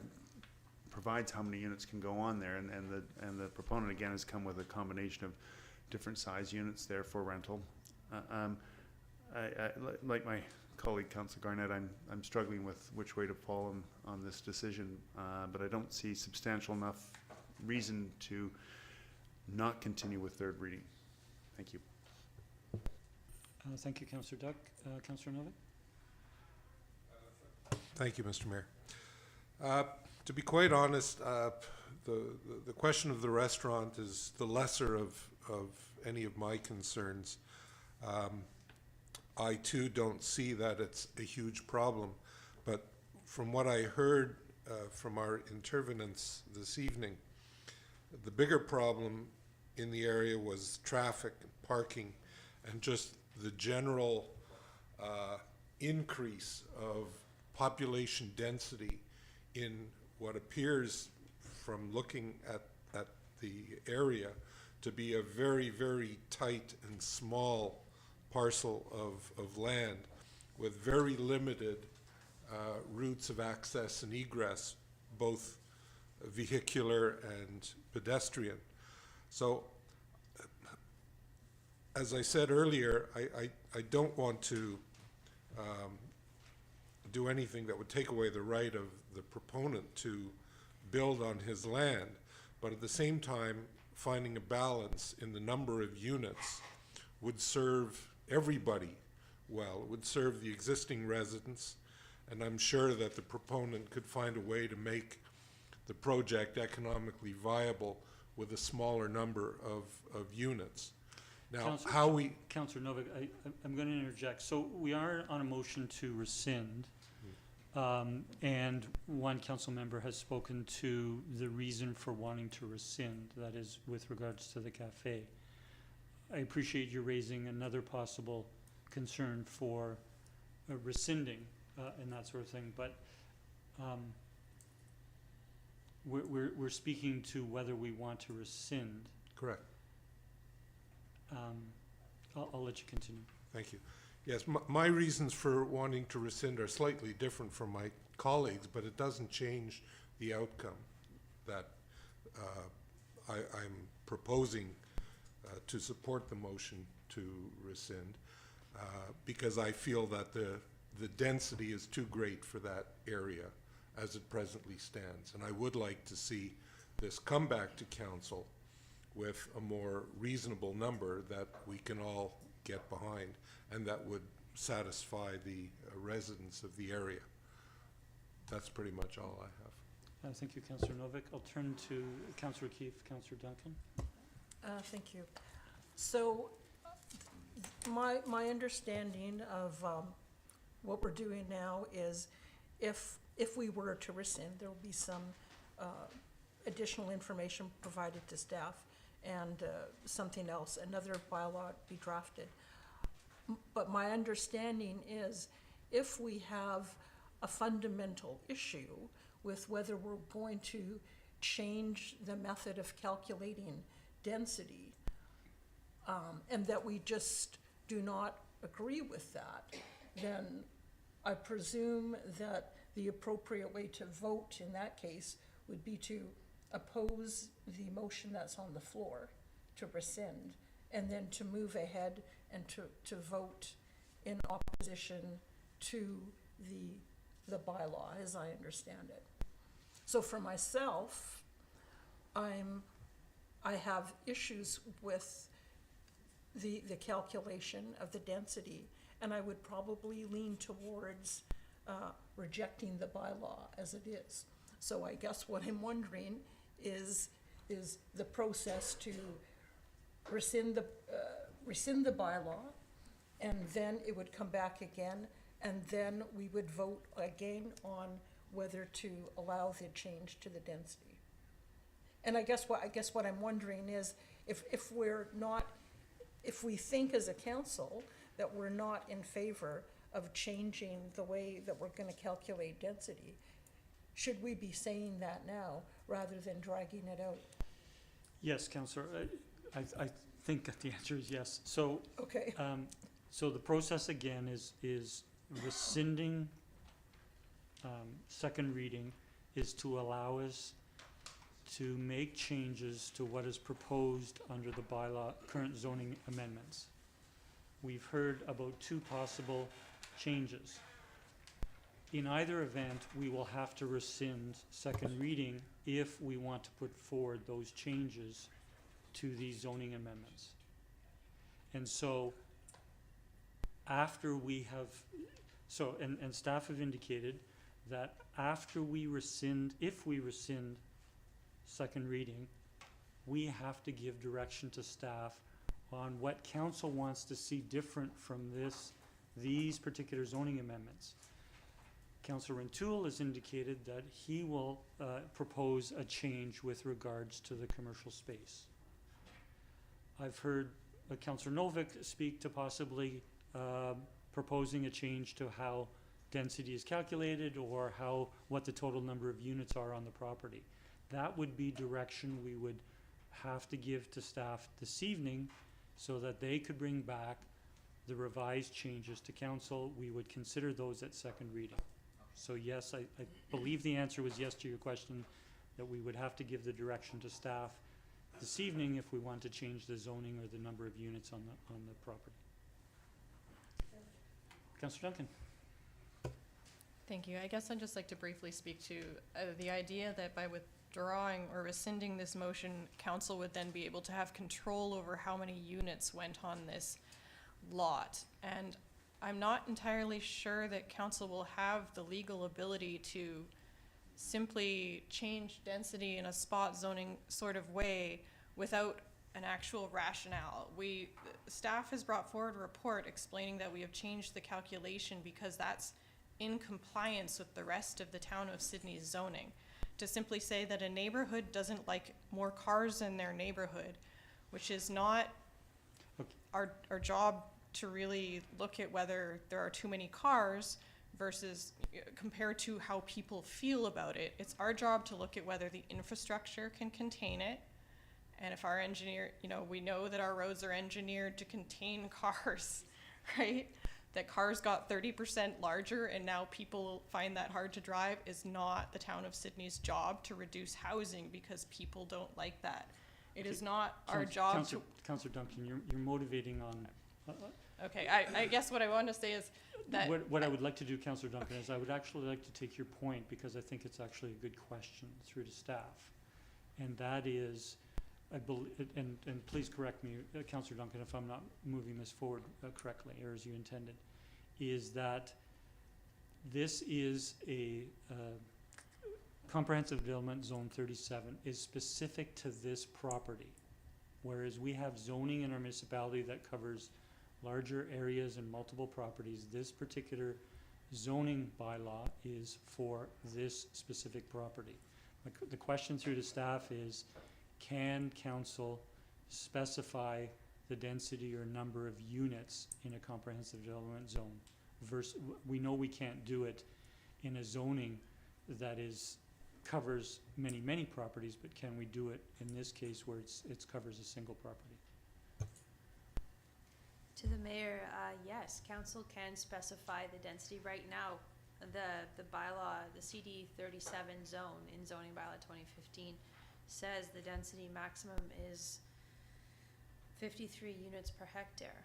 provides how many units can go on there, and the proponent again has come with a combination of different size units there for rental. Like my colleague Councillor Garnett, I'm struggling with which way to fall on this decision, but I don't see substantial enough reason to not continue with third reading. Thank you. Thank you, Councillor Duck. Councillor Novak? Thank you, Mr. Mayor. To be quite honest, the question of the restaurant is the lesser of any of my concerns. I too don't see that it's a huge problem, but from what I heard from our intervenants this evening, the bigger problem in the area was traffic, parking, and just the general increase of population density in what appears, from looking at the area, to be a very, very tight and small parcel of land with very limited routes of access and egress, both vehicular and pedestrian. So, as I said earlier, I don't want to do anything that would take away the right of the proponent to build on his land, but at the same time, finding a balance in the number of units would serve everybody well. It would serve the existing residents, and I'm sure that the proponent could find a way to make the project economically viable with a smaller number of units. Now, Councillor Novak, I'm going to interject. So we are on a motion to rescind, and one council member has spoken to the reason for wanting to rescind, that is with regards to the cafe. I appreciate you raising another possible concern for rescinding and that sort of thing, but we're speaking to whether we want to rescind. Correct. I'll let you continue. Thank you. Yes, my reasons for wanting to rescind are slightly different from my colleagues, but it doesn't change the outcome that I'm proposing to support the motion to rescind, because I feel that the density is too great for that area as it presently stands. And I would like to see this come back to council with a more reasonable number that we can all get behind and that would satisfy the residents of the area. That's pretty much all I have. Thank you, Councillor Novak. I'll turn to Councillor Keefe, Councillor Duncan. Thank you. So my understanding of what we're doing now is if we were to rescind, there will be some additional information provided to staff and something else, another bylaw be drafted. But my understanding is if we have a fundamental issue with whether we're going to change the method of calculating density, and that we just do not agree with that, then I presume that the appropriate way to vote in that case would be to oppose the motion that's on the floor, to rescind, and then to move ahead and to vote in opposition to the bylaw as I understand it. So for myself, I have issues with the calculation of the density, and I would probably lean towards rejecting the bylaw as it is. So I guess what I'm wondering is the process to rescind the bylaw, and then it would come back again, and then we would vote again on whether to allow the change to the density. And I guess what I'm wondering is if we think as a council that we're not in favor of changing the way that we're going to calculate density, should we be saying that now rather than dragging it out? Yes, Councillor. I think that the answer is yes. So, okay. So the process again is rescinding, second reading is to allow us to make changes to what is proposed under the bylaw, current zoning amendments. We've heard about 2 possible changes. In either event, we will have to rescind second reading if we want to put forward those changes to these zoning amendments. And so, after we have, and staff have indicated that after we rescind, if we rescind second reading, we have to give direction to staff on what council wants to see different from these particular zoning amendments. Councillor Rintoul has indicated that he will propose a change with regards to the commercial space. I've heard Councillor Novick speak to possibly proposing a change to how density is calculated or what the total number of units are on the property. That would be direction we would have to give to staff this evening so that they could bring back the revised changes to council. We would consider those at second reading. So yes, I believe the answer was yes to your question, that we would have to give the direction to staff this evening if we want to change the zoning or the number of units on the property. Councillor Duncan. Thank you. I guess I'd just like to briefly speak to the idea that by withdrawing or rescinding this motion, council would then be able to have control over how many units went on this lot. And I'm not entirely sure that council will have the legal ability to simply change density in a spot zoning sort of way without an actual rationale. Staff has brought forward a report explaining that we have changed the calculation because that's in compliance with the rest of the town of Sydney's zoning. To simply say that a neighborhood doesn't like more cars in their neighborhood, which is not our job to really look at whether there are too many cars versus compared to how people feel about it. It's our job to look at whether the infrastructure can contain it. And if our engineer, we know that our roads are engineered to contain cars, right? That cars got 30% larger and now people find that hard to drive is not the town of Sydney's job to reduce housing because people don't like that. It is not our job to... Councillor Duncan, you're motivating on... Okay, I guess what I want to say is that... What I would like to do, Councillor Duncan, is I would actually like to take your point because I think it's actually a good question through to staff. And that is, I believe, and please correct me, Councillor Duncan, if I'm not moving this forward correctly or as you intended, is that this is a comprehensive development zone 37 is specific to this property, whereas we have zoning in our municipality that covers larger areas and multiple properties. This particular zoning bylaw is for this specific property. The question through to staff is, can council specify the density or number of units in a comprehensive development zone? We know we can't do it in a zoning that covers many properties, but can we do it in this case where it covers a single property? To the mayor, yes, council can specify the density. Right now, the bylaw, the CD 37 zone in zoning bylaw 2015 says the density maximum is 53 units per hectare.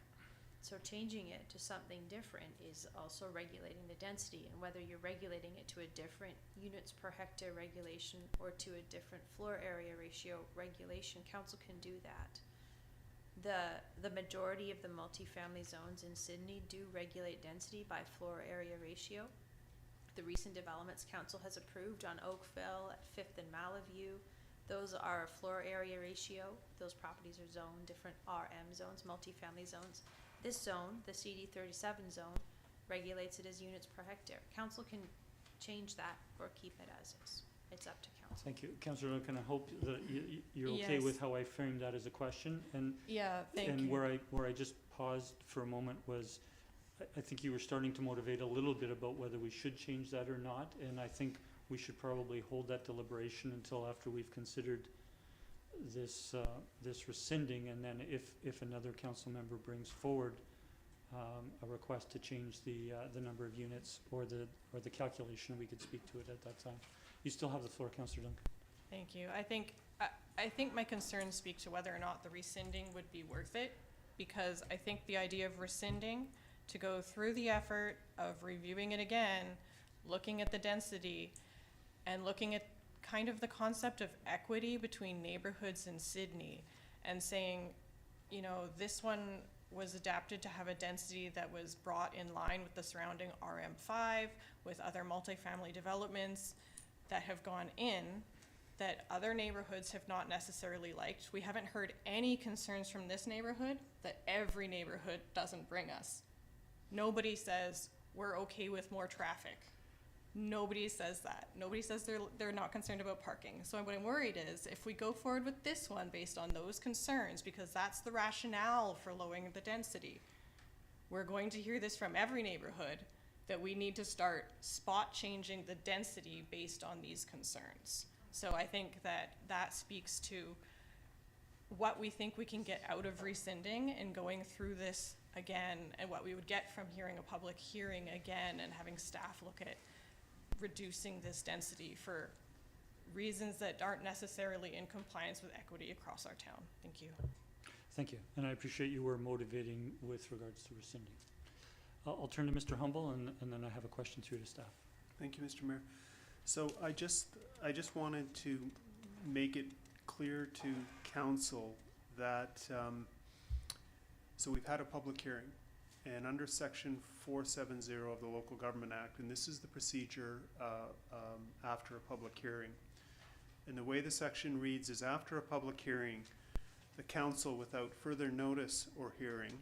So changing it to something different is also regulating the density, and whether you're regulating it to a different units per hectare regulation or to a different floor area ratio regulation, council can do that. The majority of the multifamily zones in Sydney do regulate density by floor area ratio. The recent developments council has approved on Oakville, at 5th and Malaview, those are a floor area ratio. Those properties are zoned different RM zones, multifamily zones. This zone, the CD 37 zone, regulates it as units per hectare. Council can change that or keep it as is. It's up to council. Thank you. Councillor Duncan, I hope that you're okay Yes. with how I framed that as a question. And Yeah, thank and you. where I just paused for a moment was, I think you were starting to motivate a little bit about whether we should change that or not, and I think we should probably hold that deliberation until after we've considered this rescinding, and then if another council member brings forward a request to change the number of units or the calculation, we could speak to it at that time. You still have the floor, Councillor Duncan. Thank you. I think my concerns speak to whether or not the rescinding would be worth it, because I think the idea of rescinding, to go through the effort of reviewing it again, looking at the density, and looking at kind of the concept of equity between neighborhoods in Sydney, and saying, you know, this one was adapted to have a density that was brought in line with the surrounding RM5, with other multifamily developments that have gone in, that other neighborhoods have not necessarily liked. We haven't heard any concerns from this neighborhood that every neighborhood doesn't bring us. Nobody says we're okay with more traffic. Nobody says that. Nobody says they're not concerned about parking. So what I'm worried is if we go forward with this one based on those concerns, because that's the rationale for lowering the density, we're going to hear this from every neighborhood that we need to start spot changing the density based on these concerns. So I think that speaks to what we think we can get out of rescinding and going through this again, and what we would get from hearing a public hearing again and having staff look at reducing this density for reasons that aren't necessarily in compliance with equity across our town. Thank you. Thank you, and I appreciate you were motivating with regards to rescinding. I'll turn to Mr. Humble, and then I have a question through to staff. Thank you, Mr. Mayor. So I just wanted to make it clear to council that, so we've had a public hearing, and under section 470 of the Local Government Act, and this is the procedure after a public hearing. And the way the section reads is, after a public hearing, the council, without further notice or hearing,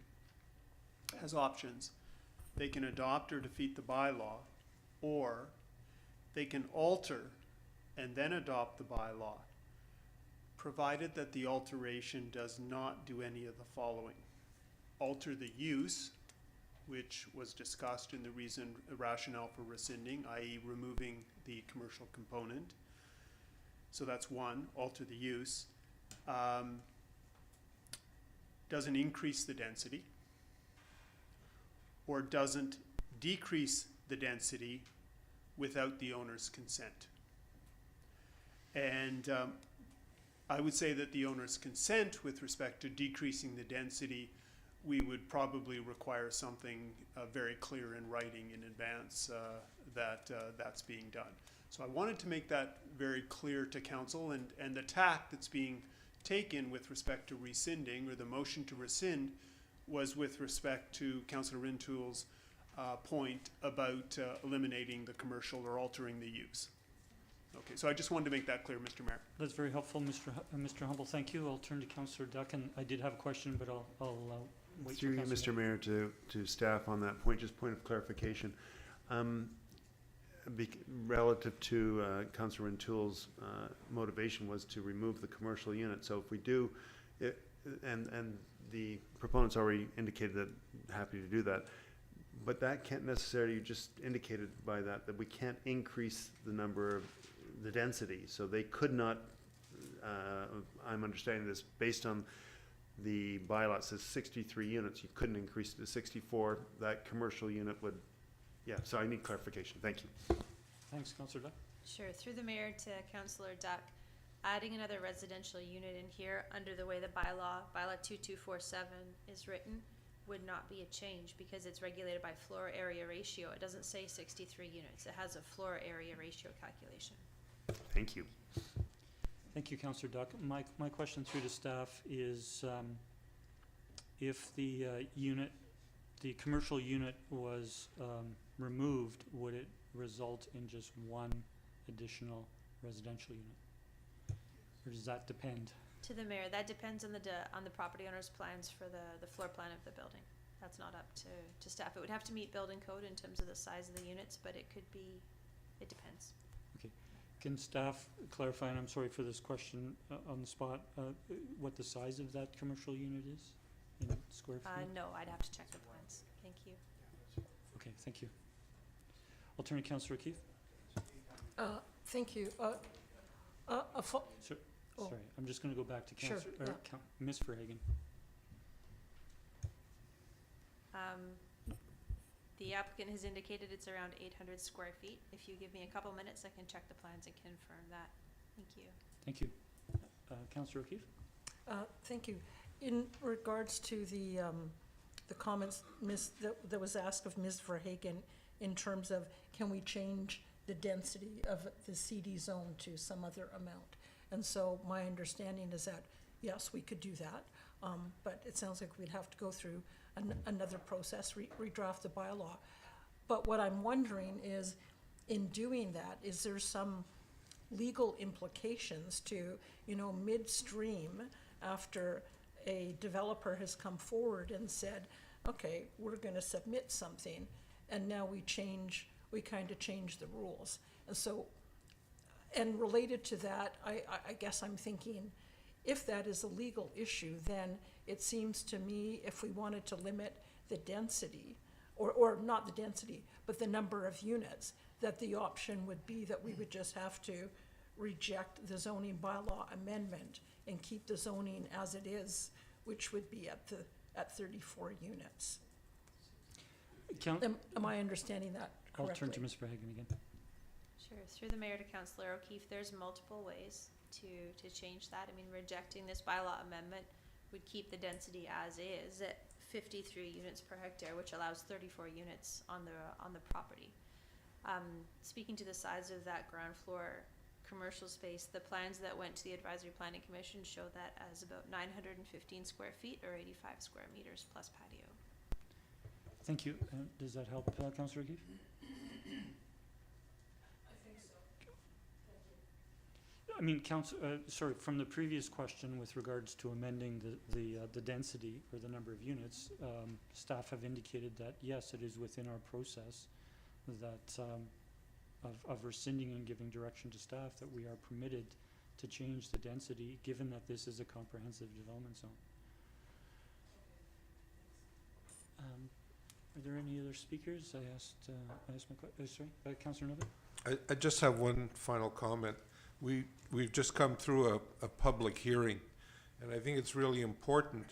has options. They can adopt or defeat the bylaw, or they can alter and then adopt the bylaw, provided that the alteration does not do any of the following: alter the use, which was discussed in the rationale for rescinding, i.e. removing the commercial component. So that's one, alter the use. Doesn't increase the density, or doesn't decrease the density without the owner's consent. And I would say that the owner's consent with respect to decreasing the density, we would probably require something very clear in writing in advance that that's being done. So I wanted to make that very clear to council, and the tack that's being taken with respect to rescinding, or the motion to rescind, was with respect to Councillor Rintoul's point about eliminating the commercial or altering the use. Okay, so I just wanted to make that clear, Mr. Mayor. That's very helpful, Mr. Humble. Thank you. I'll turn to Councillor Duck, and I did have a question, but I'll wait for Through you, Councillor. Mr. Mayor, to staff on that point, just point of clarification. Relative to Councillor Rintoul's motivation was to remove the commercial unit. So if we do, and the proponents already indicated that happy to do that, but that can't necessarily, you just indicated by that we can't increase the number of the density. So they could not, I'm understanding this, based on the bylaw, it says 63 units, you couldn't increase it to 64. That commercial unit would, yeah, so I need clarification. Thank you. Thanks, Councillor Duck. Sure, through the mayor to Councillor Duck, adding another residential unit in here under the way the bylaw 2247 is written would not be a change, because it's regulated by floor area ratio. It doesn't say 63 units. It has a floor area ratio calculation. Thank you. Thank you, Councillor Duck. My question through to staff is, if the commercial unit was removed, would it result in just one additional residential unit? Or does that depend? To the mayor, that depends on the property owner's plans for the floor plan of the building. That's not up to staff. It would have to meet building code in terms of the size of the units, but it depends. Okay. Can staff clarify, and I'm sorry for this question on the spot, what the size of that commercial unit is in square feet? No, I'd have to check the plans. Thank you. Okay, thank you. I'll turn to Councillor Keith. Thank you. Sorry, I'm just going to go back to Sure, Ms. Verhagen. The applicant has indicated it's around 800 square feet. If you give me a couple minutes, I can check the plans and confirm that. Thank you. Thank you. Councillor O'Keefe? Thank you. In regards to the comments that was asked of Ms. Verhagen in terms of can we change the density of the CD zone to some other amount? And so my understanding is that, yes, we could do that, but it sounds like we'd have to go through another process, redraft the bylaw. But what I'm wondering is, in doing that, is there some legal implications to, midstream after a developer has come forward and said, okay, we're gonna submit something, and now we kind of change the rules. And so, and related to that, I guess I'm thinking, if that is a legal issue, then it seems to me if we wanted to limit the density, or not the density, but the number of units, that the option would be that we would just have to reject the zoning bylaw amendment and keep the zoning as it is, which would be at 34 units. Am I understanding that correctly? I'll turn to Ms. Verhagen again. Sure. Through the mayor to Councillor O'Keefe, there's multiple ways to change that. I mean, rejecting this bylaw amendment would keep the density as is at 53 units per hectare, which allows 34 units on the property. Speaking to the size of that ground floor commercial space, the plans that went to the Advisory Planning Commission show that as about 915 square feet or 85 square meters plus patio. Thank you. Does that help, Councillor O'Keefe? I mean, sorry, from the previous question with regards to amending the density or the number of units, staff have indicated that, yes, it is within our process that of rescinding and giving direction to staff that we are permitted to change the density, given that this is a comprehensive development zone. Are there any other speakers? I asked my question. Sorry, Councillor Novak? I just have one final comment. We've just come through a public hearing, and I think it's really important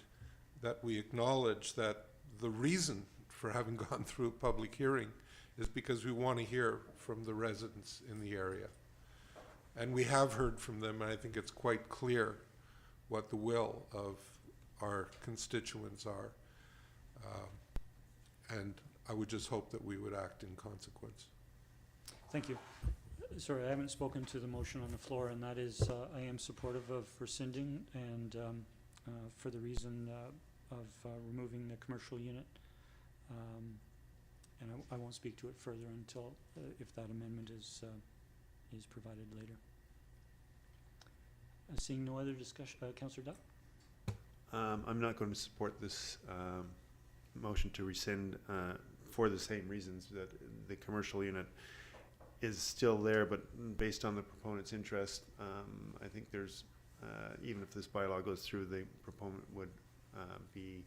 that we acknowledge that the reason for having gone through a public hearing is because we want to hear from the residents in the area. And we have heard from them, and I think it's quite clear what the will of our constituents are. And I would just hope that we would act in consequence. Thank you. Sorry, I haven't spoken to the motion on the floor, and that is I am supportive of rescinding and for the reason of removing the commercial unit. And I won't speak to it further until if that amendment is provided later. Seeing no other discussion, Councillor Duck? I'm not going to support this motion to rescind for the same reasons that the commercial unit is still there, but based on the proponent's interest, I think there's, even if this bylaw goes through, the proponent would be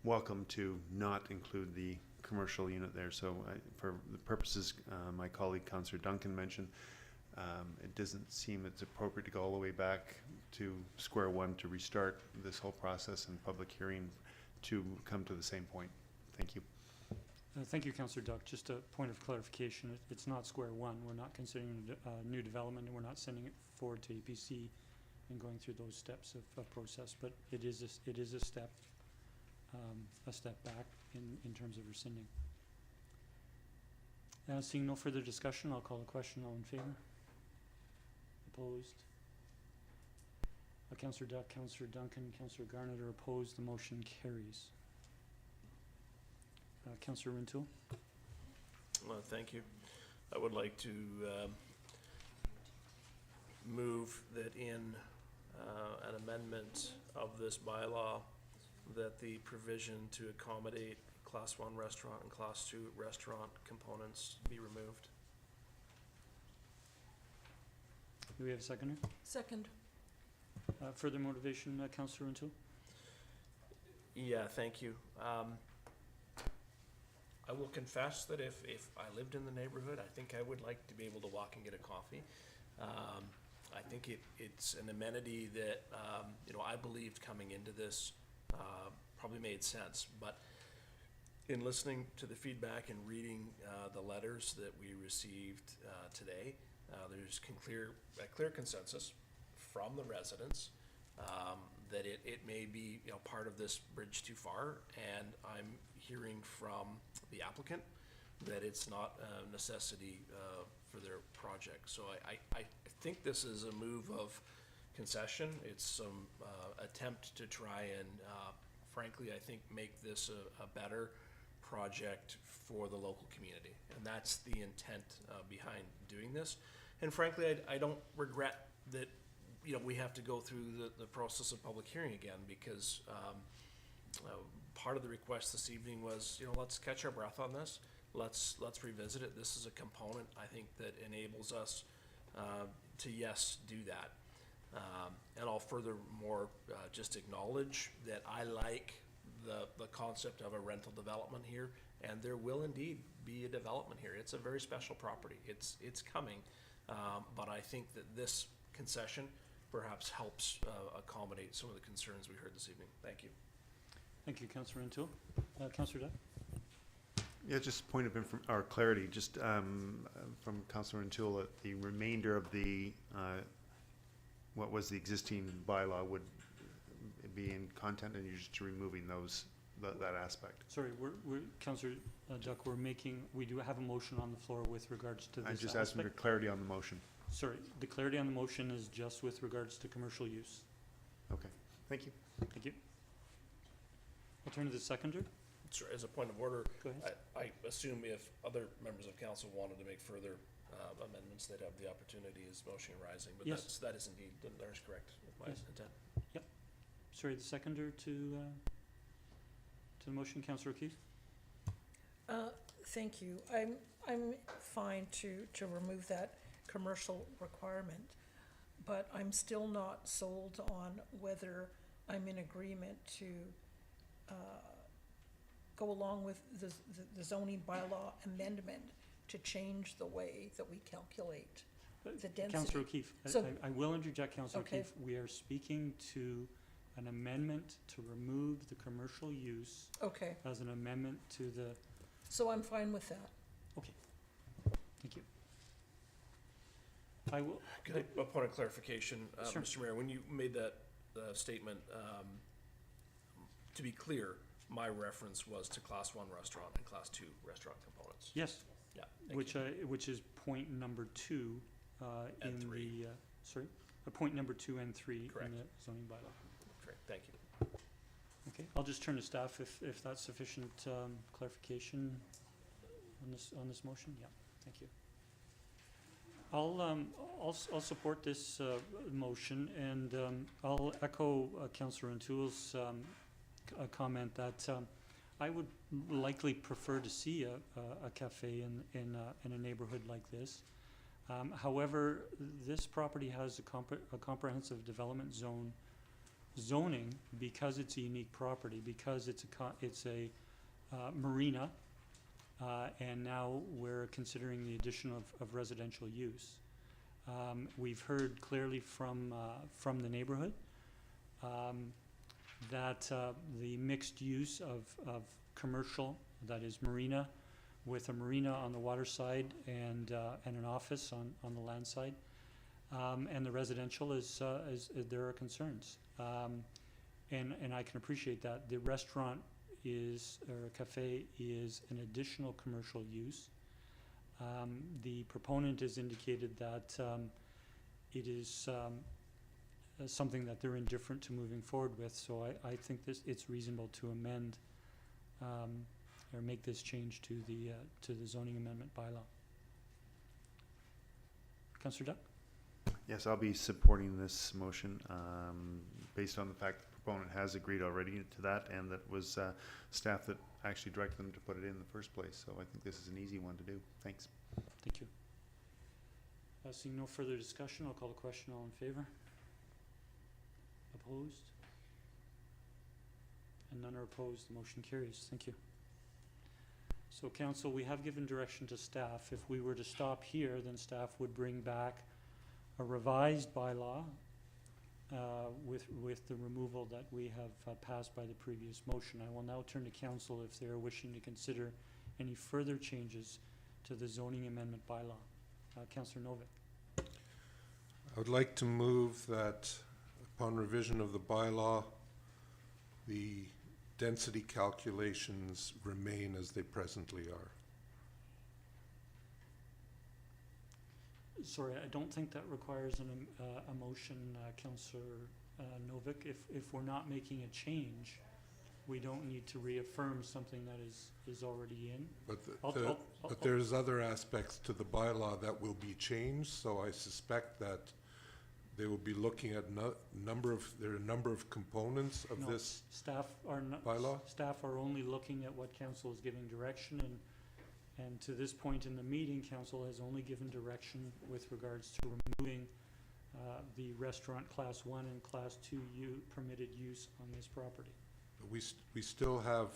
welcome to not include the commercial unit there. So for the purposes my colleague Councillor Duncan mentioned, it doesn't seem it's appropriate to go all the way back to square one to restart this whole process and public hearing to come to the same point. Thank you. Thank you, Councillor Duck. Just a point of clarification, it's not square one. We're not considering a new development, and we're not sending it forward to APC and going through those steps of process, but it is a step back in terms of rescinding. Seeing no further discussion, I'll call the question. All in favor? Opposed? Councillor Duck, Councillor Duncan, Councillor Garnett are opposed. The motion carries. Councillor Rintoul? Thank you. I would like to move that in an amendment of this bylaw that the provision to accommodate Class 1 restaurant and Class 2 restaurant components be removed. Do we have a seconder? Second. Further motivation, Councillor Rintoul? Yeah, thank you. I will confess that if I lived in the neighborhood, I think I would like to be able to walk and get a coffee. I think it's an amenity that I believed coming into this probably made sense, but in listening to the feedback and reading the letters that we received today, there's a clear consensus from the residents that it may be, you know, part of this bridge too far, and I'm hearing from the applicant that it's not a necessity for their project. So I think this is a move of concession. It's some attempt to try and, frankly, I think make this a better project for the local community. And that's the intent behind doing this. And frankly, I don't regret that, you know, we have to go through the process of public hearing again, because part of the request this evening was, you know, let's catch our breath on this. Let's revisit it. This is a component, I think, that enables us to, yes, do that. And I'll furthermore just acknowledge that I like the concept of a rental development here, and there will indeed be a development here. It's a very special property. It's coming, but I think that this concession perhaps helps accommodate some of the concerns we heard this evening. Thank you. Thank you, Councillor O'Toole. Councillor Duck? Yeah, just point of or clarity, just from Councillor O'Toole, that the remainder of the what was the existing bylaw would be in content, and you're just removing that aspect. Sorry, we're Councillor Duck, we do have a motion on the floor with regards to this I'm just aspect. asking for clarity on the motion. Sorry, the clarity on the motion is just with regards to commercial use. Okay, thank you. Thank you. I'll turn to the seconder. Sir, as a point of order, Go ahead. I assume if other members of council wanted to make further amendments, they'd have the opportunity as motion arising. But Yes. that is indeed, that is correct with my Yes. intent. Sorry, the seconder to the motion, Councillor O'Keefe? Thank you. I'm fine to remove that commercial requirement, but I'm still not sold on whether I'm in agreement to go along with the zoning bylaw amendment to change the way that we calculate the density. Councillor O'Keefe, So- I will interject, Councillor Okay. O'Keefe. We are speaking to an amendment to remove the commercial use Okay, as an amendment to the, so I'm fine with that. thank you. I will, Can I, a point of clarification, Sure. Mr. Mayor, when you made that statement, to be clear, my reference was to Class 1 restaurant and Class 2 restaurant components. yes, Yeah, thank you. which is point number 2 And in 3. the, sorry, point number 2 and 3 Correct. in the zoning bylaw. Great, thank you. Okay, I'll just turn to staff if that's sufficient clarification on this motion. Yeah, thank you. I'll support this motion, and I'll echo Councillor O'Toole's comment that I would likely prefer to see a cafe in a neighborhood like this. However, this property has a comprehensive development zoning because it's a unique property, because it's a marina, and now we're considering the addition of residential use. We've heard clearly from the neighborhood that the mixed use of commercial, that is marina, with a marina on the water side and an office on the land side, and the residential is there are concerns, and I can appreciate that. The restaurant or cafe is an additional commercial use. The proponent has indicated that it is something that they're indifferent to moving forward with, so I think it's reasonable to amend or make this change to the zoning amendment bylaw. Councillor Duck? Yes, I'll be supporting this motion based on the fact the proponent has agreed already to that, and that was staff that actually directed them to put it in the first place. So I think this is an easy one to do. Thanks. Thank you. Seeing no further discussion, I'll call the question. All in favor? Opposed? And none are opposed. The motion carries. Thank you. So council, we have given direction to staff. If we were to stop here, then staff would bring back a revised bylaw with the removal that we have passed by the previous motion. I will now turn to council if they are wishing to consider any further changes to the zoning amendment bylaw. Councillor Novick. I would like to move that upon revision of the bylaw, the density calculations remain as they presently are. Sorry, I don't think that requires a motion, Councillor Novick. If we're not making a change, we don't need to reaffirm something that is already in. But there's other aspects to the bylaw that will be changed, so I suspect that they will be looking at there are a number of components of this bylaw. Staff are only looking at what council is giving direction, and to this point in the meeting, council has only given direction with regards to removing the restaurant class 1 and class 2 permitted use on this property. But we still have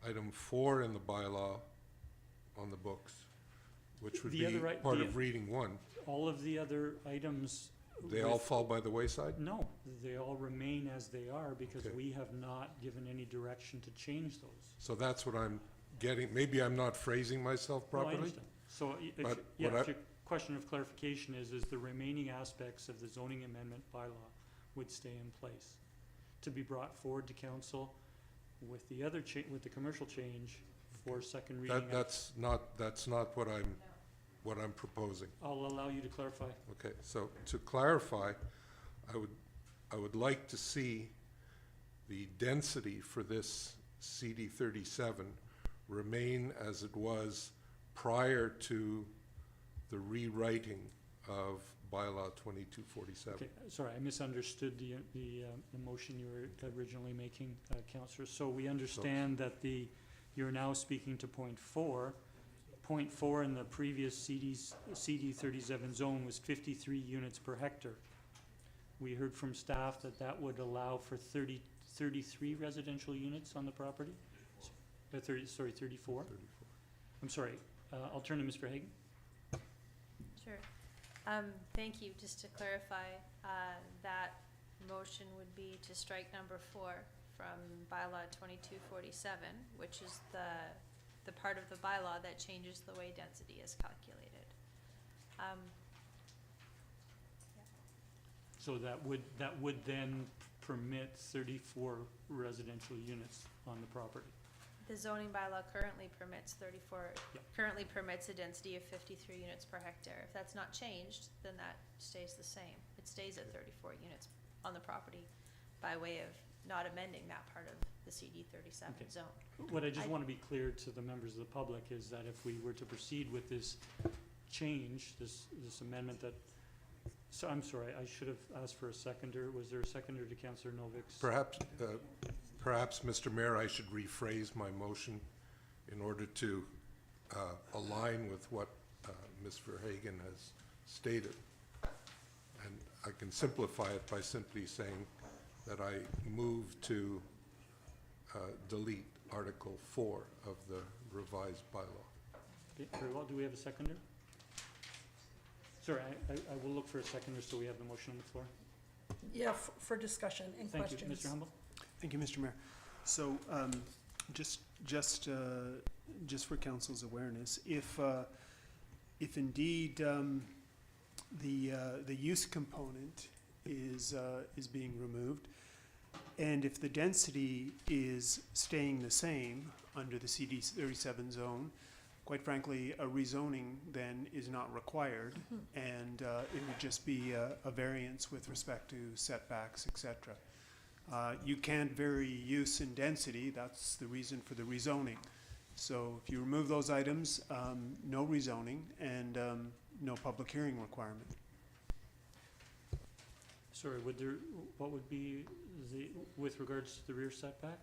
item 4 in the bylaw on the books, which would be part of reading 1. All of the other items. They all fall by the wayside? No, they all remain as they are because Okay. we have not given any direction to change those. So that's what I'm getting. Maybe I'm not phrasing myself No, I properly. understand. So if But your what question of clarification is the remaining aspects of the zoning amendment bylaw would stay in place to be brought forward to council with the other with the commercial change for second reading. That's not what I'm proposing. I'll allow you to clarify. Okay, so to clarify, I would like to see the density for this CD 37 remain as it was prior to the rewriting of bylaw 2247. Okay, sorry, I misunderstood the motion you were originally making, Councillor. So we understand that you're now speaking to point 4. Point 4 in the previous CD 37 zone was 53 units per hectare. We heard from staff that would allow for 33 residential units on the property. 34. I'm sorry. I'll turn to Mr. Hagan. Sure. Thank you. Just to clarify, that motion would be to strike number 4 from bylaw 2247, which is the part of the bylaw that changes the way density is calculated. So that would then permit 34 residential units on the property. The zoning bylaw currently permits 34, currently permits a density of 53 units per hectare. If that's not changed, then that stays the same. It stays at 34 units on the property by way of not amending that part of the CD 37 zone. What I just want to be clear to the members of the public is that if we were to proceed with this change, this amendment that, so I'm sorry, I should have asked for a seconder. Was there a seconder to Councillor Novick's? Perhaps, Mr. Mayor, I should rephrase my motion in order to align with what Ms. Verhagen has stated. And I can simplify it by simply saying that I move to delete Article 4 of the revised bylaw. Okay, very well. Do we have a seconder? Sorry, I will look for a seconder so we have the motion on the floor. Yeah, for discussion and Thank questions. you. Mr. Humble? Thank you, Mr. Mayor. So, just for council's awareness, if indeed the use component is being removed, and if the density is staying the same under the CD 37 zone, quite frankly, a rezoning then is not required, and it would just be a variance with respect to setbacks, etc. You can't vary use and density. That's the reason for the rezoning. So if you remove those items, no rezoning and no public hearing requirement. Sorry, what would be with regards to the rear setback?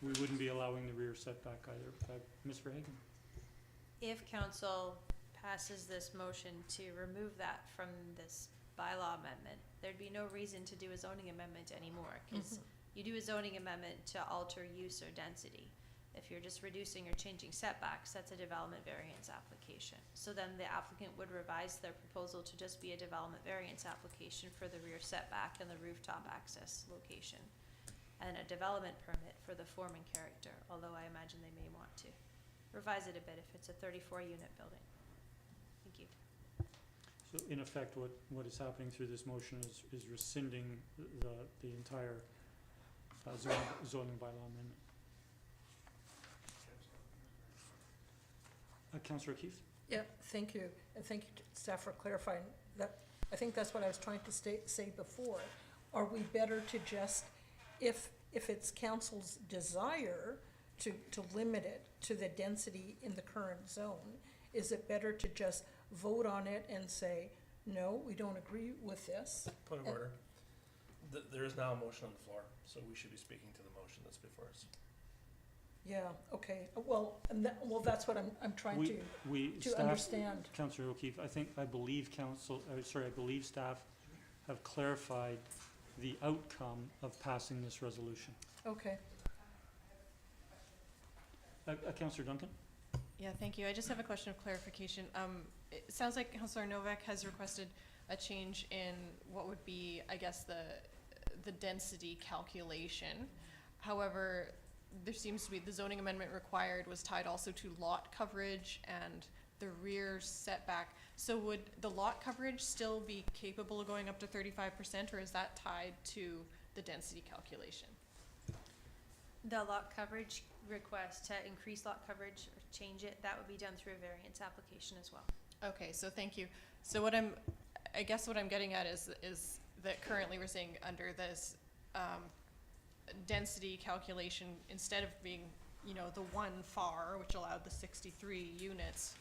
We wouldn't be allowing the rear setback either. Ms. Verhagen? If council passes this motion to remove that from this bylaw amendment, there'd be no reason to do a zoning amendment anymore, because you do a zoning amendment to alter use or density. If you're just reducing or changing setbacks, that's a development variance application. So then the applicant would revise their proposal to just be a development variance application for the rear setback and the rooftop access location, and a development permit for the form and character, although I imagine they may want to revise it a bit if it's a 34-unit building. Thank you. So in effect, what is happening through this motion is rescinding the entire zoning bylaw amendment. Councillor O'Keefe? Yeah, thank you, and thank you to staff for clarifying that. I think that's what I was trying to say before. Are we better to just, if it's council's desire to limit it to the density in the current zone, is it better to just vote on it and say, no, we don't agree with this? Point of order. There is now a motion on the floor, so we should be speaking to the motion that's before us. Yeah, okay, well, that's what I'm trying to understand. Councillor O'Keefe, I believe staff have clarified the outcome of passing this resolution. Okay. Councillor Duncan? Yeah, thank you. I just have a question of clarification. It sounds like Councillor Novak has requested a change in what would be, I guess, the density calculation. However, there seems to be the zoning amendment required was tied also to lot coverage and the rear setback. So would the lot coverage still be capable of going up to 35%, or is that tied to the density calculation? The lot coverage request to increase lot coverage or change it, that would be done through a variance application as well. Okay, so thank you. So I guess what I'm getting at is that currently we're saying under this density calculation, instead of being, the one FAR, which allowed the 63 units,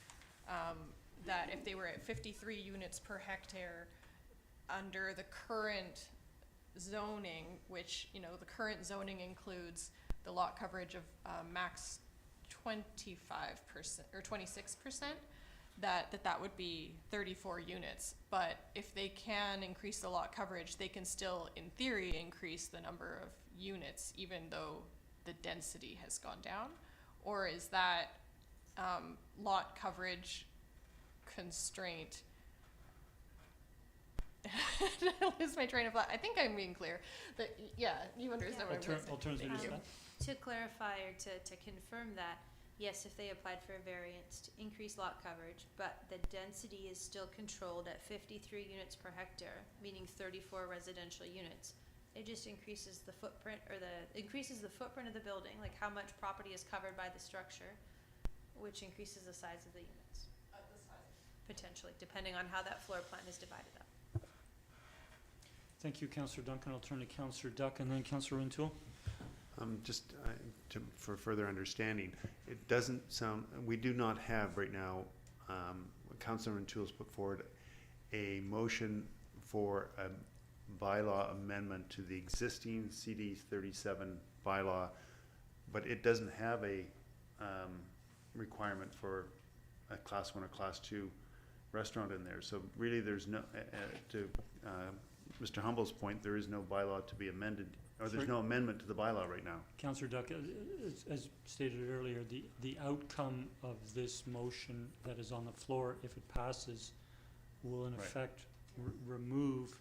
that if they were at 53 units per hectare under the current zoning, which, the current zoning includes the lot coverage of max 25% or 26%, that would be 34 units. But if they can increase the lot coverage, they can still, in theory, increase the number of units, even though the density has gone down? Or is that lot coverage constraint? I lose my train of thought. I think I'm being clear. But yeah, you understand what I'm saying. Alternative Thank to you. that? To clarify or to confirm that, yes, if they applied for a variance to increase lot coverage, but the density is still controlled at 53 units per hectare, meaning 34 residential units, it just increases the footprint of the building, like how much property is covered by the structure, which increases the size of the units. Potentially, depending on how that floor plan is divided up. Thank you, Councillor Duncan. I'll turn to Councillor Duck and then Councillor Rintoul. For further understanding, it doesn't sound, we do not have right now, Councillor Rintoul's put forward a motion for a bylaw amendment to the existing CD 37 bylaw, but it doesn't have a requirement for a class 1 or class 2 restaurant in there. So really there's no, to Mr. Humble's point, there is no bylaw to be amended, or there's no amendment to the bylaw right now. Councillor Duck, as stated earlier, the outcome of this motion that is on the floor, if it passes, will in effect remove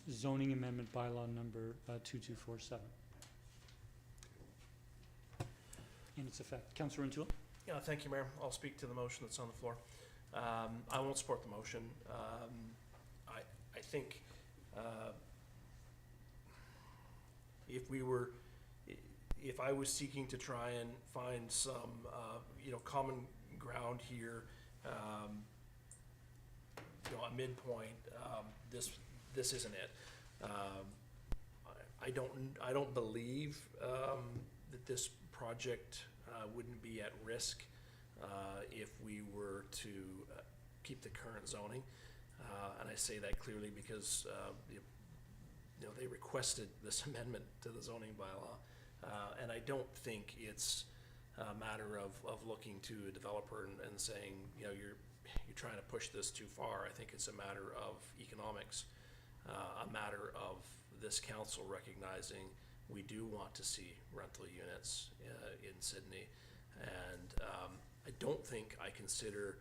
zoning amendment bylaw number 2247 in its effect. Councillor Rintoul? Yeah, thank you, Mayor. I'll speak to the motion that's on the floor. I won't support the motion. I think if I was seeking to try and find some, common ground here, a midpoint, this isn't it. I don't believe that this project wouldn't be at risk if we were to keep the current zoning. And I say that clearly because they requested this amendment to the zoning bylaw, and I don't think it's a matter of looking to a developer and saying, you're trying to push this too far. I think it's a matter of economics, a matter of this council recognizing we do want to see rental units in Sydney. And I don't think I consider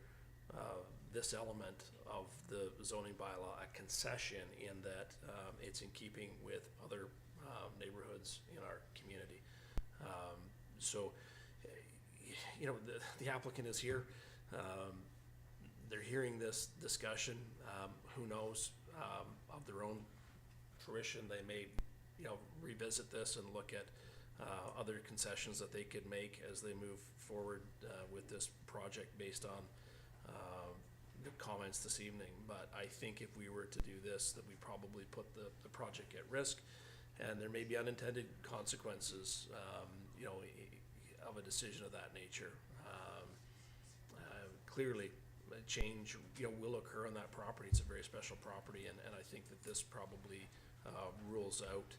this element of the zoning bylaw a concession in that it's in keeping with other neighborhoods in our community. So, you know, the applicant is here. They're hearing this discussion. Who knows, of their own fruition, they may, you know, revisit this and look at other concessions that they could make as they move forward with this project based on the comments this evening. But I think if we were to do this, that we probably put the project at risk, and there may be unintended consequences, you know, of a decision of that nature. Clearly, a change, you know, will occur on that property. It's a very special property, and I think that this probably rules out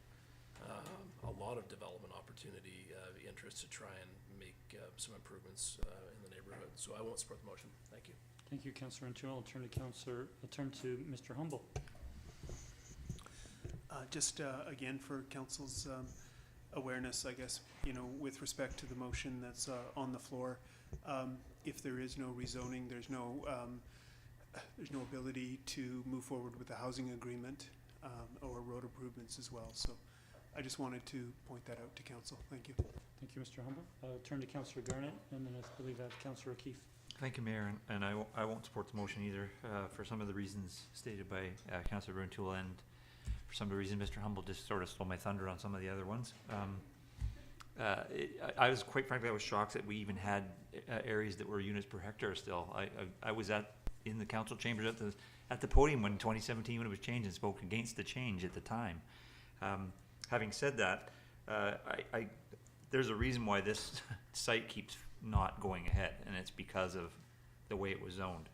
a lot of development opportunity interest to try and make some improvements in the neighborhood. So I won't support the motion. Thank you. Thank you, Councillor Antrim. I'll turn to Mr. Humble. Just again for council's awareness, I guess, you know, with respect to the motion that's on the floor, if there is no rezoning, there's no ability to move forward with the housing agreement or road improvements as well. So I just wanted to point that out to council. Thank you. Thank you, Mr. Humble. I'll turn to Councillor Garnett, and then I believe I have Councillor O'Keefe. Thank you, Mayor, and I won't support the motion either, for some of the reasons stated by Councillor Bruntul, and for some of the reasons Mr. Humble just sort of stole my thunder on some of the other ones. I was, quite frankly, I was shocked that we even had areas that were units per hectare still. I was in the council chambers at the podium when 2017 when it was changed and spoke against the change at the time. Having said that, there's a reason why this site keeps not going ahead, and it's because of the way it was zoned.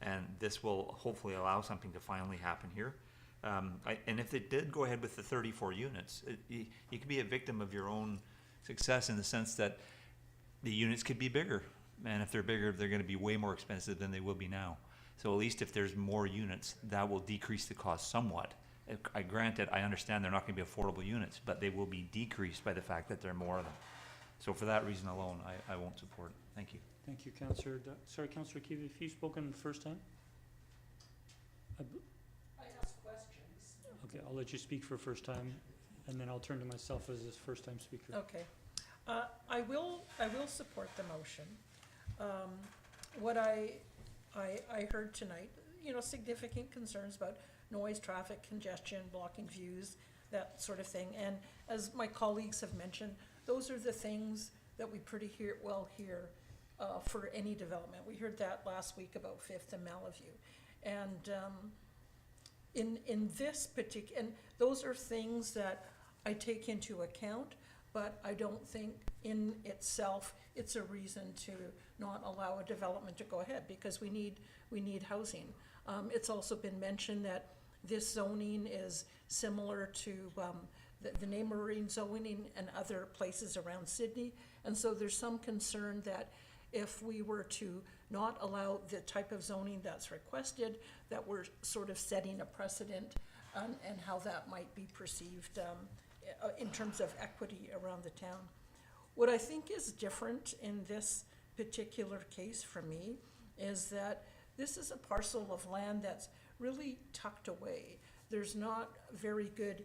And this will hopefully allow something to finally happen here. And if it did go ahead with the 34 units, you could be a victim of your own success in the sense that the units could be bigger. And if they're bigger, they're going to be way more expensive than they will be now. So at least if there's more units, that will decrease the cost somewhat. Granted, I understand they're not going to be affordable units, but they will be decreased by the fact that there are more of them. So for that reason alone, I won't support it. Thank you. Thank you, Councillor. Sorry, Councillor O'Keefe, have you spoken the first time? I ask questions. Okay, I'll let you speak for first time, and then I'll turn to myself as this first time speaker. Okay. I will support the motion. What I heard tonight, you know, significant concerns about noise, traffic, congestion, blocking views, that sort of thing. And as my colleagues have mentioned, those are the things that we pretty well hear for any development. We heard that last week about Fifth and Malaview. And in this particular, and those are things that I take into account, but I don't think in itself it's a reason to not allow a development to go ahead, because we need housing. It's also been mentioned that this zoning is similar to the neighboring zoning and other places around Sydney, and so there's some concern that if we were to not allow the type of zoning that's requested, that we're sort of setting a precedent and how that might be perceived in terms of equity around the town. What I think is different in this particular case for me is that this is a parcel of land that's really tucked away. There's not very good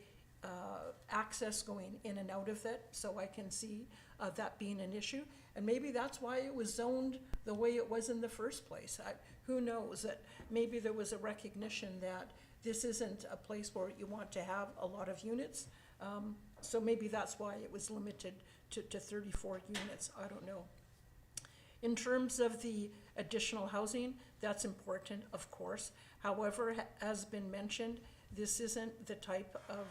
access going in and out of it, so I can see that being an issue. And maybe that's why it was zoned the way it was in the first place. Who knows, that maybe there was a recognition that this isn't a place where you want to have a lot of units. So maybe that's why it was limited to 34 units, I don't know. In terms of the additional housing, that's important, of course. However, as been mentioned, this isn't the type of,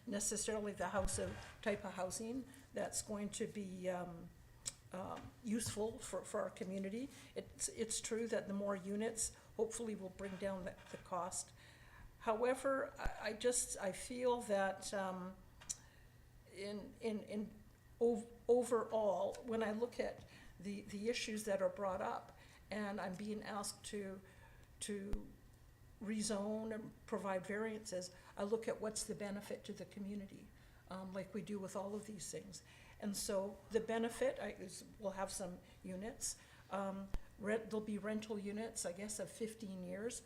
necessarily the type of housing that's going to be useful for our community. It's true that the more units hopefully will bring down the cost. However, I feel that overall, when I look at the issues that are brought up, and I'm being asked to rezone and provide variances, I look at what's the benefit to the community. like we do with all of these things. And so the benefit is we'll have some units. There'll be rental units, I guess, of 15 years.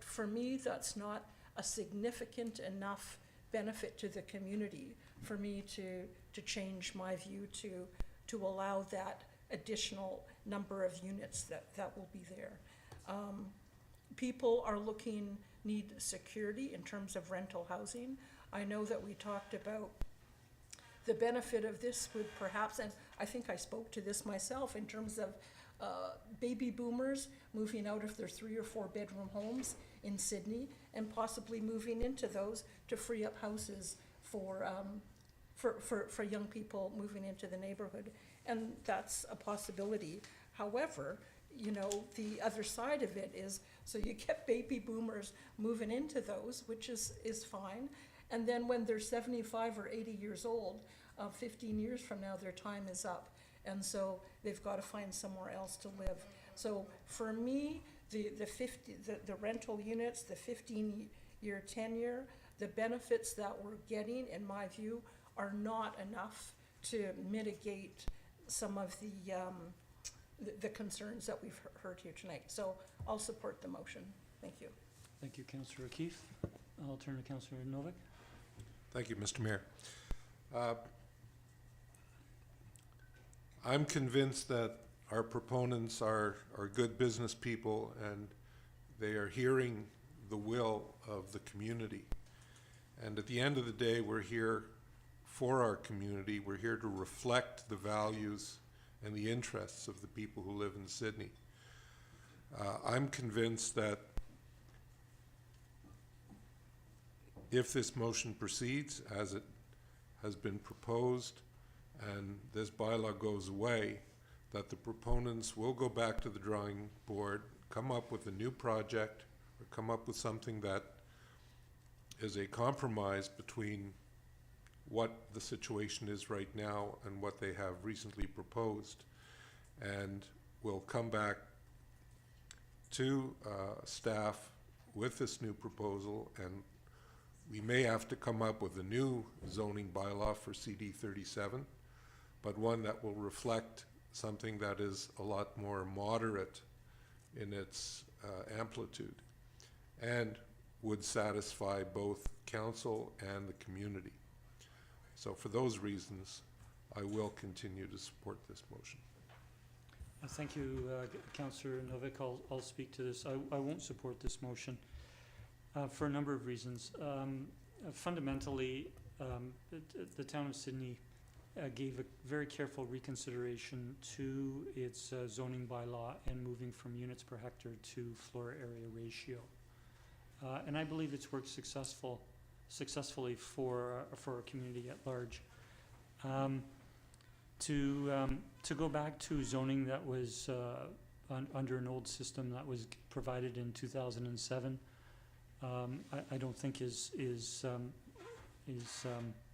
For me, that's not a significant enough benefit to the community for me to change my view to allow that additional number of units that will be there. People need security in terms of rental housing. I know that we talked about the benefit of this would perhaps, and I think I spoke to this myself, in terms of baby boomers moving out of their 3 or 4 bedroom homes in Sydney and possibly moving into those to free up houses for young people moving into the neighborhood. And that's a possibility. However, you know, the other side of it is, so you get baby boomers moving into those, which is fine. And then when they're 75 or 80 years old, 15 years from now, their time is up. And so they've got to find somewhere else to live. So for me, the rental units, the 15-year tenure, the benefits that we're getting, in my view, are not enough to mitigate some of the concerns that we've heard here tonight. So I'll support the motion. Thank you. Thank you, Councillor O'Keefe. I'll turn to Councillor Novak. Thank you, Mr. Mayor. I'm convinced that our proponents are good business people, and they are hearing the will of the community. And at the end of the day, we're here for our community. We're here to reflect the values and the interests of the people who live in Sydney. I'm convinced that if this motion proceeds as it has been proposed and this bylaw goes away, that the proponents will go back to the drawing board, come up with a new project, or come up with something that is a compromise between what the situation is right now and what they have recently proposed, and will come back to staff with this new proposal, and we may have to come up with a new zoning bylaw for CD 37, but one that will reflect something that is a lot more moderate in its amplitude and would satisfy both council and the community. So for those reasons, I will continue to support this motion. Thank you, Councillor Novak. I'll speak to this. I won't support this motion for a number of reasons. Fundamentally, the town of Sydney gave a very careful reconsideration to its zoning bylaw and moving from units per hectare to floor area ratio. And I believe it's worked successfully for our community at large. To go back to zoning that was under an old system that was provided in 2007, I don't think is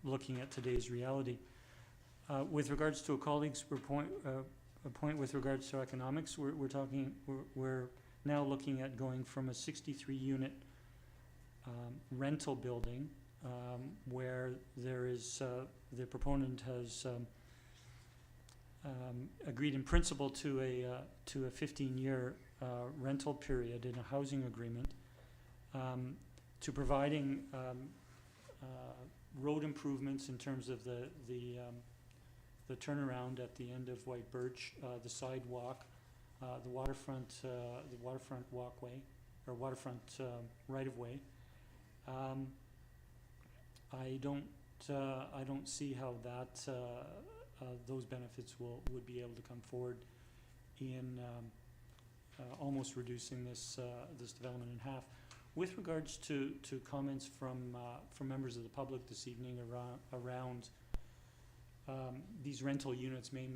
looking at today's reality. With regards to a colleague's point with regards to economics, we're now looking at going from a 63-unit rental building where there is the proponent has agreed in principle to a 15-year rental period in a housing agreement, to providing road improvements in terms of the turnaround at the end of White Birch, the sidewalk, the waterfront walkway or waterfront right-of-way. I don't see how that those benefits would be able to come forward in almost reducing this development in half. With regards to comments from members of the public this evening around these rental units may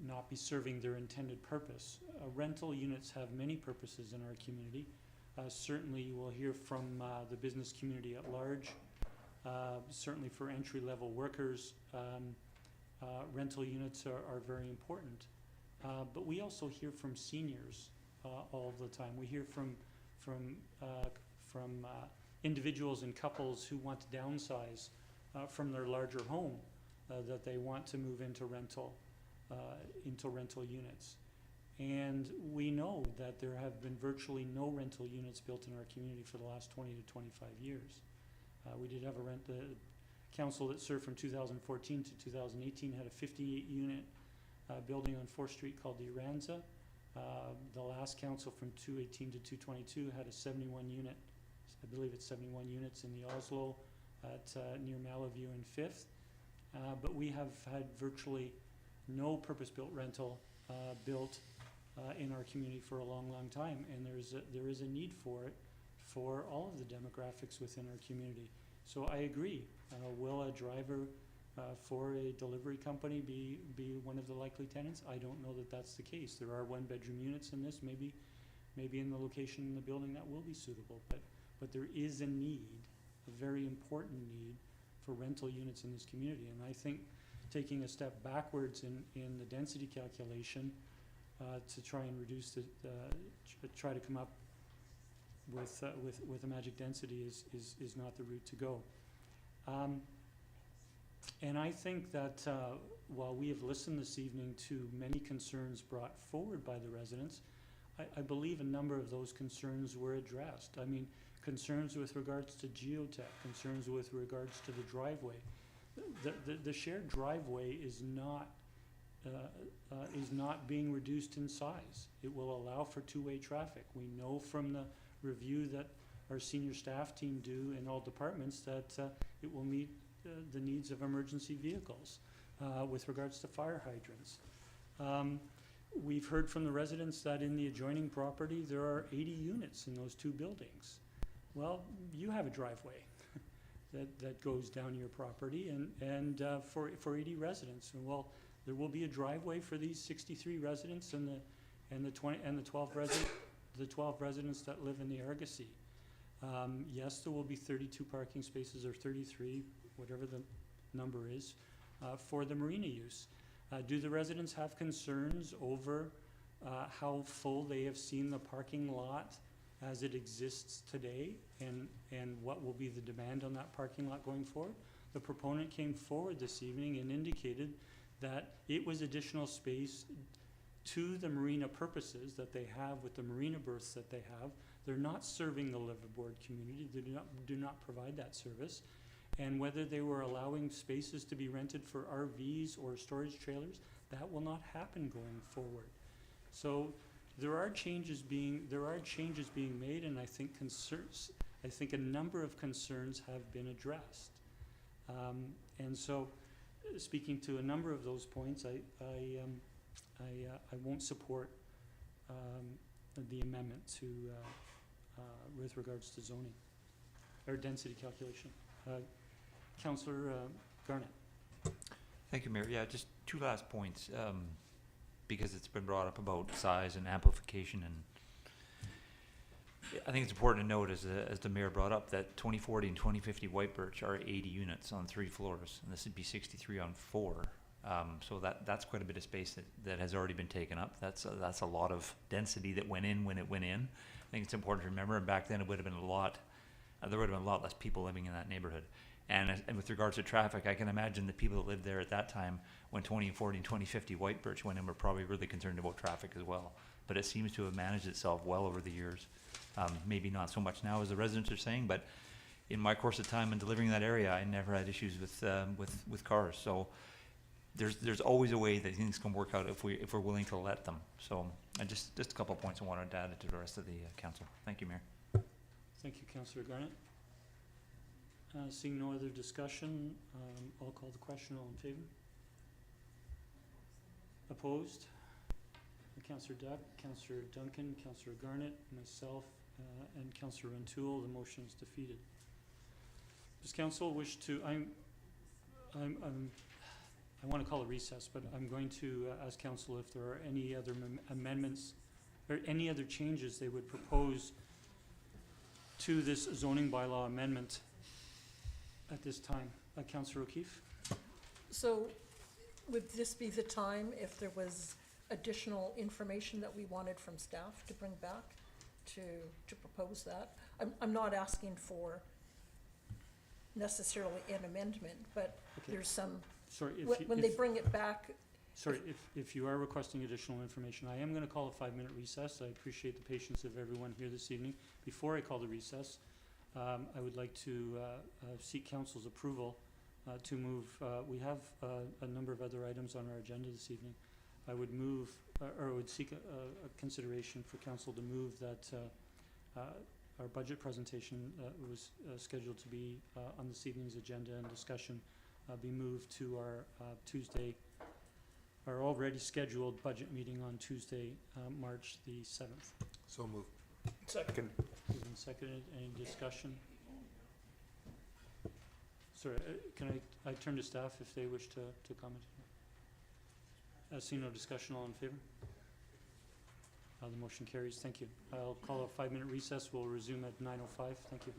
not be serving their intended purpose. Rental units have many purposes in our community. Certainly you will hear from the business community at large. Certainly for entry-level workers, rental units are very important. But we also hear from seniors all the time. We hear from individuals and couples who want to downsize from their larger home that they want to move into rental units. And we know that there have been virtually no rental units built in our community for the last 20 to 25 years. We did have the council that served from 2014 to 2018 had a 58 unit building on 4th Street called the Iranza. The last council from 2018 to 2022 had a 71 unit, I believe it's 71 units in the Oslo at near Malaview and 5th. But we have had virtually no purpose-built rental built in our community for a long, long time, and there is a need for it for all of the demographics within our community. So I agree. Will a driver for a delivery company be one of the likely tenants? I don't know that that's the case. There are one-bedroom units in this, maybe in the location in the building that will be suitable, but there is a need, a very important need for rental units in this community. And I think taking a step backwards in the density calculation to try and reduce try to come up with a magic density is not the route to go. And I think that while we have listened this evening to many concerns brought forward by the residents, I believe a number of those concerns were addressed. I mean, concerns with regards to geotech, concerns with regards to the driveway. The shared driveway is not being reduced in size. It will allow for two-way traffic. We know from the review that our senior staff team do in all departments that it will meet the needs of emergency vehicles with regards to fire hydrants. We've heard from the residents that in the adjoining property there are 80 units in those two buildings. Well, you have a driveway that goes down your property and for 80 residents. And well, there will be a driveway for these 63 residents and the 12 residents that live in the Argosy. Yes, there will be 32 parking spaces or 33, whatever the number is, for the marina use. Do the residents have concerns over how full they have seen the parking lot as it exists today and what will be the demand on that parking lot going forward? The proponent came forward this evening and indicated that it was additional space to the marina purposes that they have with the marina berths that they have. They're not serving the liveaboard community. They do not provide that service. And whether they were allowing spaces to be rented for RVs or storage trailers, that will not happen going forward. So there are changes being made, and I think a number of concerns have been addressed. And so, speaking to a number of those points, I won't support the amendment to with regards to zoning or density calculation. Councillor Garnett. Thank you, Mayor. Yeah, just two last points, because it's been brought up about size and amplification, and I think it's important to note, as the Mayor brought up, that 2040 and 2050 White Birch are 80 units on 3 floors, and this would be 63 on 4. So that's quite a bit of space that has already been taken up. That's a lot of density that went in when it went in. I think it's important to remember, and back then it would have been there would have been a lot less people living in that neighborhood. And with regards to traffic, I can imagine the people that lived there at that time when 2040 and 2050 White Birch went in were probably really concerned about traffic as well. But it seems to have managed itself well over the years. Maybe not so much now as the residents are saying, but in my course of time in delivering that area, I never had issues with cars. So there's always a way that things can work out if we're willing to let them. So just a couple of points I wanted to add to the rest of the council. Thank you, Mayor. Thank you, Councillor Garnett. Seeing no other discussion, I'll call the question. All in favor? Opposed? Councillor Duck, Councillor Duncan, Councillor Garnett, myself, and Councillor Rantoul. The motion is defeated. Does council wish to? I want to call a recess, but I'm going to ask council if there are any other amendments or any other changes they would propose to this zoning bylaw amendment at this time. Councillor O'Keefe. So would this be the time if there was additional information that we wanted from staff to bring back to propose that? I'm not asking for, necessarily an amendment, but Okay. there's some, Sorry, when they bring it back, Sorry, if you are requesting additional information, I am gonna call a 5-minute recess. I appreciate the patience of everyone here this evening. Before I call the recess, I would like to seek council's approval to move, we have a number of other items on our agenda this evening. I would move, or would seek a consideration for council to move that our budget presentation was scheduled to be on this evening's agenda and discussion be moved to our Tuesday, our already scheduled budget meeting on Tuesday, March the 7th. So moved. Second. Moved and seconded. Any discussion? Sorry, can I turn to staff if they wish to comment? Seeing no discussion, all in favor? The motion carries. Thank you. I'll call a 5-minute recess. We'll resume at 9:05. Thank you.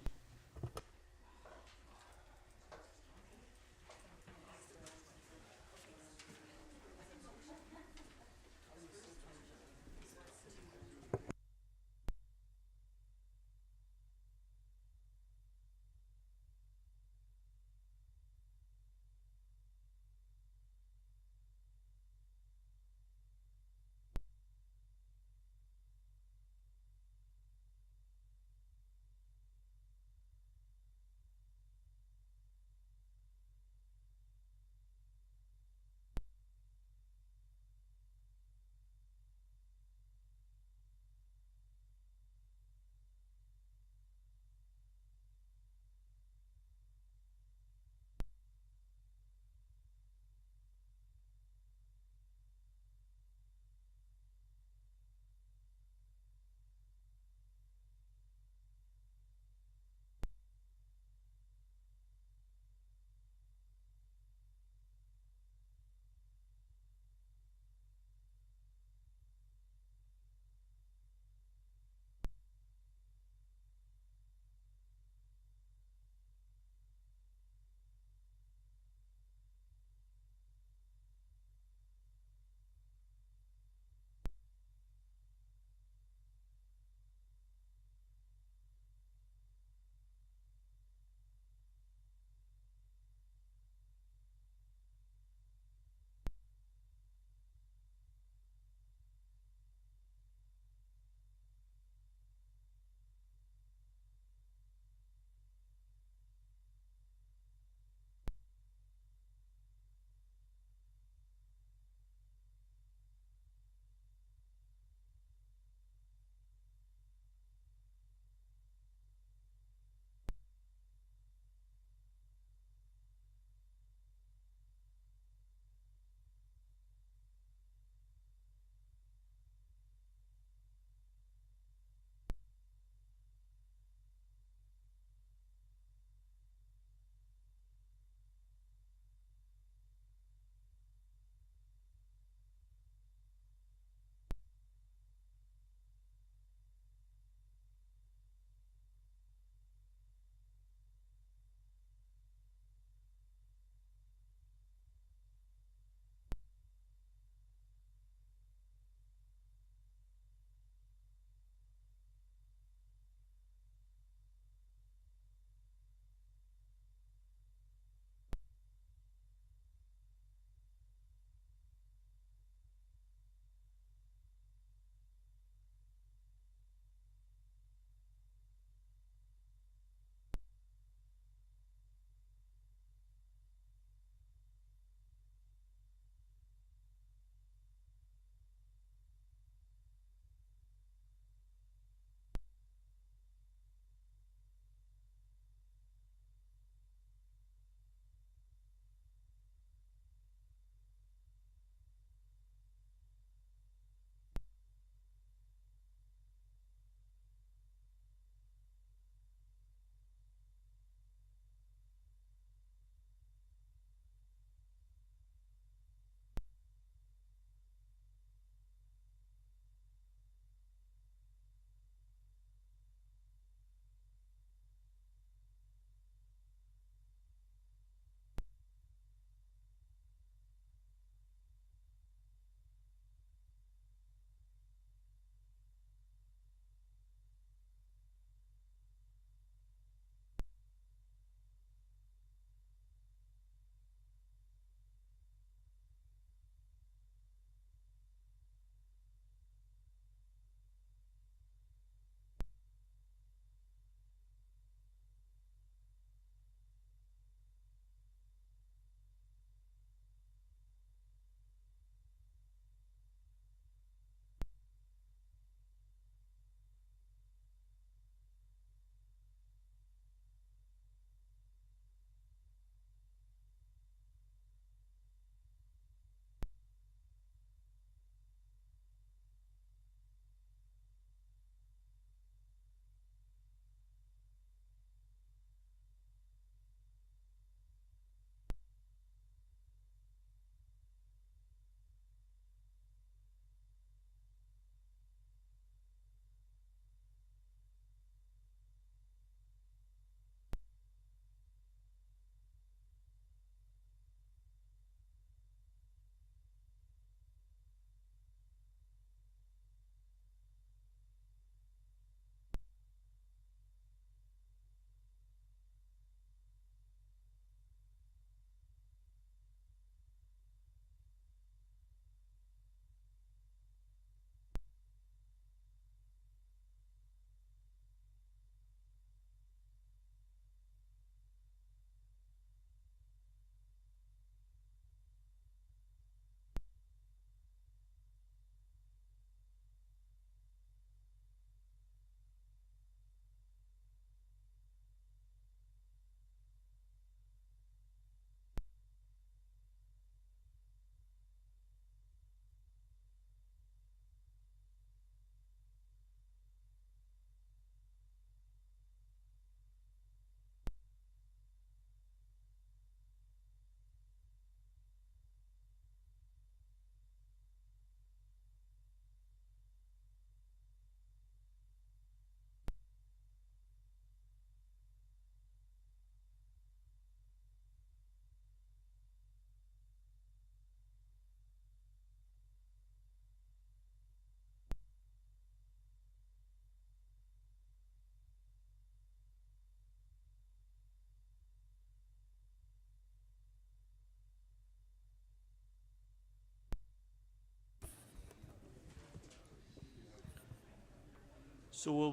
So we'll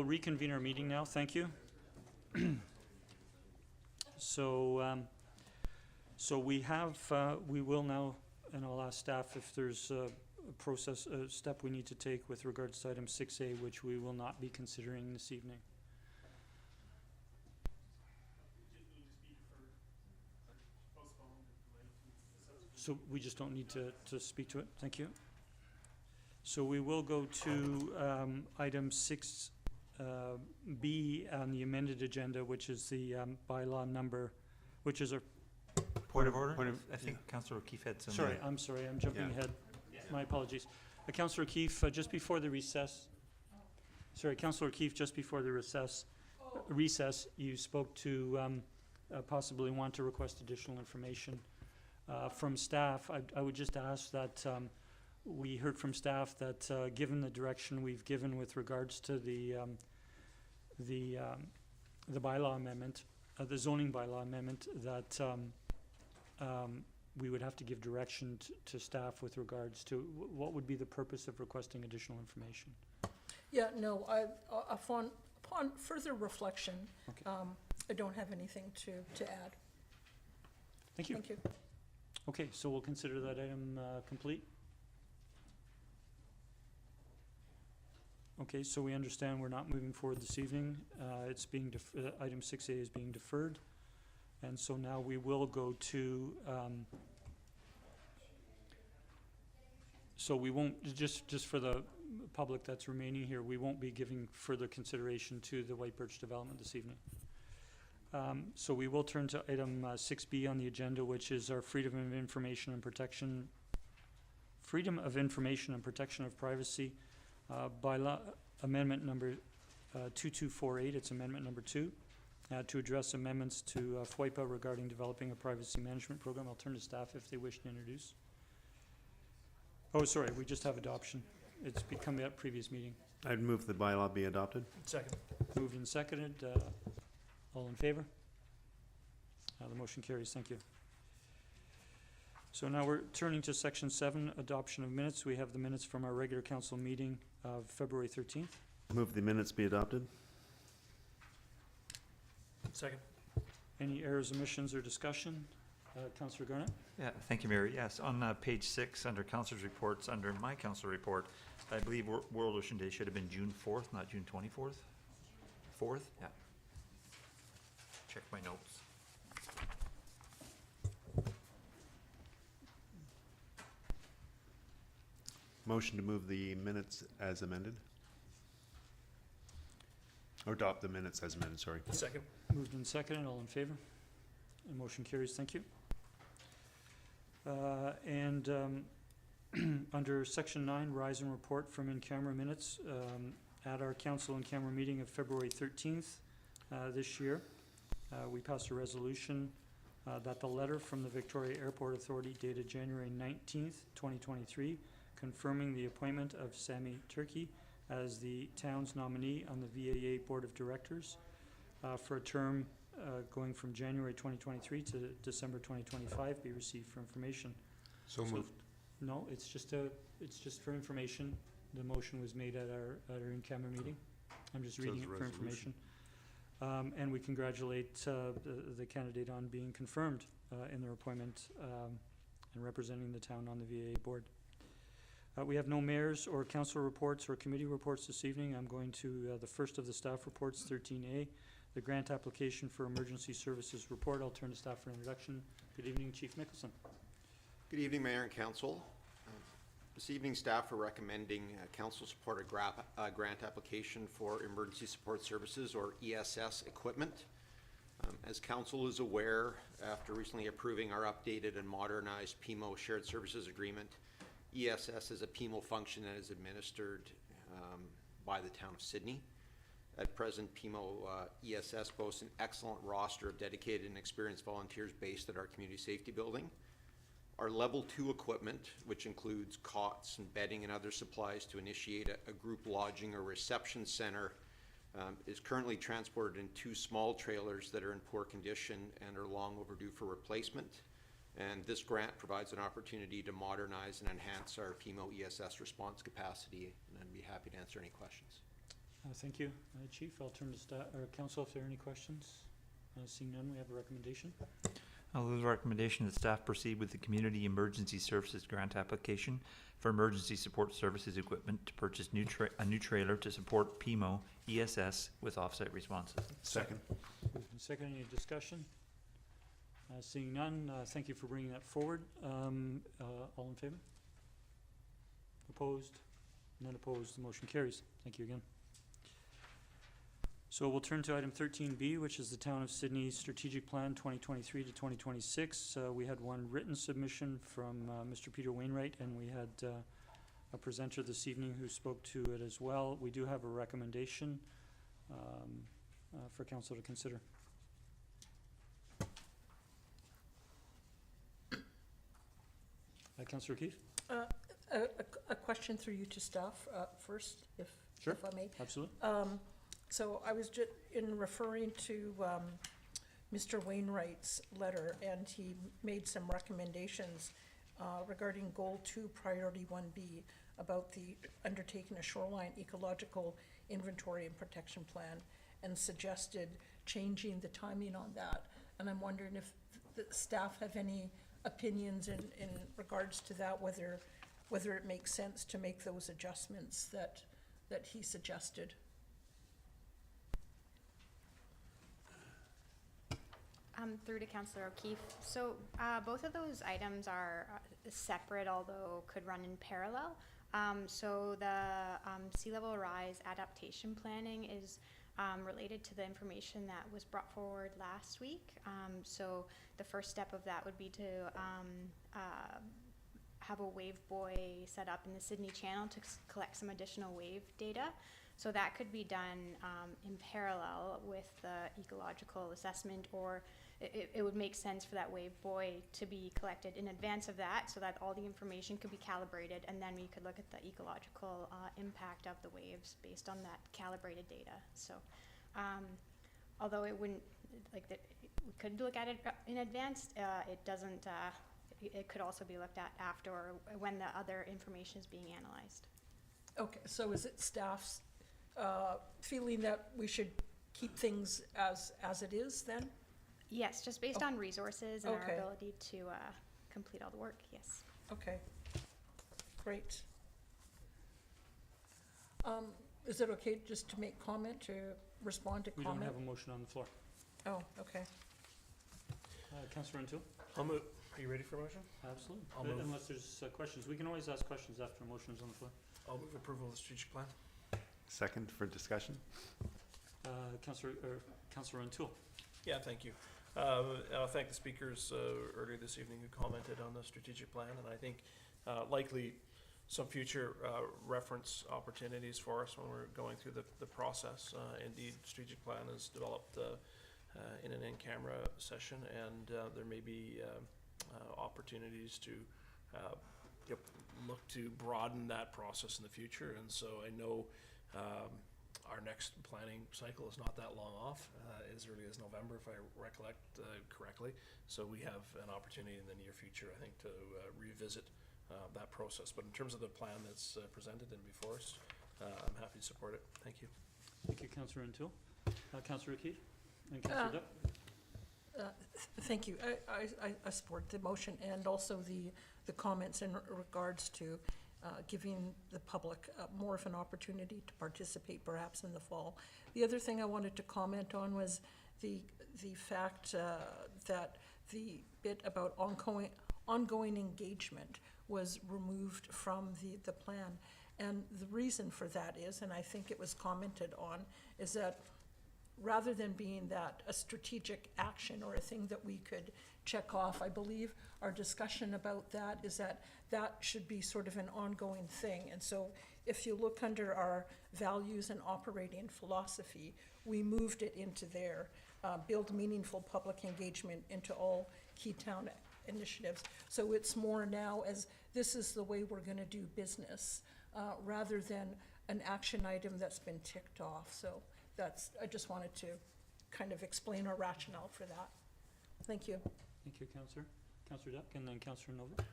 reconvene our meeting now, thank you. So, we will now, and I'll ask staff if there's a step we need to take with regards to item 6A, which we will not be considering this evening. So we just don't need to speak to it, thank you. So we will go to item 6B on the amended agenda, which is the bylaw number, which is a... Point of order? I think Councillor O'Keefe had some... Sorry, I'm jumping ahead. My apologies. Councillor O'Keefe, just before the recess... Sorry, Councillor O'Keefe, just before the recess, you spoke to possibly want to request additional information from staff. I would just ask that we heard from staff that given the direction we've given with regards to the bylaw amendment, the zoning bylaw amendment, that we would have to give direction to staff with regards to what would be the purpose of requesting additional information. Yeah, no, upon further reflection, I don't have anything to add. Thank you. Thank you. Okay, so we'll consider that item complete. Okay, so we understand we're not moving forward this evening. It's being item 6A is being deferred. And so now we will go to, so we won't, just for the public that's remaining here, we won't be giving further consideration to the White Birch development this evening. So we will turn to item 6B on the agenda, which is our freedom of information and protection of privacy bylaw amendment number 2248. It's amendment number 2 to address amendments to FWIPA regarding developing a privacy management program. I'll turn to staff if they wish to introduce. Oh, sorry, we just have adoption. It's become at previous meeting. I'd move the bylaw be adopted. Second. Moved and seconded. All in favor? The motion carries. Thank you. So now we're turning to section 7, adoption of minutes. We have the minutes from our regular council meeting of February 13th. Move the minutes be adopted. Second. Any errors, omissions, or discussion? Councillor Garnett? Yeah, thank you, Mayor. Yes, on page 6, under councillors' reports, under my council report, I believe World Ocean Day should have been June 4th, not June 24th. 4th? Yeah. Check my notes. Motion to move the minutes as amended. Or adopt the minutes as amended, sorry. Second. Moved and seconded. All in favor? The motion carries. Thank you. Under section 9, rise and report from in-camera minutes, at our council in-camera meeting of February 13th this year, we passed a resolution that the letter from the Victoria Airport Authority dated January 19th, 2023, confirming the appointment of Sammy Turkey as the town's nominee on the VAA Board of Directors for a term going from January 2023 to December 2025 be received for information. So moved. No, it's just for information. The motion was made at our in-camera meeting. I'm just reading it for information. And we congratulate the candidate on being confirmed in their appointment and representing the town on the VAA board. We have no mayors or council reports or committee reports this evening. I'm going to the first of the staff reports, 13A, the grant application for emergency services report. I'll turn to staff for introduction. Good evening, Chief Mickelson. Good evening, Mayor and Council. This evening, staff are recommending council support a grant application for emergency support services, or ESS, equipment. As council is aware, after recently approving our updated and modernized PMO shared services agreement, ESS is a PMO function that is administered by the town of Sidney. At present, PMO ESS boasts an excellent roster of dedicated and experienced volunteers based at our community safety building. Our level 2 equipment, which includes cots and bedding and other supplies to initiate a group lodging or reception center, is currently transported in 2 small trailers that are in poor condition and are long overdue for replacement. And this grant provides an opportunity to modernize and enhance our PMO ESS response capacity, and I'd be happy to answer any questions. Thank you, Chief. I'll turn to staff, or council if there are any questions. Seeing none, we have a recommendation. I'll move the recommendation that staff proceed with the Community Emergency Services Grant application for emergency support services equipment to purchase a new trailer to support PMO ESS with offsite responses. Second. Moved and seconded. Any discussion? Seeing none, thank you for bringing that forward. All in favor? Opposed? None opposed. The motion carries. Thank you again. So we'll turn to item 13B, which is the Town of Sydney Strategic Plan 2023 to 2026. We had one written submission from Mr. Peter Wainwright, and we had a presenter this evening who spoke to it as well. We do have a recommendation for council to consider. Councillor Keith? A question through you to staff first, if I may. Absolutely. So I was just in referring to Mr. Wainwright's letter, and he made some recommendations regarding Goal 2, Priority 1B, about the undertaking a shoreline ecological inventory and protection plan, and suggested changing the timing on that. And I'm wondering if the staff have any opinions in regards to that, whether it makes sense to make those adjustments that he suggested. Through to Councillor O'Keefe. So both of those items are separate, although could run in parallel. So the sea level rise adaptation planning is related to the information that was brought forward last week. So the first step of that would be to have a wave buoy set up in the Sydney Channel to collect some additional wave data. So that could be done in parallel with the ecological assessment, or it would make sense for that wave buoy to be collected in advance of that, so that all the information could be calibrated, and then we could look at the ecological impact of the waves based on that calibrated data. So although it wouldn't, we could look at it in advance, it doesn't, it could also be looked at after, or when the other information is being analyzed. Okay, so is it staff's feeling that we should keep things as it is then? Yes, just based on resources and Okay. our ability to complete all the work, yes. Okay, great. Is it okay just to make comment, to respond to We comment? don't have a motion on the floor. Oh, okay. Councillor O'Toole? I'll move. Are you ready for a motion? Absolutely. I'll move. Unless there's questions. We can always ask questions after a motion is on the floor. I'll move approval of the strategic plan. Second for discussion. Councillor O'Toole? Yeah, thank you. I'll thank the speakers earlier this evening who commented on the strategic plan, and I think likely some future reference opportunities for us when we're going through the process. Indeed, strategic plan is developed in an in-camera session, and there may be opportunities to look to broaden that process in the future. And so I know our next planning cycle is not that long off, as early as November, if I recollect correctly. So we have an opportunity in the near future, I think, to revisit that process. But in terms of the plan that's presented and before us, I'm happy to support it. Thank you. Thank you, Councillor O'Toole. Councillor O'Keefe? And Councillor Duck? Thank you. I support the motion, and also the comments in regards to giving the public more of an opportunity to participate perhaps in the fall. The other thing I wanted to comment on was the fact that the bit about ongoing engagement was removed from the plan. And the reason for that is, and I think it was commented on, is that rather than being that a strategic action or a thing that we could check off, I believe our discussion about that is that should be sort of an ongoing thing. And so if you look under our values and operating philosophy, we moved it into there, build meaningful public engagement into all key town initiatives. So it's more now as this is the way we're gonna do business, rather than an action item that's been ticked off. So I just wanted to kind of explain our rationale for that. Thank you. Thank you, Councillor. Councillor Duck, and then Councillor Nova.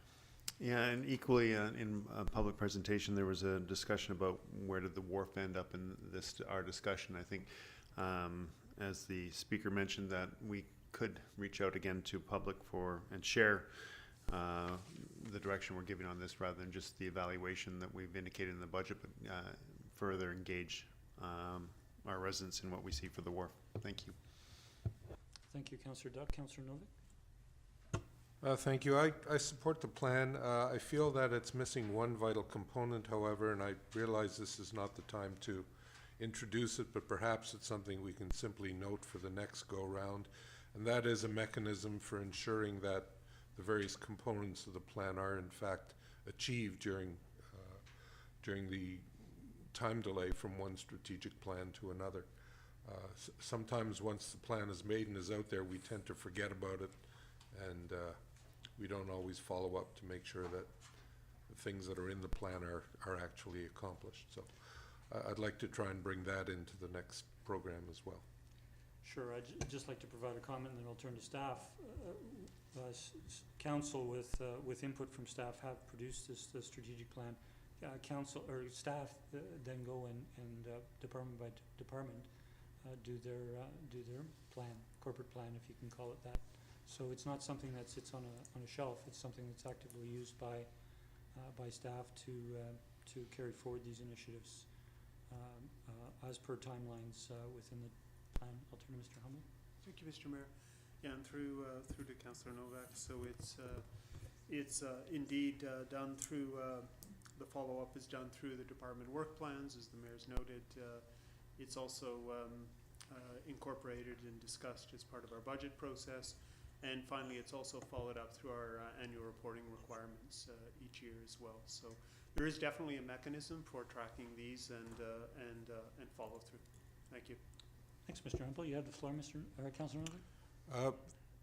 Yeah, and equally in a public presentation, there was a discussion about where did the wharf end up in this, our discussion. I think, as the speaker mentioned, that we could reach out again to public for, and share the direction we're giving on this rather than just the evaluation that we've indicated in the budget, but further engage our residents in what we see for the wharf. Thank you. Thank you, Councillor Duck. Councillor Novak? Thank you. I support the plan. I feel that it's missing one vital component, however, and I realize this is not the time to introduce it, but perhaps it's something we can simply note for the next go-round, and that is a mechanism for ensuring that the various components of the plan are in fact achieved during the time delay from one strategic plan to another. Sometimes once the plan is made and is out there, we tend to forget about it, and we don't always follow up to make sure that the things that are in the plan are actually accomplished. So I'd like to try and bring that into the next program as well. Sure. I'd just like to provide a comment, and then I'll turn to staff. Council with input from staff have produced this strategic plan. Council or staff then go and department by department do their plan, corporate plan, if you can call it that. So it's not something that sits on a shelf. It's something that's actively used by staff to carry forward these initiatives as per timelines within the plan. I'll turn to Mr. Hummel. Thank you, Mr. Mayor. Yeah, and through to Councillor Novak. So it's indeed done through the follow-up is done through the department work plans, as the mayor's noted. It's also incorporated and discussed as part of our budget process. And finally, it's also followed up through our annual reporting requirements each year as well. So there is definitely a mechanism for tracking these and follow through. Thank you. Thanks, Mr. Hempel. You have the floor, Councillor Miller.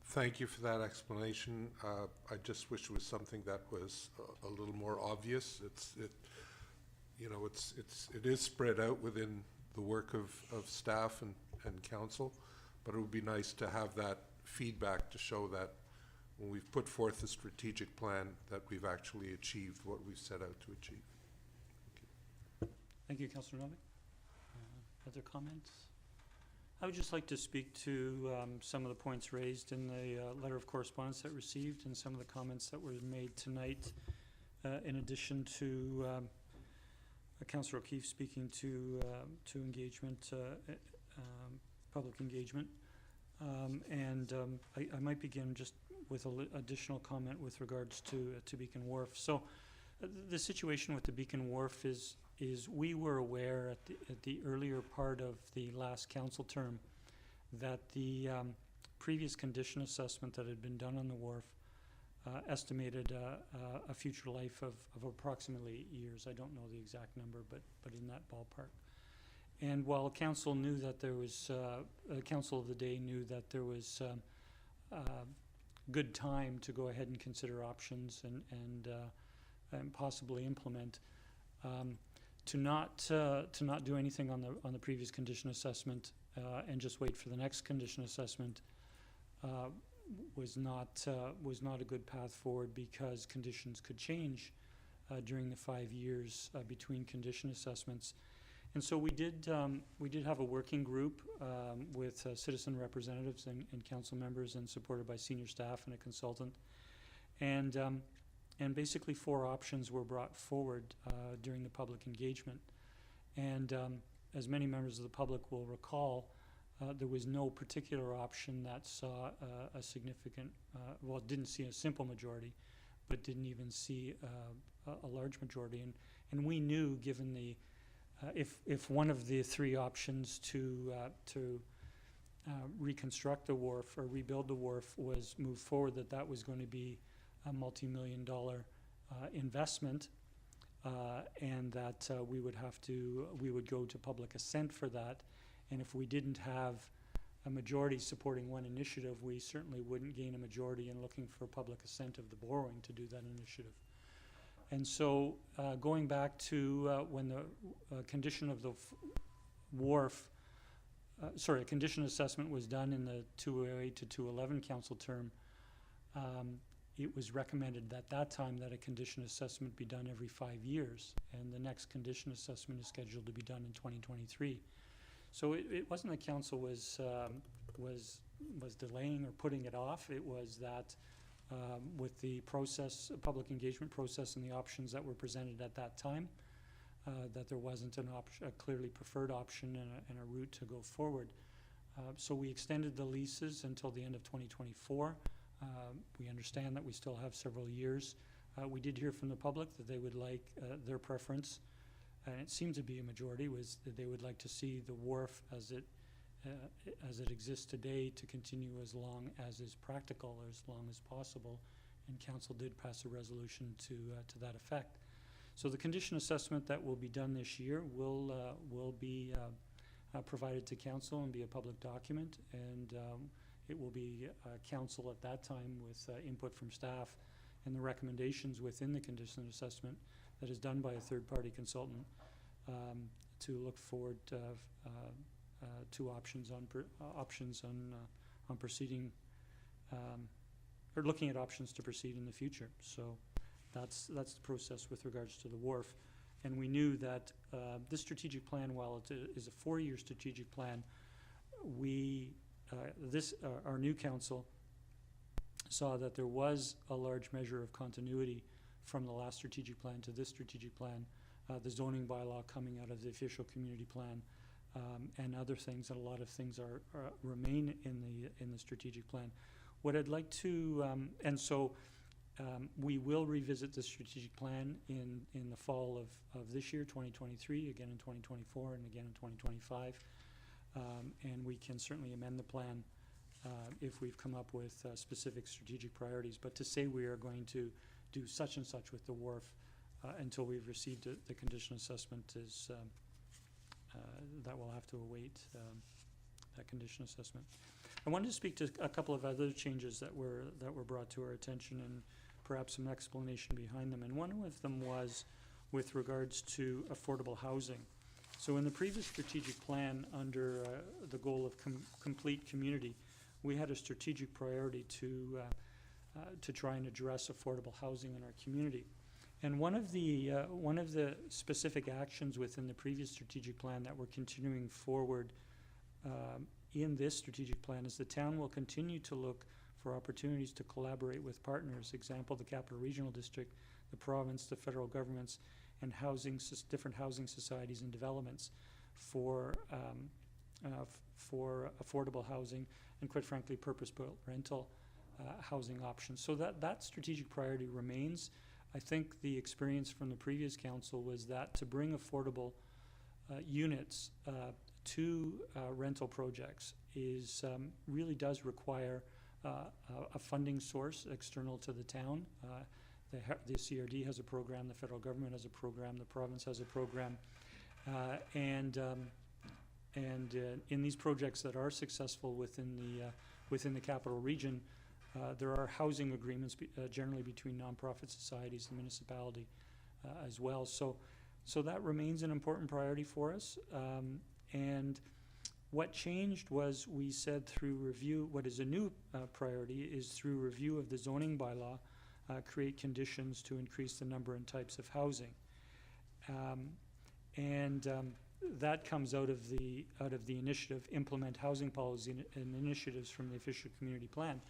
Thank you for that explanation. I just wish it was something that was a little more obvious. It is spread out within the work of staff and council, but it would be nice to have that feedback to show that when we've put forth a strategic plan that we've actually achieved what we've set out to achieve. Thank you, Councillor Novak. Other comments? I would just like to speak to some of the points raised in the letter of correspondence that received and some of the comments that were made tonight, in addition to Councillor O'Keefe speaking to engagement, public engagement. I might begin just with an additional comment with regards to Beacon Wharf. So the situation with the Beacon Wharf is we were aware at the earlier part of the last council term that the previous condition assessment that had been done on the wharf estimated a future life of approximately 8 years. I don't know the exact number, but in that ballpark. And while council knew that there was, council of the day knew that there was good time to go ahead and consider options and possibly implement, to not do anything on the previous condition assessment and just wait for the next condition assessment was not a good path forward, because conditions could change during the 5 years between condition assessments. And so we did have a working group with citizen representatives and council members, and supported by senior staff and a consultant. And basically 4 options were brought forward during the public engagement. And as many members of the public will recall, there was no particular option that saw a significant, well, didn't see a simple majority, but didn't even see a large majority. And we knew, given the if one of the 3 options to reconstruct the wharf or rebuild the wharf was moved forward, that was going to be a multi-million-dollar investment, and that we would go to public assent for that. And if we didn't have a majority supporting one initiative, we certainly wouldn't gain a majority in looking for public assent of the borrowing to do that initiative. And so going back to when the condition of the wharf, a condition assessment was done in the 2008 to 2011 council term, it was recommended at that time that a condition assessment be done every 5 years, and the next condition assessment is scheduled to be done in 2023. So it wasn't that council was delaying or putting it off. It was that with the process, public engagement process, and the options that were presented at that time, that there wasn't a clearly preferred option and a route to go forward. So we extended the leases until the end of 2024. We understand that we still have several years. We did hear from the public that they would like their preference, and it seemed to be a majority, was that they would like to see the wharf as it exists today to continue as long as is practical, or as long as possible. And council did pass a resolution to that effect. So the condition assessment that will be done this year will be provided to council and be a public document, and it will be council at that time with input from staff and the recommendations within the condition assessment that is done by a third-party consultant to look forward to options on proceeding, or looking at options to proceed in the future. So that's the process with regards to the wharf. And we knew that this strategic plan, while it is a 4-year strategic plan, our new council saw that there was a large measure of continuity from the last strategic plan to this strategic plan, the zoning bylaw coming out of the official community plan, and other things, and a lot of things remain in the strategic plan. What I'd like to, we will revisit the strategic plan in the fall of this year, 2023, again in 2024, and again in 2025. And we can certainly amend the plan if we've come up with specific strategic priorities. But to say we are going to do such and such with the wharf until we've received the condition assessment is, that will have to await that condition assessment. I wanted to speak to a couple of other changes that were brought to our attention, and perhaps some explanation behind them. And one of them was with regards to affordable housing. So in the previous strategic plan, under the goal of complete community, we had a strategic priority to try and address affordable housing in our community. And one of the specific actions within the previous strategic plan that we're continuing forward in this strategic plan is the town will continue to look for opportunities to collaborate with partners. Example, the Capital Regional District, the province, the federal governments, and different housing societies and developments for affordable housing and, quite frankly, purpose-built rental housing options. So that strategic priority remains. I think the experience from the previous council was that to bring affordable units to rental projects really does require a funding source external to the town. The CRD has a program, the federal government has a program, the province has a program, and in these projects that are successful within the capital region, there are housing agreements generally between nonprofit societies and municipality as well. So that remains an important priority for us. And what changed was we said through review, what is a new priority is through review of the zoning bylaw, create conditions to increase the number and types of housing. That comes out of the initiative, implement housing policy and initiatives from the official community plan.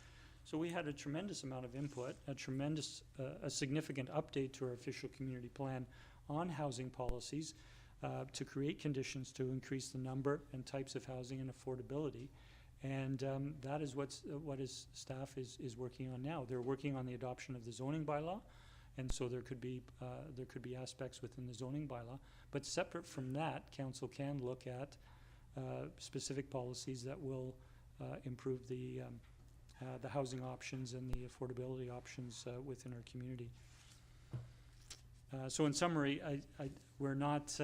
So we had a tremendous amount of input, a significant update to our official community plan on housing policies to create conditions to increase the number and types of housing and affordability. And that is what staff is working on now. They're working on the adoption of the zoning bylaw, and so there could be aspects within the zoning bylaw. But separate from that, council can look at specific policies that will improve the housing options and the affordability options within our community. So in summary, we're not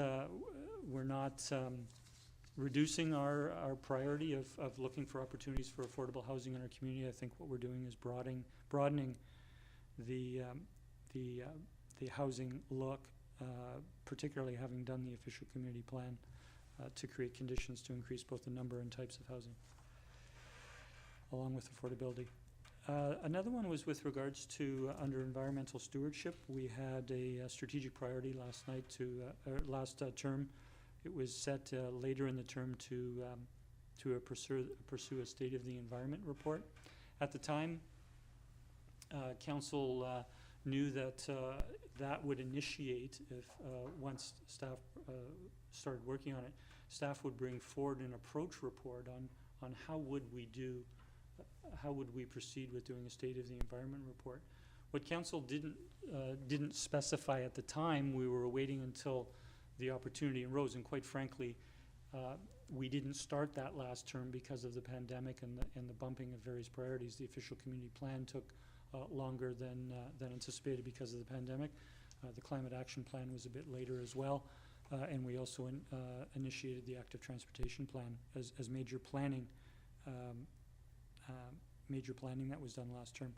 reducing our priority of looking for opportunities for affordable housing in our community. I think what we're doing is broadening the housing look, particularly having done the official community plan to create conditions to increase both the number and types of housing, along with affordability. Another one was with regards to, under environmental stewardship, we had a strategic priority last night last term. It was set later in the term to pursue a State of the Environment report. At the time, Council knew that that would initiate, if once staff started working on it, staff would bring forward an approach report on how would we proceed with doing a State of the Environment report. What Council didn't specify at the time, we were waiting until the opportunity arose, and quite frankly, we didn't start that last term because of the pandemic and the bumping of various priorities. The official community plan took longer than anticipated because of the pandemic. The climate action plan was a bit later as well, and we also initiated the active transportation plan as major planning. Major planning that was done last term.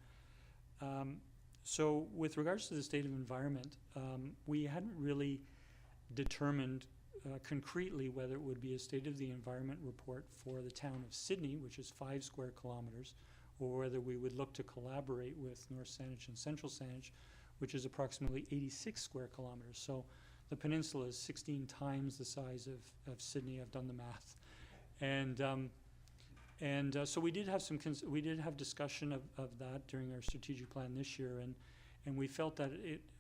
So with regards to the State of Environment, we hadn't really determined concretely whether it would be a State of the Environment report for the town of Sidney, which is 5 square kilometers, or whether we would look to collaborate with North Saanich and Central Saanich, which is approximately 86 square kilometers. So the peninsula is 16 times the size of Sidney. I've done the math. And so we did have discussion of that during our strategic plan this year, and we felt that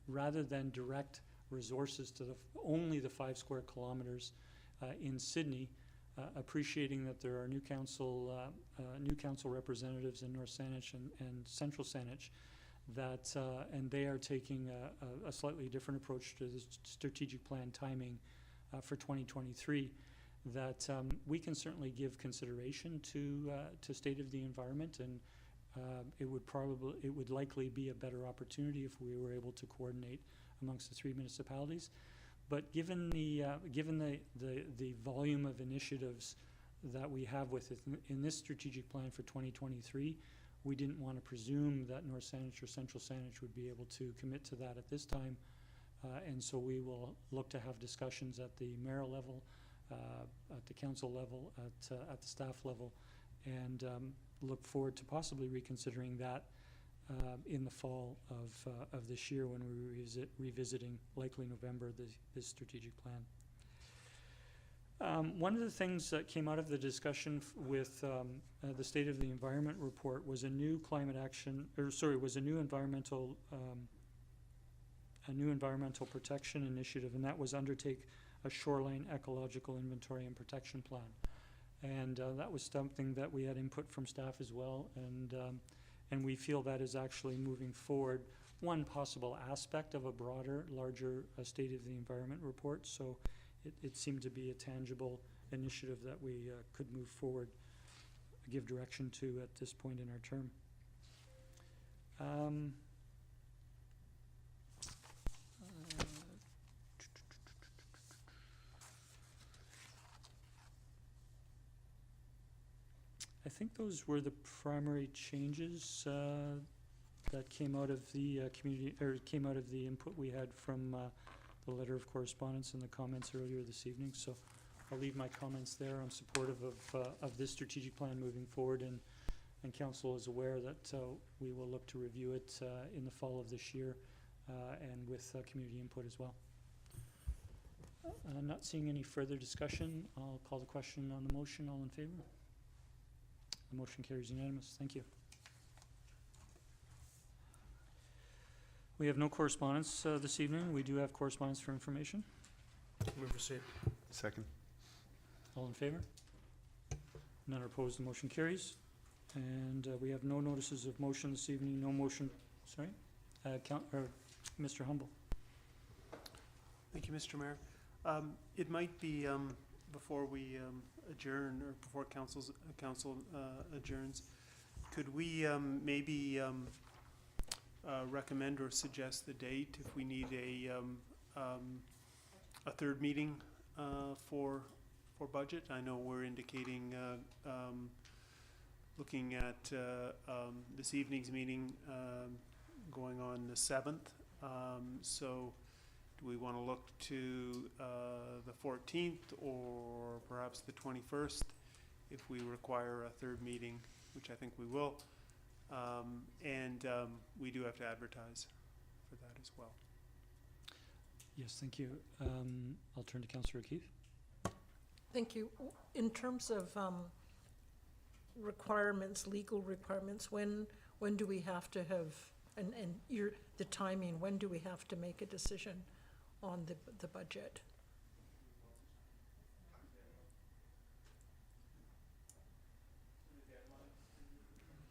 rather than direct resources to only the 5 square kilometers in Sidney, appreciating that there are new council representatives in North Saanich and Central Saanich, and they are taking a slightly different approach to the strategic plan timing for 2023. That we can certainly give consideration to State of the Environment, and it would likely be a better opportunity if we were able to coordinate amongst the 3 municipalities. But given the volume of initiatives that we have in this strategic plan for 2023, we didn't want to presume that North Saanich or Central Saanich would be able to commit to that at this time, and so we will look to have discussions at the mayor level, at the council level, at the staff level, and look forward to possibly reconsidering that in the fall of this year when we're revisiting, likely November, this strategic plan. One of the things that came out of the discussion with the State of the Environment report was a new environmental protection initiative, and that was undertake a shoreline ecological inventory and protection plan. And that was something that we had input from staff as well, and we feel that is actually moving forward one possible aspect of a broader, larger State of the Environment report. So it seemed to be a tangible initiative that we could move forward, give direction to at this point in our term. I think those were the primary changes that came out of the came out of the input we had from the letter of correspondence and the comments earlier this evening. So I'll leave my comments there. I'm supportive of this strategic plan moving forward, and council is aware that we will look to review it in the fall of this year and with community input as well. I'm not seeing any further discussion. I'll call the question on the motion. All in favor? The motion carries unanimous. Thank you. We have no correspondence this evening. We do have correspondence for information. Move receipt. Second. All in favor? None are opposed. The motion carries. And we have no notices of motion this evening. No motion. Sorry? Mr. Humble. Thank you, Mr. Mayor. It might be before we adjourn, or before council adjourns, could we maybe recommend or suggest the date if we need a third meeting for budget? I know we're indicating looking at this evening's meeting going on the 7th. So do we want to look to the 14th or perhaps the 21st if we require a third meeting, which I think we will? And we do have to advertise for that as well. Yes, thank you. I'll turn to Councillor O'Keefe. Thank you. In terms of requirements, legal requirements, when do we have to have, and the timing, when do we have to make a decision on the budget?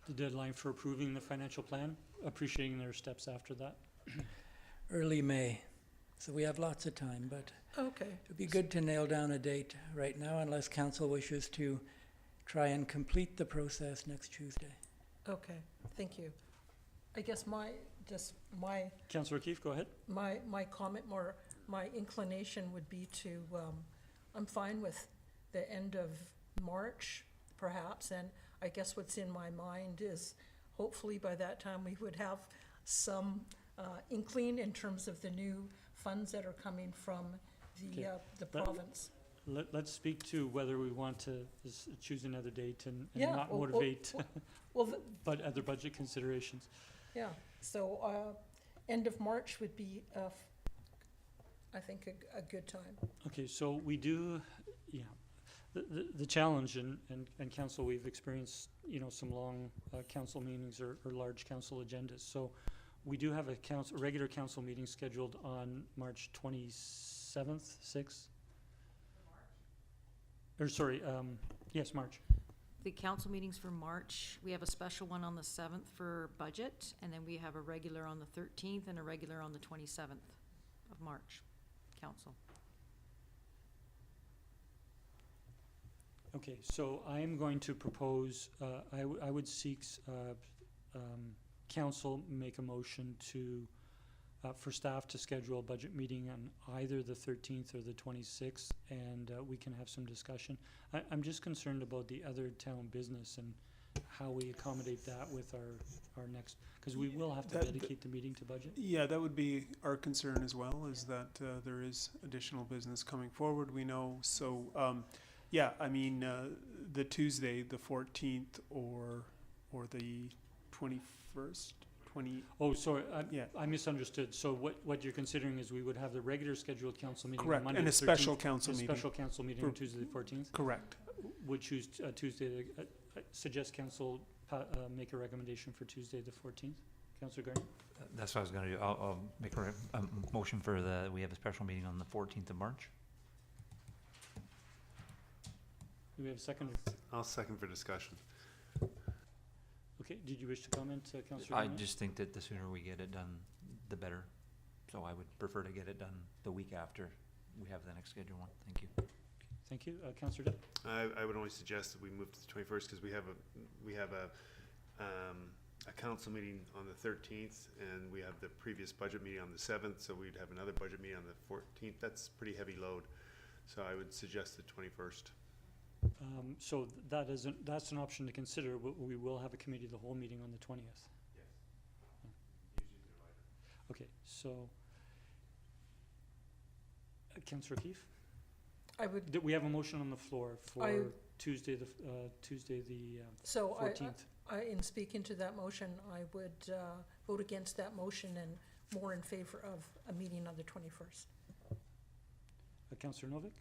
The deadline for approving the financial plan, appreciating there are steps after that. Early May. So we have lots of time, but Okay. it'd be good to nail down a date right now unless council wishes to try and complete the process next Tuesday. Okay, thank you. I guess my Councillor O'Keefe, go ahead. my comment, more, my inclination would be to, I'm fine with the end of March, perhaps, and I guess what's in my mind is hopefully by that time we would have some inkling in terms of the new funds that are coming from the province. Let's speak to whether we want to choose another date and Yeah, not well, motivate well, but other budget considerations. Yeah, so end of March would be, I think, a good time. Okay, so we do, yeah, the challenge, and council, we've experienced, some long council meetings or large council agendas. So we do have a regular council meeting scheduled on March 27th, 6th? Or sorry, yes, March. The council meetings for March, we have a special one on the 7th for budget, and then we have a regular on the 13th and a regular on the 27th of March, council. Okay, so I am going to propose, I would seek council make a motion to, for staff to schedule a budget meeting on either the 13th or the 26th, and we can have some discussion. I'm just concerned about the other town business and how we accommodate that with our next, because we will have to dedicate the meeting to budget. Yeah, that would be our concern as well, is that there is additional business coming forward, we know. So, yeah, I mean, the Tuesday, the 14th, or the 21st, Oh, sorry, yeah. I misunderstood. So what you're considering is we would have the regular scheduled council meeting on Correct, Monday and the a special 13th, council meeting. A special council meeting on Tuesday the 14th? Correct. Would choose Tuesday, suggest council make a recommendation for Tuesday the 14th? Councillor Gardner? That's what I was gonna do. I'll make a motion for we have a special meeting on the 14th of March. Do we have a second? I'll second for discussion. Okay, did you wish to comment, Councillor I Gardner? just think that the sooner we get it done, the better. So I would prefer to get it done the week after we have the next scheduled one. Thank you. Thank you. Councillor Dipp? I would only suggest that we move to the 21st because we have a council meeting on the 13th, and we have the previous budget meeting on the 7th, so we'd have another budget meeting on the 14th. That's pretty heavy load, so I would suggest the 21st. So that's an option to consider, but we will have a committee of the whole meeting on the 20th. Yes. Okay, so, Councillor O'Keefe? We have a motion on the floor for Tuesday the So 14th. in speaking to that motion, I would vote against that motion and more in favor of a meeting on the 21st. Councillor Novick?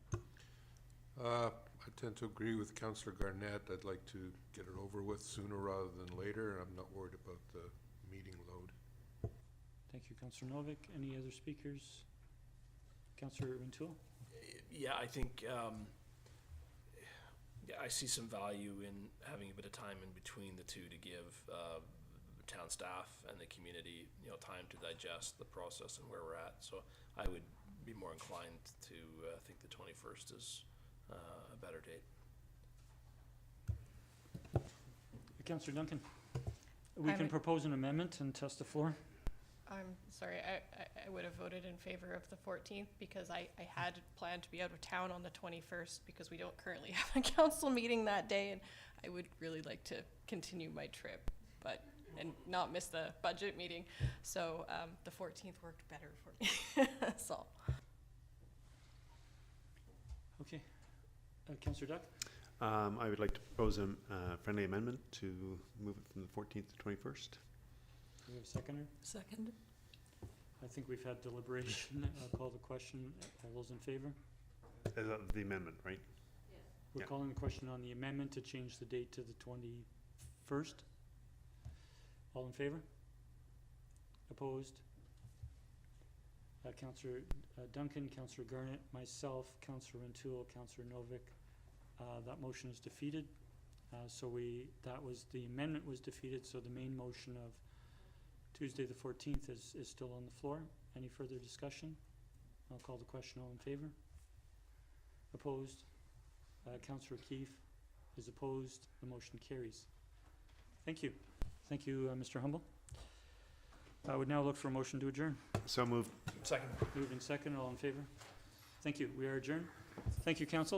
I tend to agree with Councillor Garnett. I'd like to get it over with sooner rather than later. I'm not worried about the meeting load. Thank you, Councillor Novick. Any other speakers? Councillor Rintoul? Yeah, I think I see some value in having a bit of time in between the two to give town staff and the community, time to digest the process and where we're at. So I would be more inclined to think the 21st is a better date. Councillor Duncan? We can propose an amendment and test the floor. I'm sorry, I would have voted in favor of the 14th because I had planned to be out of town on the 21st because we don't currently have a council meeting that day, and I would really like to continue my trip, and not miss the budget meeting. So the 14th worked better for me. That's all. Okay. Councillor Duck? I would like to propose a friendly amendment to move it from the 14th to 21st. Do we have a seconder? Second? I think we've had deliberation. I'll call the question. All those in favor? The amendment, right? We're Yeah. calling the question on the amendment to change the date to the 21st. All in favor? Opposed? Councillor Duncan, Councillor Garnett, myself, Councillor Rentoul, Councillor Novick. That motion is defeated. The amendment was defeated, so the main motion of Tuesday the 14th is still on the floor. Any further discussion? I'll call the question. All in favor? Opposed? Councillor Keefe is opposed. The motion carries. Thank you. Thank you, Mr. Humble. I would now look for a motion to adjourn. So moved. Second. Moved and second. All in favor? Thank you. We are adjourned. Thank you, council.